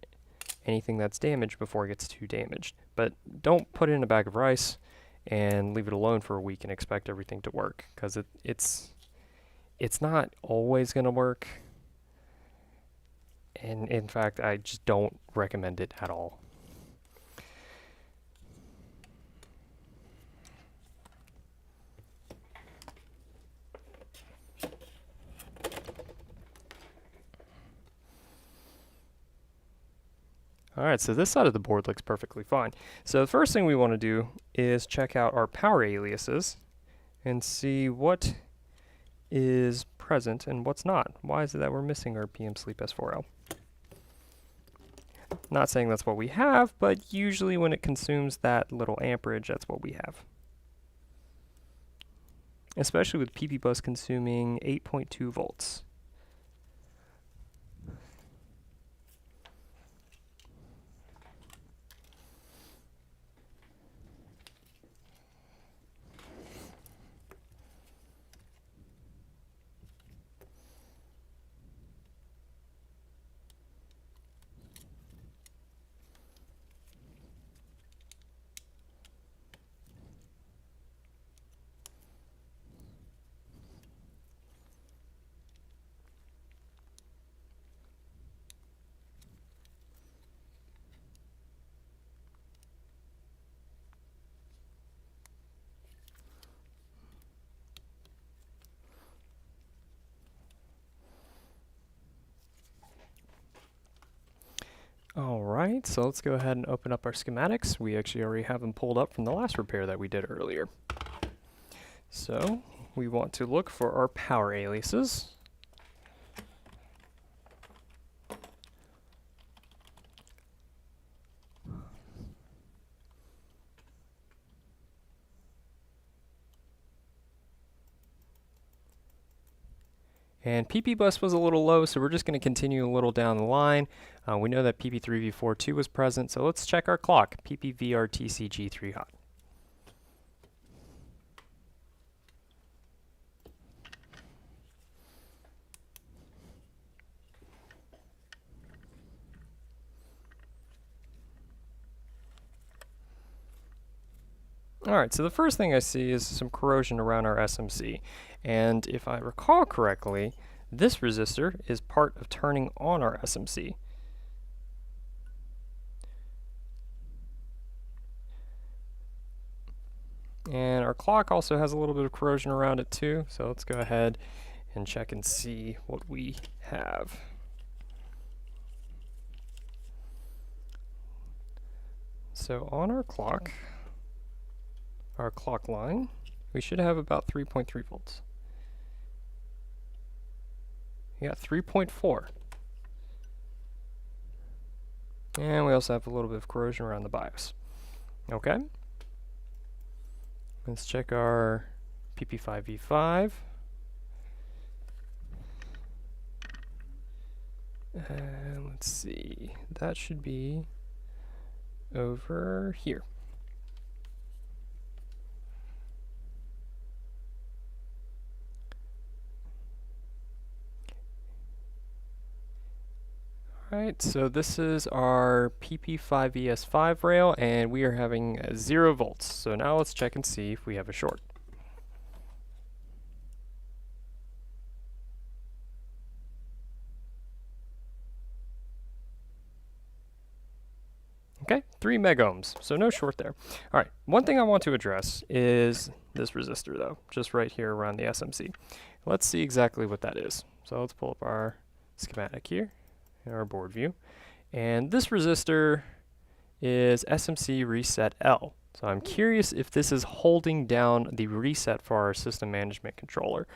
anything that's damaged before it gets too damaged. But don't put it in a bag of rice and leave it alone for a week and expect everything to work, because it's not always going to work. And in fact, I just don't recommend it at all. Alright, so this side of the board looks perfectly fine. So the first thing we want to do is check out our power aliases and see what is present and what's not. Why is it that we're missing our PM Sleep S4L? Not saying that's what we have, but usually when it consumes that little amperage, that's what we have. Especially with PP bus consuming 8.2 volts. Alright, so let's go ahead and open up our schematics. We actually already have them pulled up from the last repair that we did earlier. So we want to look for our power aliases. And PP bus was a little low, so we're just going to continue a little down the line. We know that PP3V42 was present, so let's check our clock, PPVRTCG3 hot. Alright, so the first thing I see is some corrosion around our SMC. And if I recall correctly, this resistor is part of turning on our SMC. And our clock also has a little bit of corrosion around it too, so let's go ahead and check and see what we have. So on our clock line, we should have about 3.3 volts. Yeah, 3.4. And we also have a little bit of corrosion around the BIOS. Okay. Let's check our PP5V5. And let's see, that should be over here. Alright, so this is our PP5ES5 rail, and we are having 0 volts. So now let's check and see if we have a short. Okay, 3 megohms, so no short there. All right, one thing I want to address is this resistor though, just right here around the SMC. Let's see exactly what that is. So let's pull up our schematic here in our board view. And this resistor is SMC reset L. So I'm curious if this is holding down the reset for our system management controller,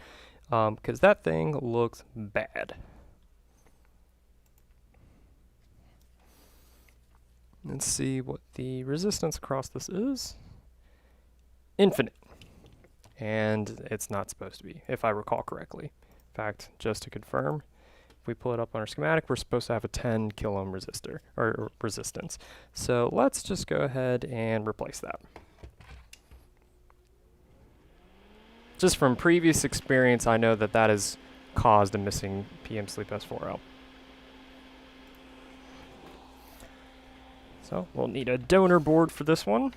because that thing looks bad. Let's see what the resistance across this is. Infinite. And it's not supposed to be, if I recall correctly. In fact, just to confirm, if we pull it up on our schematic, we're supposed to have a 10 kilo ohm resistor, or resistance. So let's just go ahead and replace that. Just from previous experience, I know that that has caused a missing PM Sleep S4L. So we'll need a donor board for this one.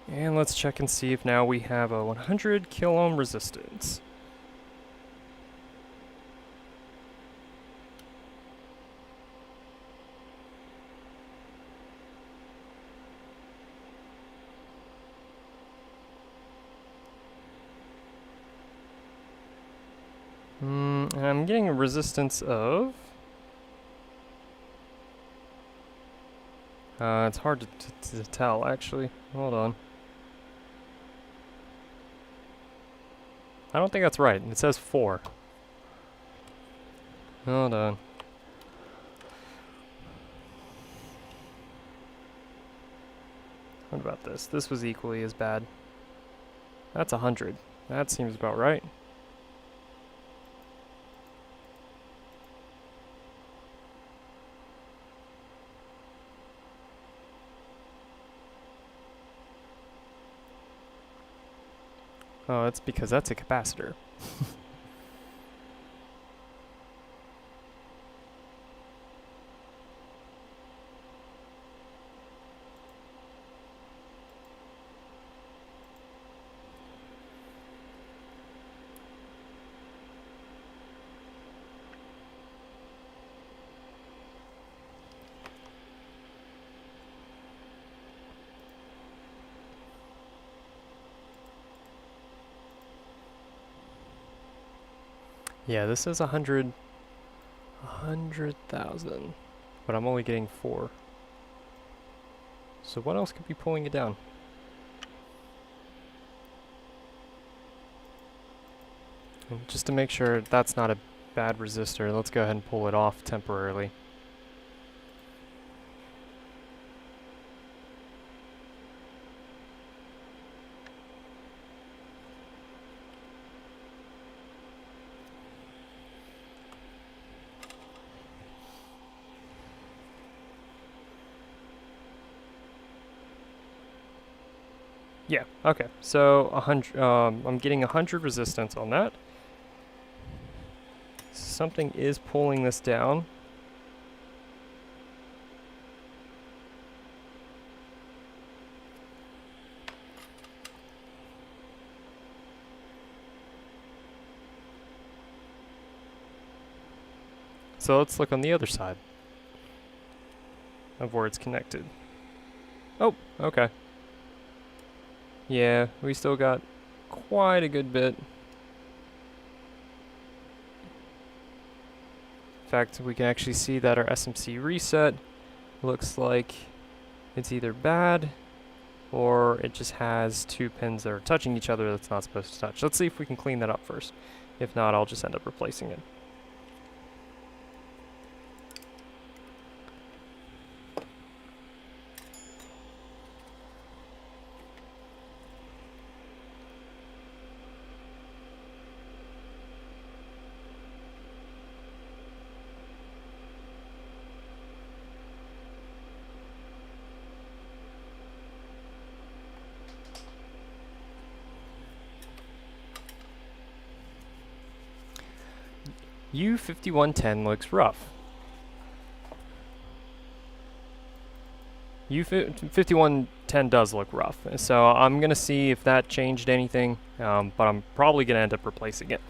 And let's check and see if now we have a 100 kilo ohm resistance. I'm getting a resistance of... it's hard to tell, actually. Hold on. I don't think that's right. It says 4. Hold on. What about this? This was equally as bad. That's 100. That seems about right. Oh, it's because that's a capacitor. Yeah, this is 100,000, but I'm only getting 4. So what else could be pulling it down? And just to make sure that's not a bad resistor, let's go ahead and pull it off temporarily. Yeah, okay. So 100, I'm getting 100 resistance on that. Something is pulling this down. So let's look on the other side of where it's connected. Oh, okay. Yeah, we still got quite a good bit. In fact, we can actually see that our SMC reset looks like It's either bad or it just has two pins that are touching each other that's not supposed to touch. Let's see if we can clean that up first. If not, I'll just end up replacing it. U5110 looks rough. U5110 does look rough, so I'm going to see if that changed anything, but I'm probably going to end up replacing it.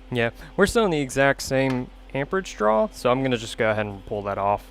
Yeah, we're still in the exact same amperage draw, so I'm going to just go ahead and pull that off.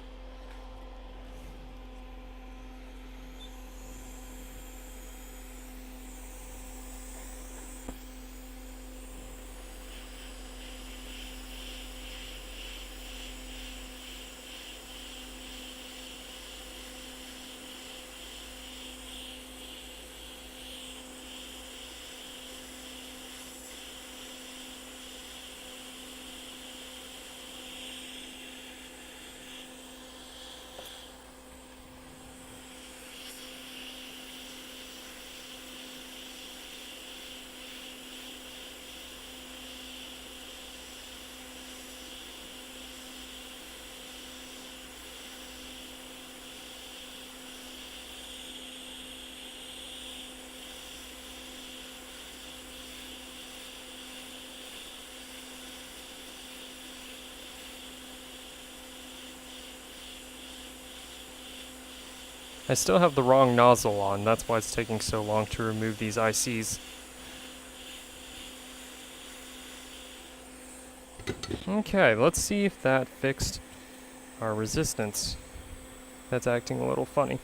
I still have the wrong nozzle on, that's why it's taking so long to remove these ICs. Okay, let's see if that fixed our resistance. That's acting a little funny.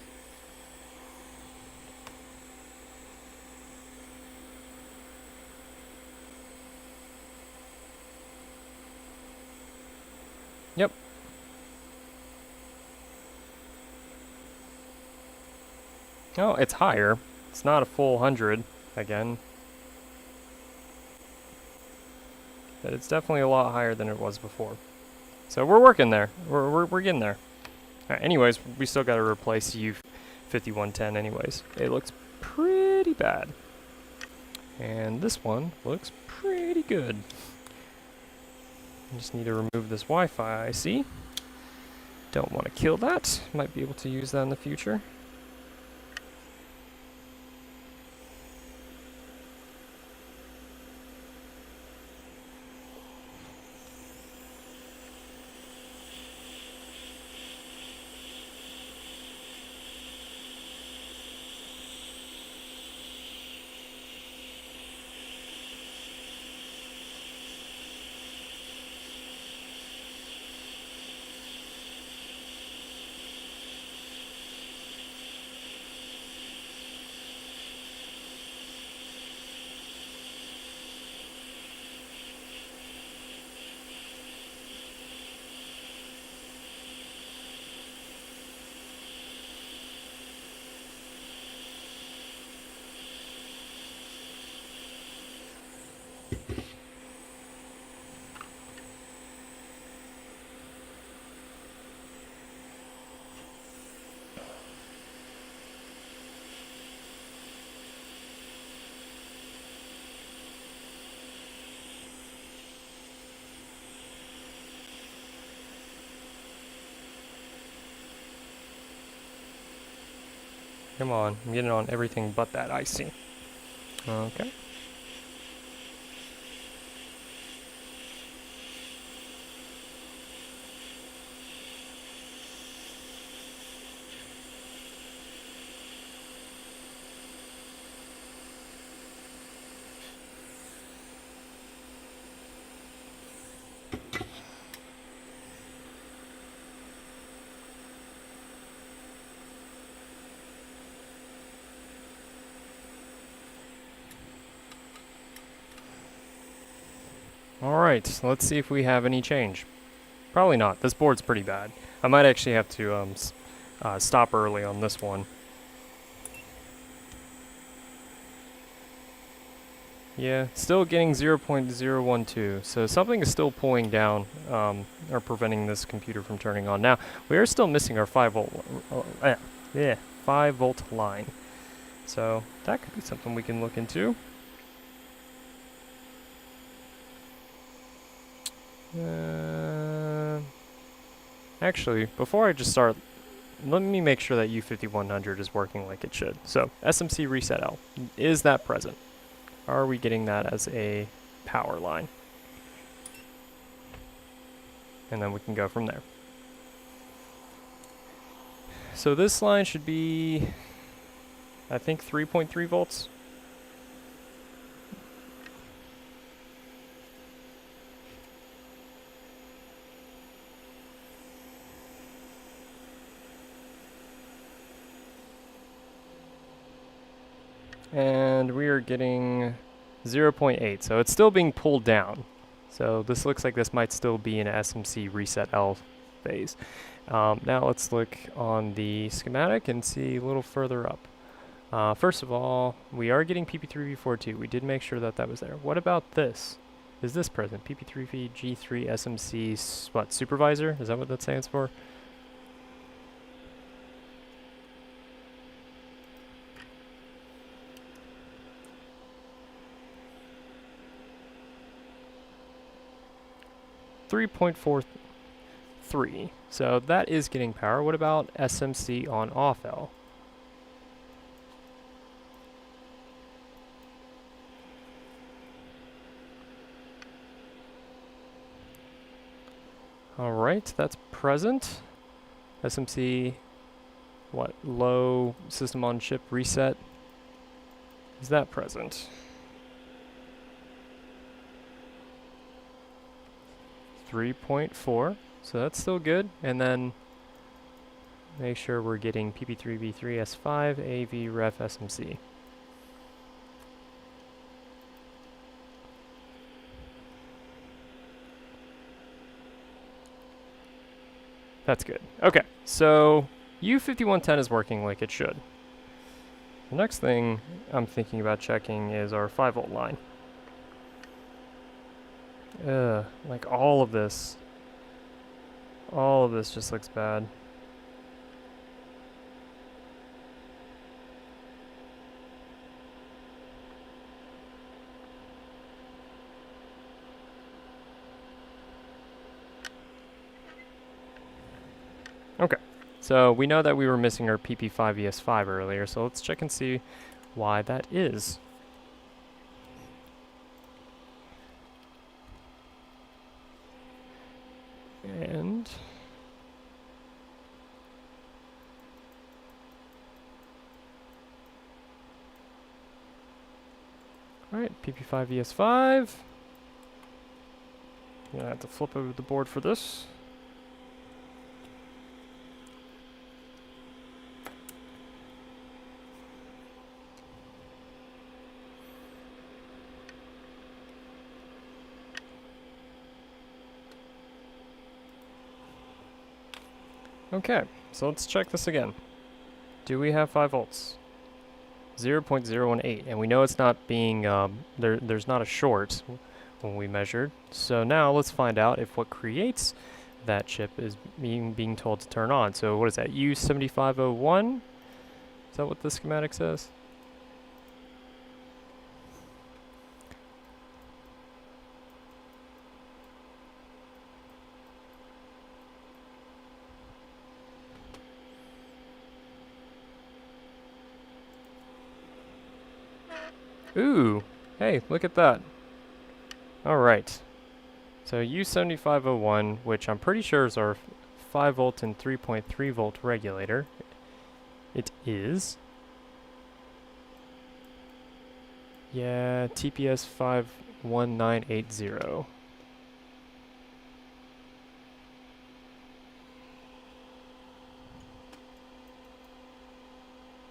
Yep. Oh, it's higher. It's not a full 100 again. But it's definitely a lot higher than it was before. So we're working there. We're getting there. Alright, anyways, we still got to replace U5110 anyways. It looks pretty bad. And this one looks pretty good. I just need to remove this Wi-Fi IC. Don't want to kill that. Might be able to use that in the future. Come on, I'm getting on everything but that IC. Okay. Alright, so let's see if we have any change. Probably not. This board's pretty bad. I might actually have to stop early on this one. Yeah, still getting 0.012, so something is still pulling down or preventing this computer from turning on. Now, we are still missing our 5 volt line. So that could be something we can look into. Actually, before I just start, let me make sure that U5100 is working like it should. So, SMC reset L. Is that present? Are we getting that as a power line? And then we can go from there. So this line should be, I think, 3.3 volts. And we are getting 0.8, so it's still being pulled down. So this looks like this might still be an SMC reset L phase. Now let's look on the schematic and see a little further up. First of all, we are getting PP3V42. We did make sure that that was there. What about this? Is this present? PP3VG3 SMC, what, supervisor? Is that what that stands for? .43. So that is getting power. What about SMC on off L? Alright, that's present. SMC, what, low system on chip reset? Is that present? .4, so that's still good. And then make sure we're getting PP3V3S5 AV Ref SMC. That's good. Okay, so U5110 is working like it should. The next thing I'm thinking about checking is our 5 volt line. Like all of this just looks bad. Okay, so we know that we were missing our PP5ES5 earlier, so let's check and see why that is. And alright, PP5ES5. I'm gonna have to flip over the board for this. Okay, so let's check this again. Do we have 5 volts? 0.018, and we know it's not being, there's not a short when we measured. So now let's find out if what creates that chip is being told to turn on. So what is that, U7501? Is that what the schematic says? Ooh, hey, look at that. Alright, so U7501, which I'm pretty sure is our 5 volt and 3.3 volt regulator. It is. Yeah, TPS 51980.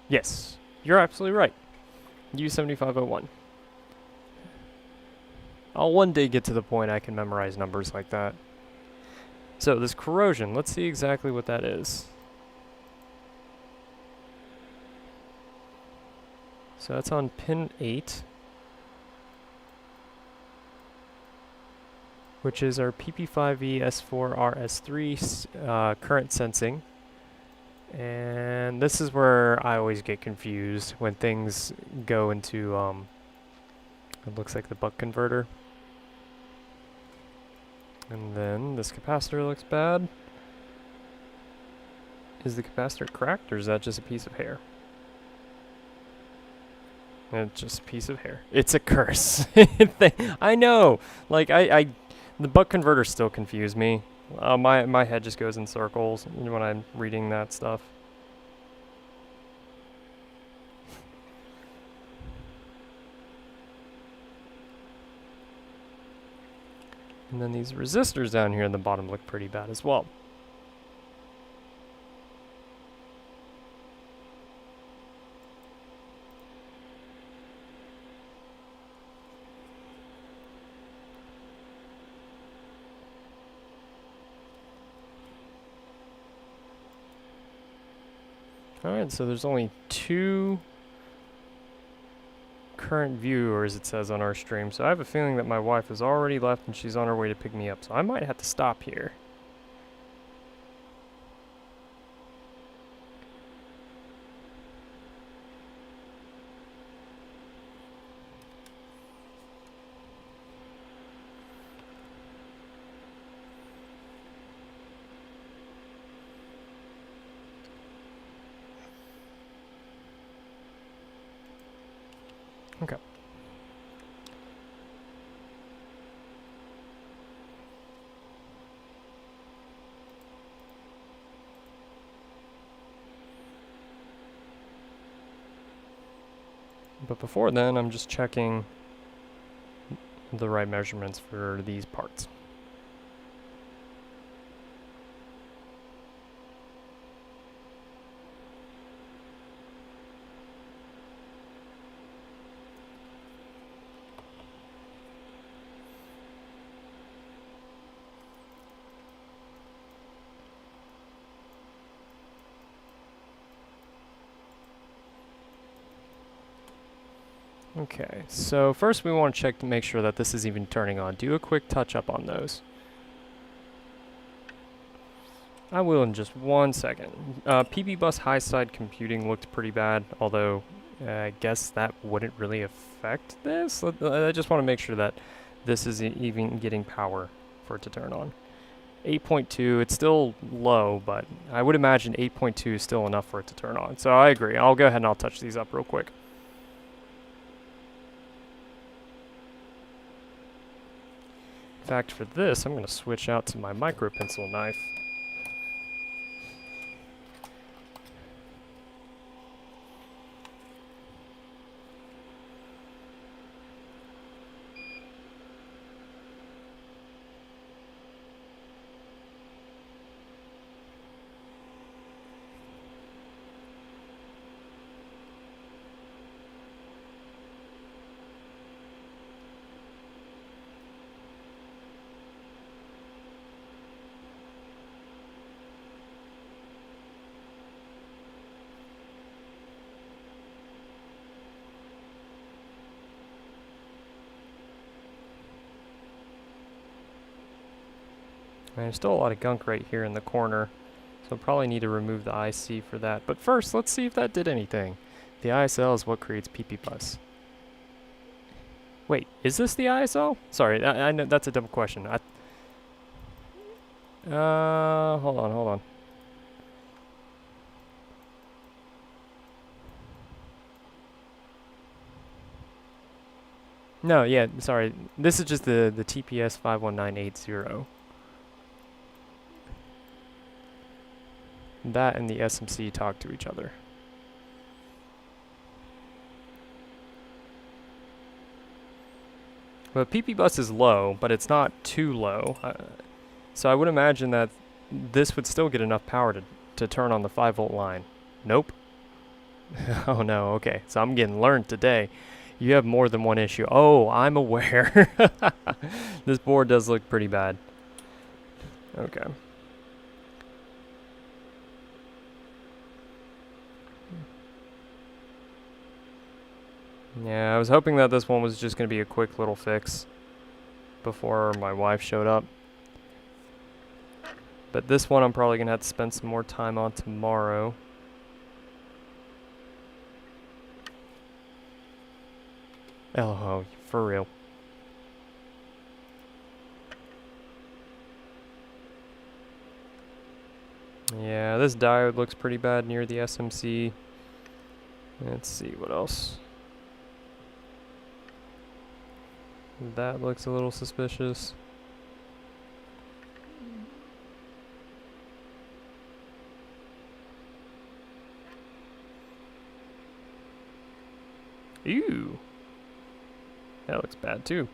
Yes, you're absolutely right. U7501. I'll one day get to the point I can memorize numbers like that. So this corrosion, let's see exactly what that is. So that's on pin 8, which is our PP5E S4RS3 current sensing. And this is where I always get confused when things go into, it looks like the buck converter. And then this capacitor looks bad. Is the capacitor cracked, or is that just a piece of hair? It's just a piece of hair. It's a curse. I know. Like the buck converter still confused me. My head just goes in circles when I'm reading that stuff. And then these resistors down here in the bottom look pretty bad as well. Alright, so there's only 2 current viewers, it says on our stream, so I have a feeling that my wife has already left and she's on her way to pick me up, so I might have to stop here. Okay. But before then, I'm just checking the right measurements for these parts. Okay, so first we want to check to make sure that this is even turning on. Do a quick touch up on those. I will in just 1 second. PB bus high side computing looked pretty bad, although I guess that wouldn't really affect this. I just want to make sure that this is even getting power for it to turn on. 8.2, it's still low, but I would imagine 8.2 is still enough for it to turn on. So I agree. I'll go ahead and I'll touch these up real quick. In fact, for this, I'm going to switch out to my micro pencil knife. There's still a lot of gunk right here in the corner, so I'll probably need to remove the IC for that. But first, let's see if that did anything. The ISL is what creates PP bus. Wait, is this the ISL? Sorry, I know that's a dumb question. Hold on. No, yeah, sorry. This is just the TPS 51980. That and the SMC talk to each other. But PP bus is low, but it's not too low. So I would imagine that this would still get enough power to turn on the 5-volt line. Nope. Oh no, okay. So I'm getting learned today. You have more than one issue. Oh, I'm aware. This board does look pretty bad. Okay. Yeah, I was hoping that this one was just going to be a quick little fix before my wife showed up. But this one I'm probably going to have to spend some more time on tomorrow. Oh, for real. Yeah, this diode looks pretty bad near the SMC. Let's see what else. That looks a little suspicious. Ew. That looks bad too.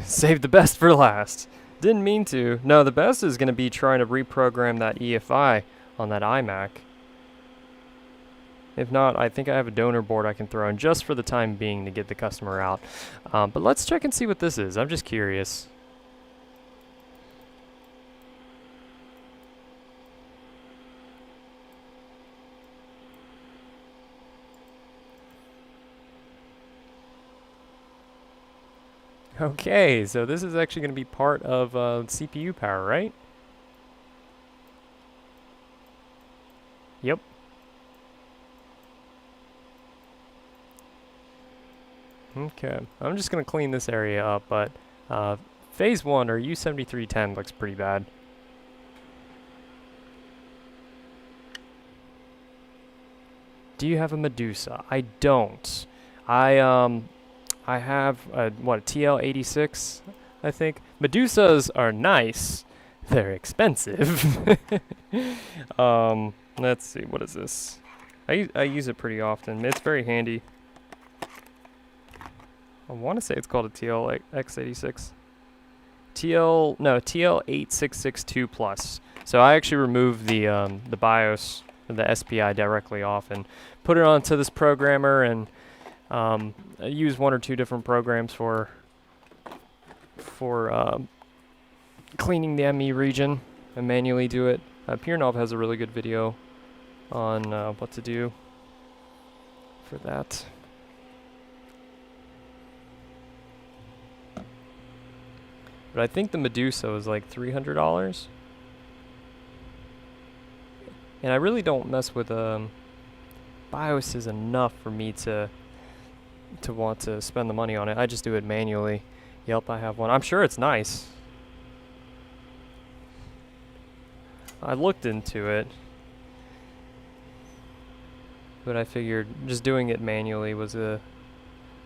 Save the best for last. Didn't mean to. No, the best is going to be trying to reprogram that EFI on that iMac. If not, I think I have a donor board I can throw in just for the time being to get the customer out. But let's check and see what this is. I'm just curious. Okay, so this is actually going to be part of CPU power, right? Yep. Okay, I'm just going to clean this area up, but phase 1 or U7310 looks pretty bad. Do you have a Medusa? I don't. I have a TL86, I think. Medusas are nice. They're expensive. Let's see, what is this? I use it pretty often. It's very handy. I want to say it's called a TLX86. TL8662 Plus. So I actually removed the BIOS, the SPI directly off, and put it onto this programmer, and I use 1 or 2 different programs for cleaning the ME region and manually do it. Piernov has a really good video on what to do for that. But I think the Medusa was like $300. And I really don't mess with BIOS is enough for me to want to spend the money on it. I just do it manually. Yep, I have one. I'm sure it's nice. I looked into it, but I figured just doing it manually was a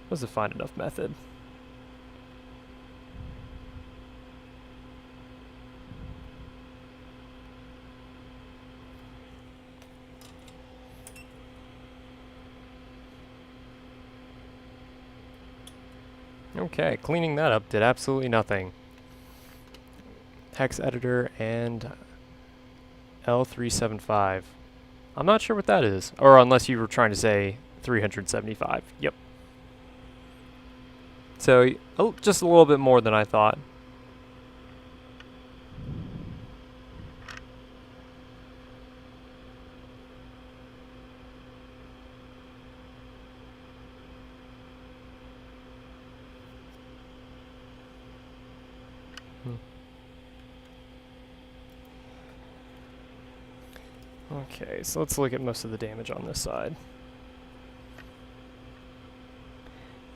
fine enough method. Okay, cleaning that up did absolutely nothing. Hex editor and L375. I'm not sure what that is. Or unless you were trying to say 375. Yep. So, just a little bit more than I thought. Okay, so let's look at most of the damage on this side.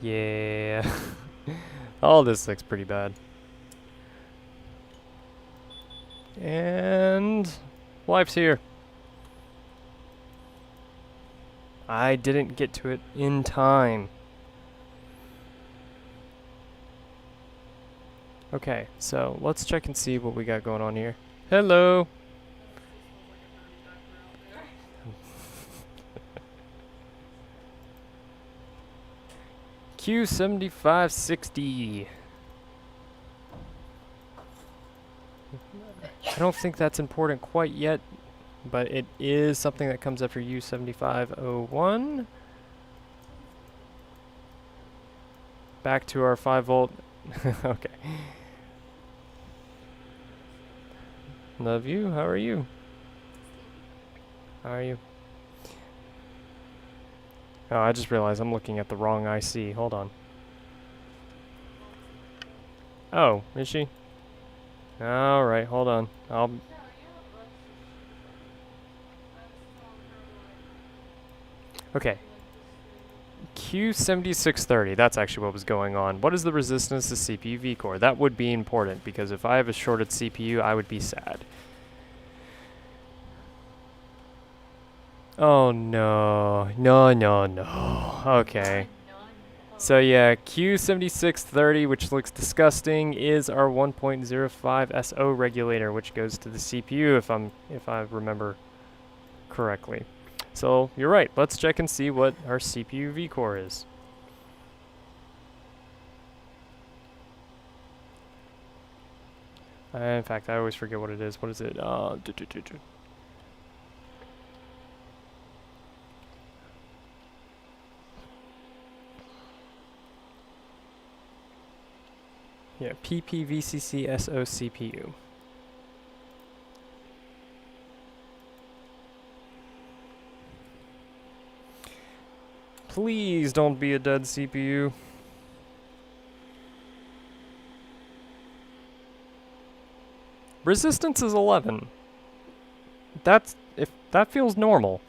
Yeah. All this looks pretty bad. And wife's here. I didn't get to it in time. Okay, so let's check and see what we got going on here. Hello. Q7560. I don't think that's important quite yet. but it is something that comes after U7501. Back to our 5 volt. Okay. Love you. How are you? How are you? Oh, I just realized I'm looking at the wrong IC. Hold on. Oh, is she? Alright, hold on. Okay. Q7630, that's actually what was going on. What is the resistance to CPU V-core? That would be important, because if I have a shorted CPU, I would be sad. Oh no. No. Okay. So yeah, Q7630, which looks disgusting, is our 1.05 SO regulator, which goes to the CPU if I remember correctly. So you're right. Let's check and see what our CPU V-core is. In fact, I always forget what it is. What is it? Yeah, PPVCC SO CPU. Please don't be a dead CPU. Resistance is 11. If that feels normal.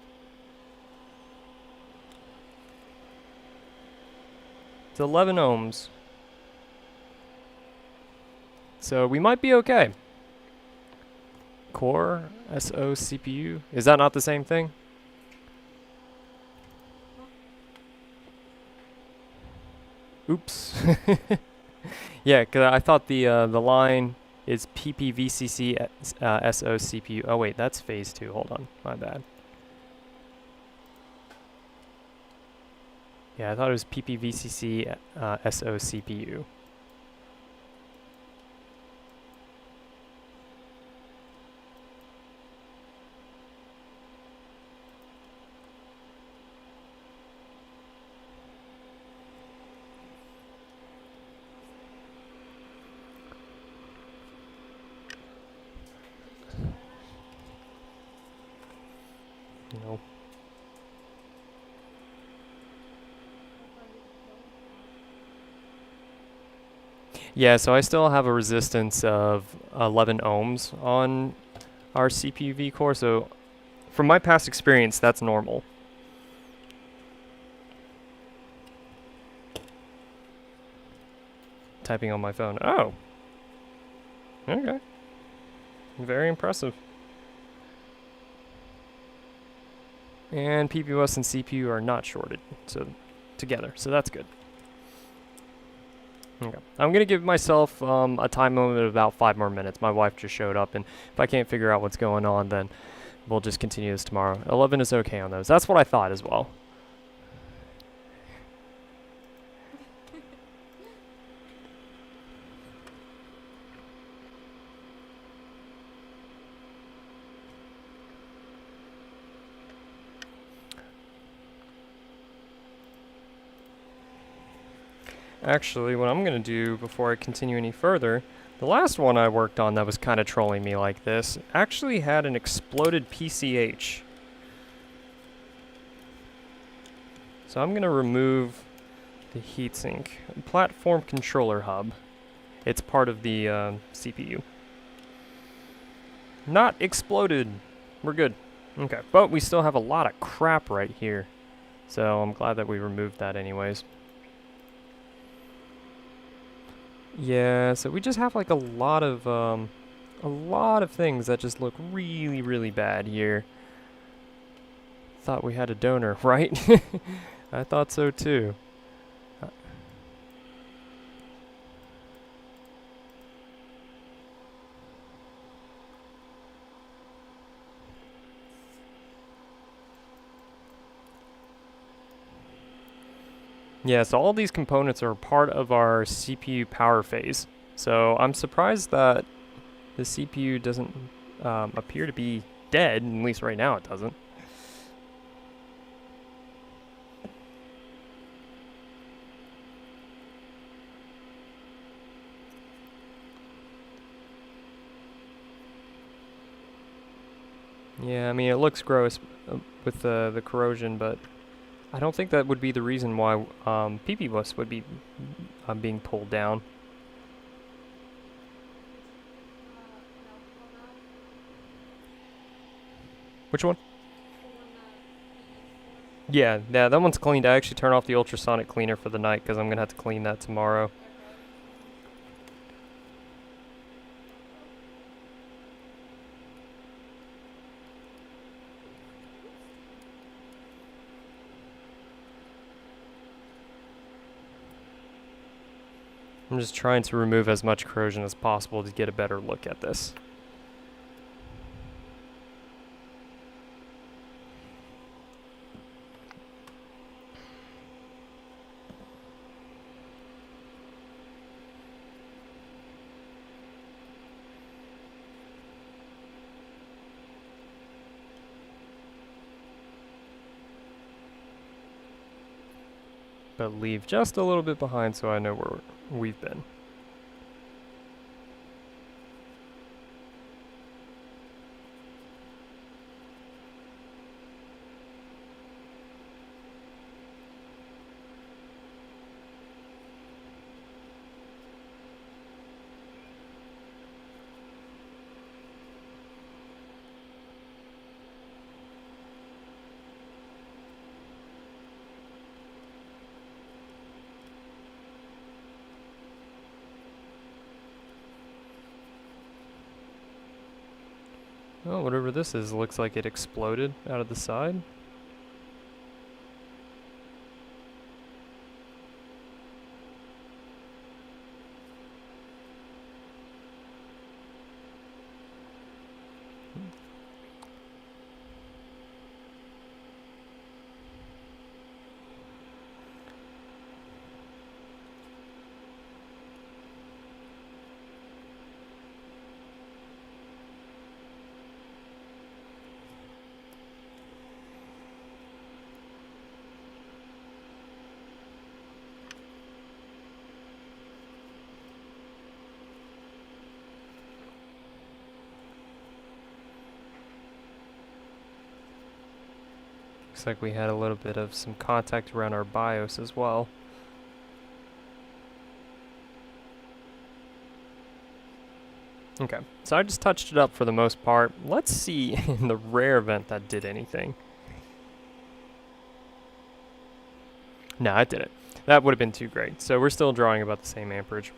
It's 11 ohms. So we might be okay. Core SO CPU. Is that not the same thing? Oops. Yeah, because I thought the line is PPVCC SO CPU. Oh wait, that's phase 2. Hold on, my bad. Yeah, I thought it was PPVCC SO CPU. No. Yeah, so I still have a resistance of 11 ohms on our CPU V core, so from my past experience, that's normal. Typing on my phone. Oh. Okay. Very impressive. And PPUS and CPU are not shorted, so together, so that's good. Okay. I'm going to give myself a time limit of about 5 more minutes. My wife just showed up, and if I can't figure out what's going on, then we'll just continue this tomorrow. 11 is okay on those. That's what I thought as well. Actually, what I'm going to do before I continue any further, the last one I worked on that was kind of trolling me like this actually had an exploded PCH. So I'm going to remove the heatsink. Platform controller hub. It's part of the CPU. Not exploded. We're good. Okay, but we still have a lot of crap right here. So I'm glad that we removed that anyways. Yeah, so we just have like a lot of things that just look really, really bad here. Thought we had a donor, right? I thought so too. Yeah, so all these components are part of our CPU power phase. So I'm surprised that the CPU doesn't appear to be dead, at least right now it doesn't. Yeah, I mean, it looks gross with the corrosion, but I don't think that would be the reason why PP bus would be being pulled down. Which one? Yeah, that one's cleaned. I actually turned off the ultrasonic cleaner for the night because I'm going to have to clean that tomorrow. I'm just trying to remove as much corrosion as possible to get a better look at this. But leave just a little bit behind so I know where we've been. Oh, whatever this is, looks like it exploded out of the side. Looks like we had a little bit of some contact around our BIOS as well. Okay, so I just touched it up for the most part. Let's see in the rare event that did anything. No, it didn't. That would have been too great. So we're still drawing about the same amperage.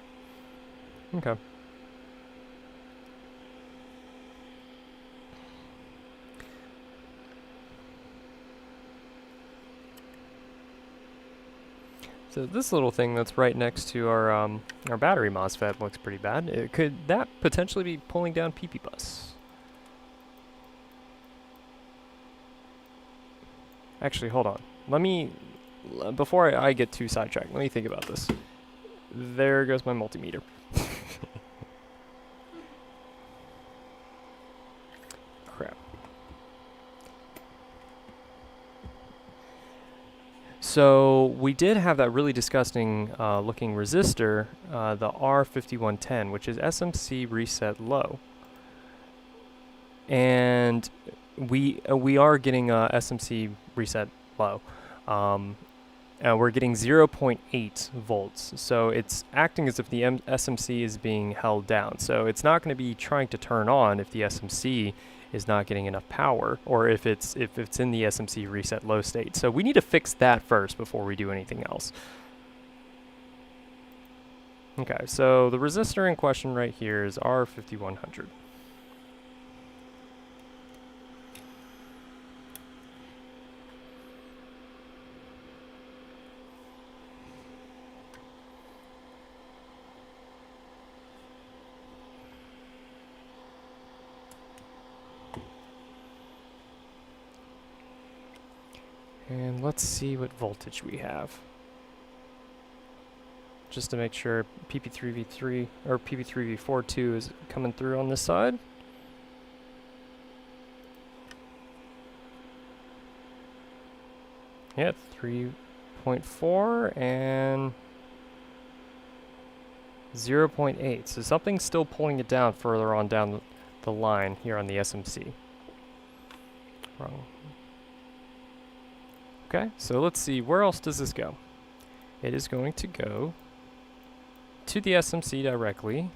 Okay. So this little thing that's right next to our battery MOSFET looks pretty bad. Could that potentially be pulling down PP bus? Actually, hold on. Let me, before I get too sidetracked, let me think about this. There goes my multimeter. Crap. So we did have that really disgusting looking resistor, the R5110, which is SMC reset low. And we are getting SMC reset low. We're getting 0.8 volts. So it's acting as if the SMC is being held down. So it's not going to be trying to turn on if the SMC is not getting enough power, or if it's in the SMC reset low state. So we need to fix that first before we do anything else. Okay, so the resistor in question right here is R5100. And let's see what voltage we have. Just to make sure PP3V3 or PP3V42 is coming through on this side. Yeah, 3.4 and 0.8. So something's still pulling it down further on down the line here on the SMC. Wrong. Okay, so let's see, where else does this go? It is going to go to the SMC directly,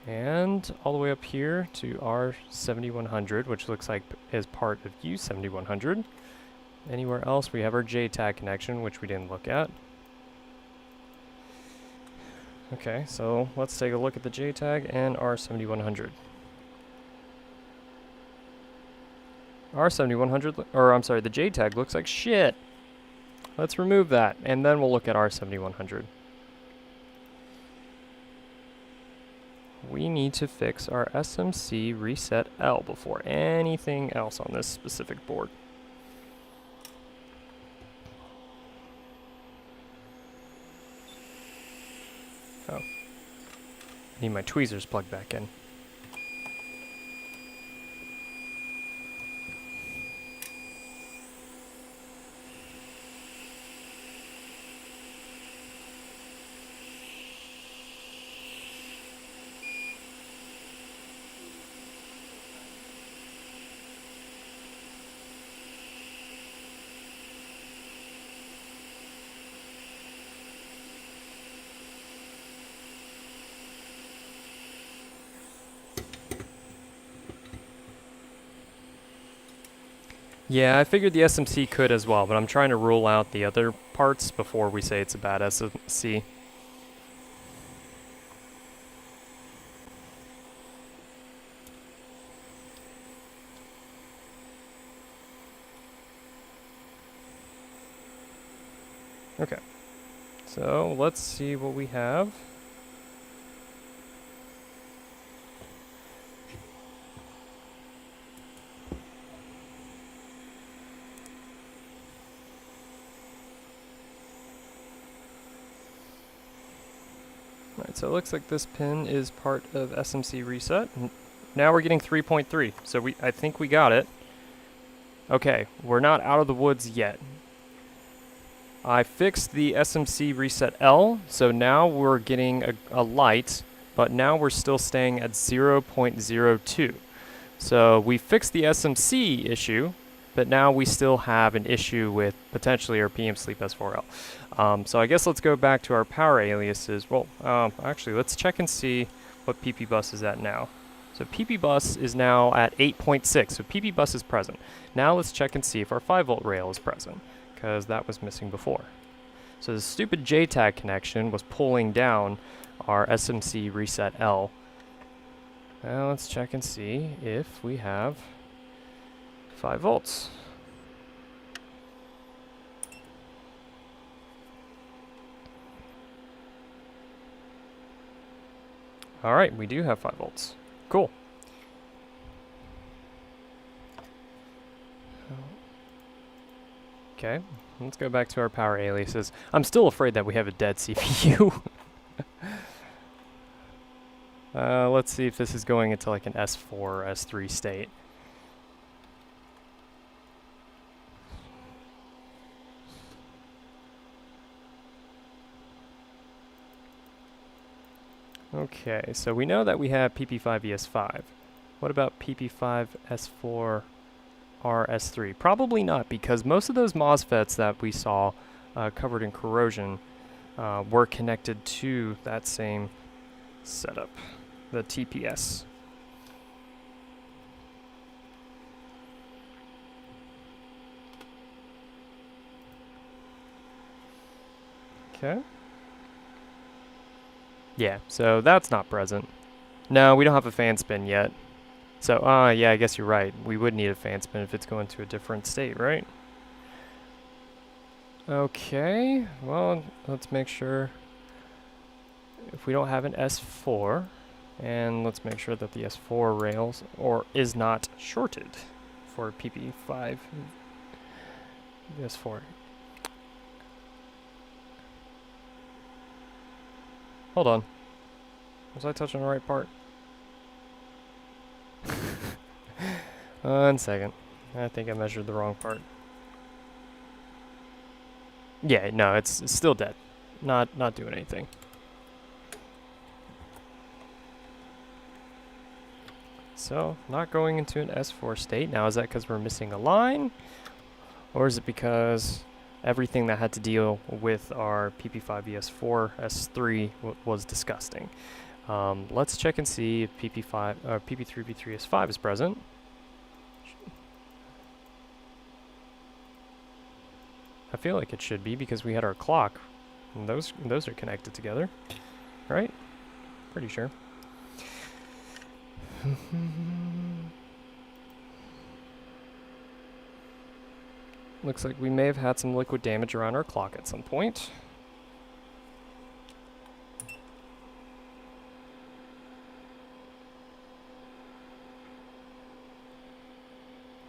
and all the way up here to R7100, which looks like is part of U7100. Anywhere else, we have our JTAG connection, which we didn't look at. Okay, so let's take a look at the JTAG and R7100. R7100, or I'm sorry, the JTAG looks like shit. Let's remove that, and then we'll look at R7100. We need to fix our SMC reset L before anything else on this specific board. Oh. I need my tweezers plugged back in. Yeah, I figured the SMC could as well, but I'm trying to rule out the other parts before we say it's a bad SMC. Okay, so let's see what we have. Alright, so it looks like this pin is part of SMC reset. Now we're getting 3.3, so I think we got it. Okay, we're not out of the woods yet. I fixed the SMC reset L, so now we're getting a light, but now we're still staying at 0.02. So we fixed the SMC issue, but now we still have an issue with potentially our PM Sleep S4L. So I guess let's go back to our power aliases. Well, actually, let's check and see what PP bus is at now. So PP bus is now at 8.6, so PP bus is present. Now let's check and see if our 5-volt rail is present, because that was missing before. So the stupid JTAG connection was pulling down our SMC reset L. Now let's check and see if we have 5 volts. All right, we do have 5 volts. Cool. Okay, let's go back to our power aliases. I'm still afraid that we have a dead CPU. Let's see if this is going into like an S4 or S3 state. Okay, so we know that we have PP5ES5. What about PP5S4 RS3? Probably not, because most of those MOSFETs that we saw covered in corrosion were connected to that same setup, the TPS. Okay. Yeah, so that's not present. No, we don't have a fan spin yet. So, yeah, I guess you're right. We would need a fan spin if it's going to a different state, right? Okay, well, let's make sure if we don't have an S4, and let's make sure that the S4 rails is not shorted for PP5 S4. Hold on. Was I touching the right part? 1 second. I think I measured the wrong part. Yeah, no, it's still dead. Not doing anything. So, not going into an S4 state. Now, is that because we're missing a line? Or is it because everything that had to deal with our PP5VS4 S3 was disgusting? Let's check and see if PP3V3S5 is present. I feel like it should be because we had our clock. And those are connected together, right? Pretty sure. Looks like we may have had some liquid damage around our clock at some point.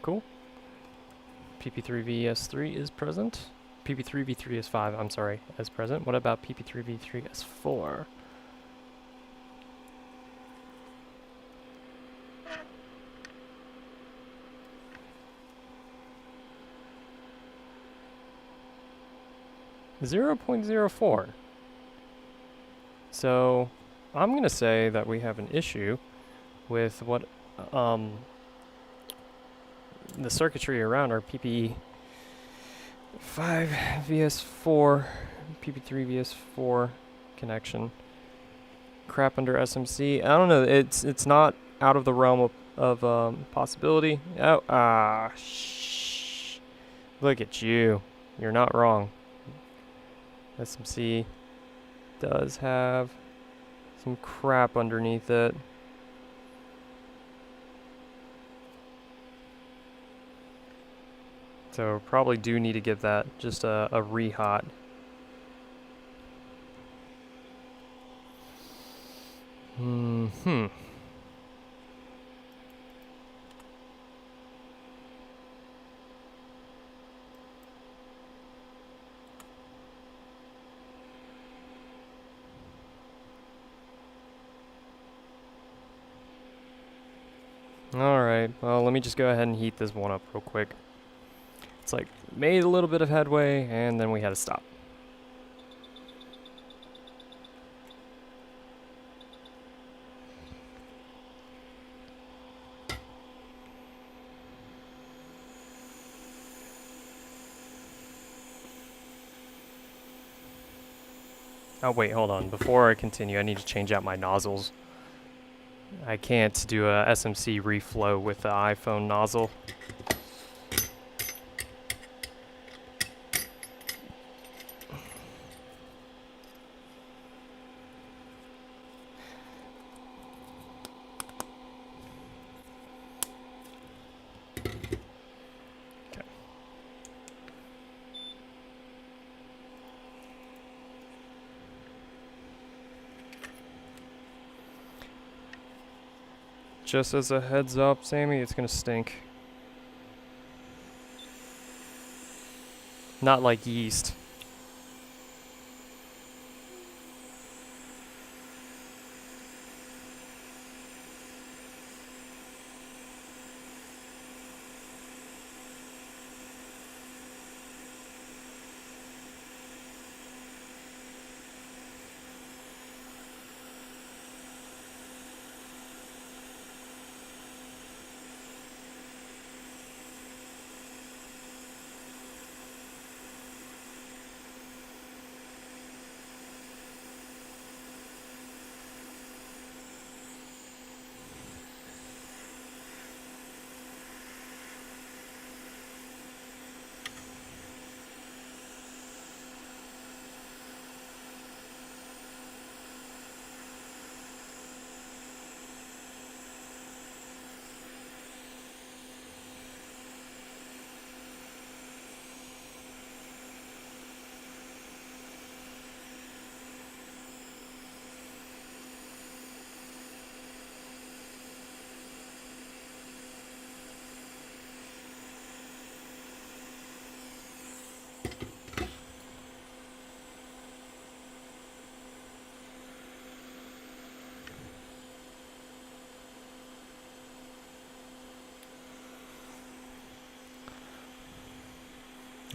Cool. PP3VS3 is present. PP3V3S5, I'm sorry, is present. What about PP3V3S4? .04. So I'm going to say that we have an issue with what the circuitry around our PP5VS4, PP3VS4 connection. Crap under SMC. I don't know. It's not out of the realm of possibility. Oh, shh. Look at you. You're not wrong. SMC does have some crap underneath it. So probably do need to give that just a re-hot. Alright, well, let me just go ahead and heat this one up real quick. It's like, made a little bit of headway, and then we had to stop. Oh, wait, hold on. Before I continue, I need to change out my nozzles. I can't do a SMC reflow with the iPhone nozzle. Okay. Just as a heads up, Sammy, it's gonna stink. Not like yeast.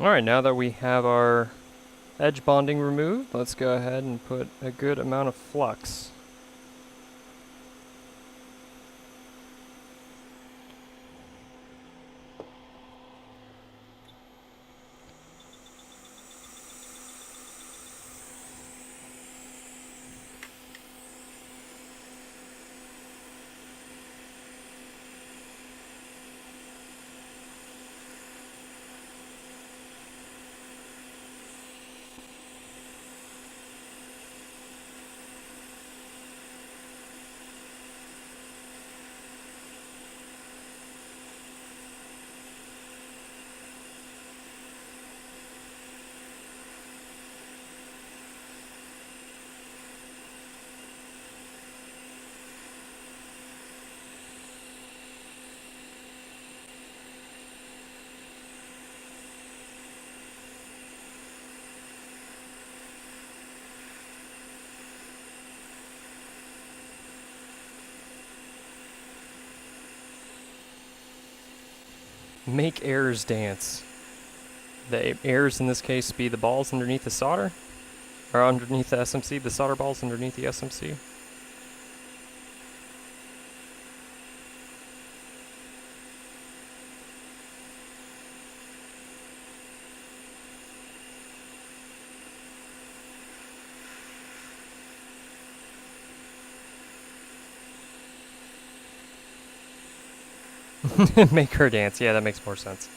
Alright, now that we have our edge bonding removed, let's go ahead and put a good amount of flux. Make errors dance. The errors in this case be the balls underneath the solder, or underneath the SMC, the solder balls underneath the SMC. Make her dance. Yeah, that makes more sense.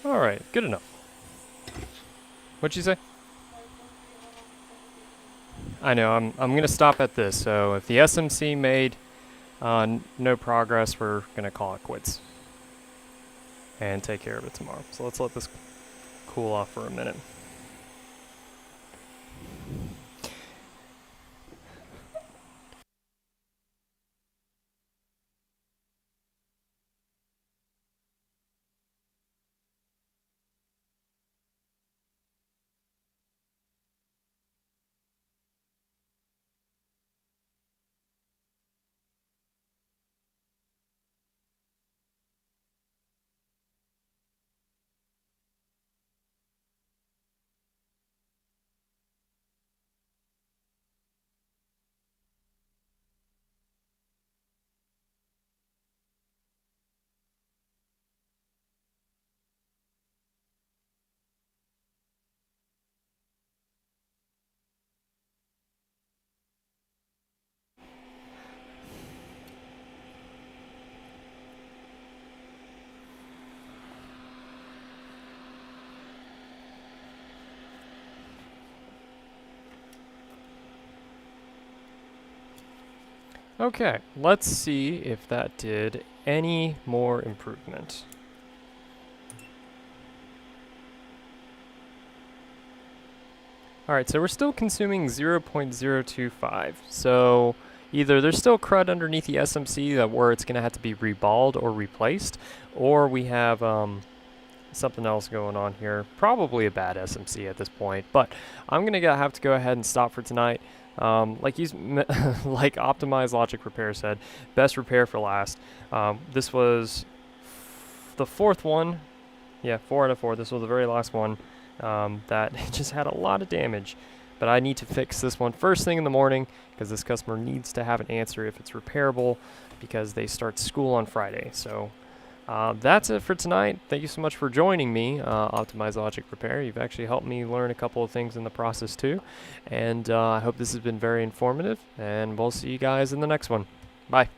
Alright, good enough. What'd you say? I know, I'm gonna stop at this, so if the SMC made no progress, we're gonna call it quits. And take care of it tomorrow. So let's let this cool off for a minute. Okay, let's see if that did any more improvement. Alright, so we're still consuming 0.025. So either there's still crud underneath the SMC that where it's going to have to be reballed or replaced, or we have something else going on here. Probably a bad SMC at this point, but I'm going to have to go ahead and stop for tonight. Like Optimized Logic Repair said, best repair for last. This was the fourth one. Yeah, 4 out of 4. This was the very last one that just had a lot of damage. But I need to fix this one first thing in the morning because this customer needs to have an answer if it's repairable because they start school on Friday. So that's it for tonight. Thank you so much for joining me, Optimized Logic Repair. You've actually helped me learn a couple of things in the process too. And I hope this has been very informative. And we'll see you guys in the next one. Bye.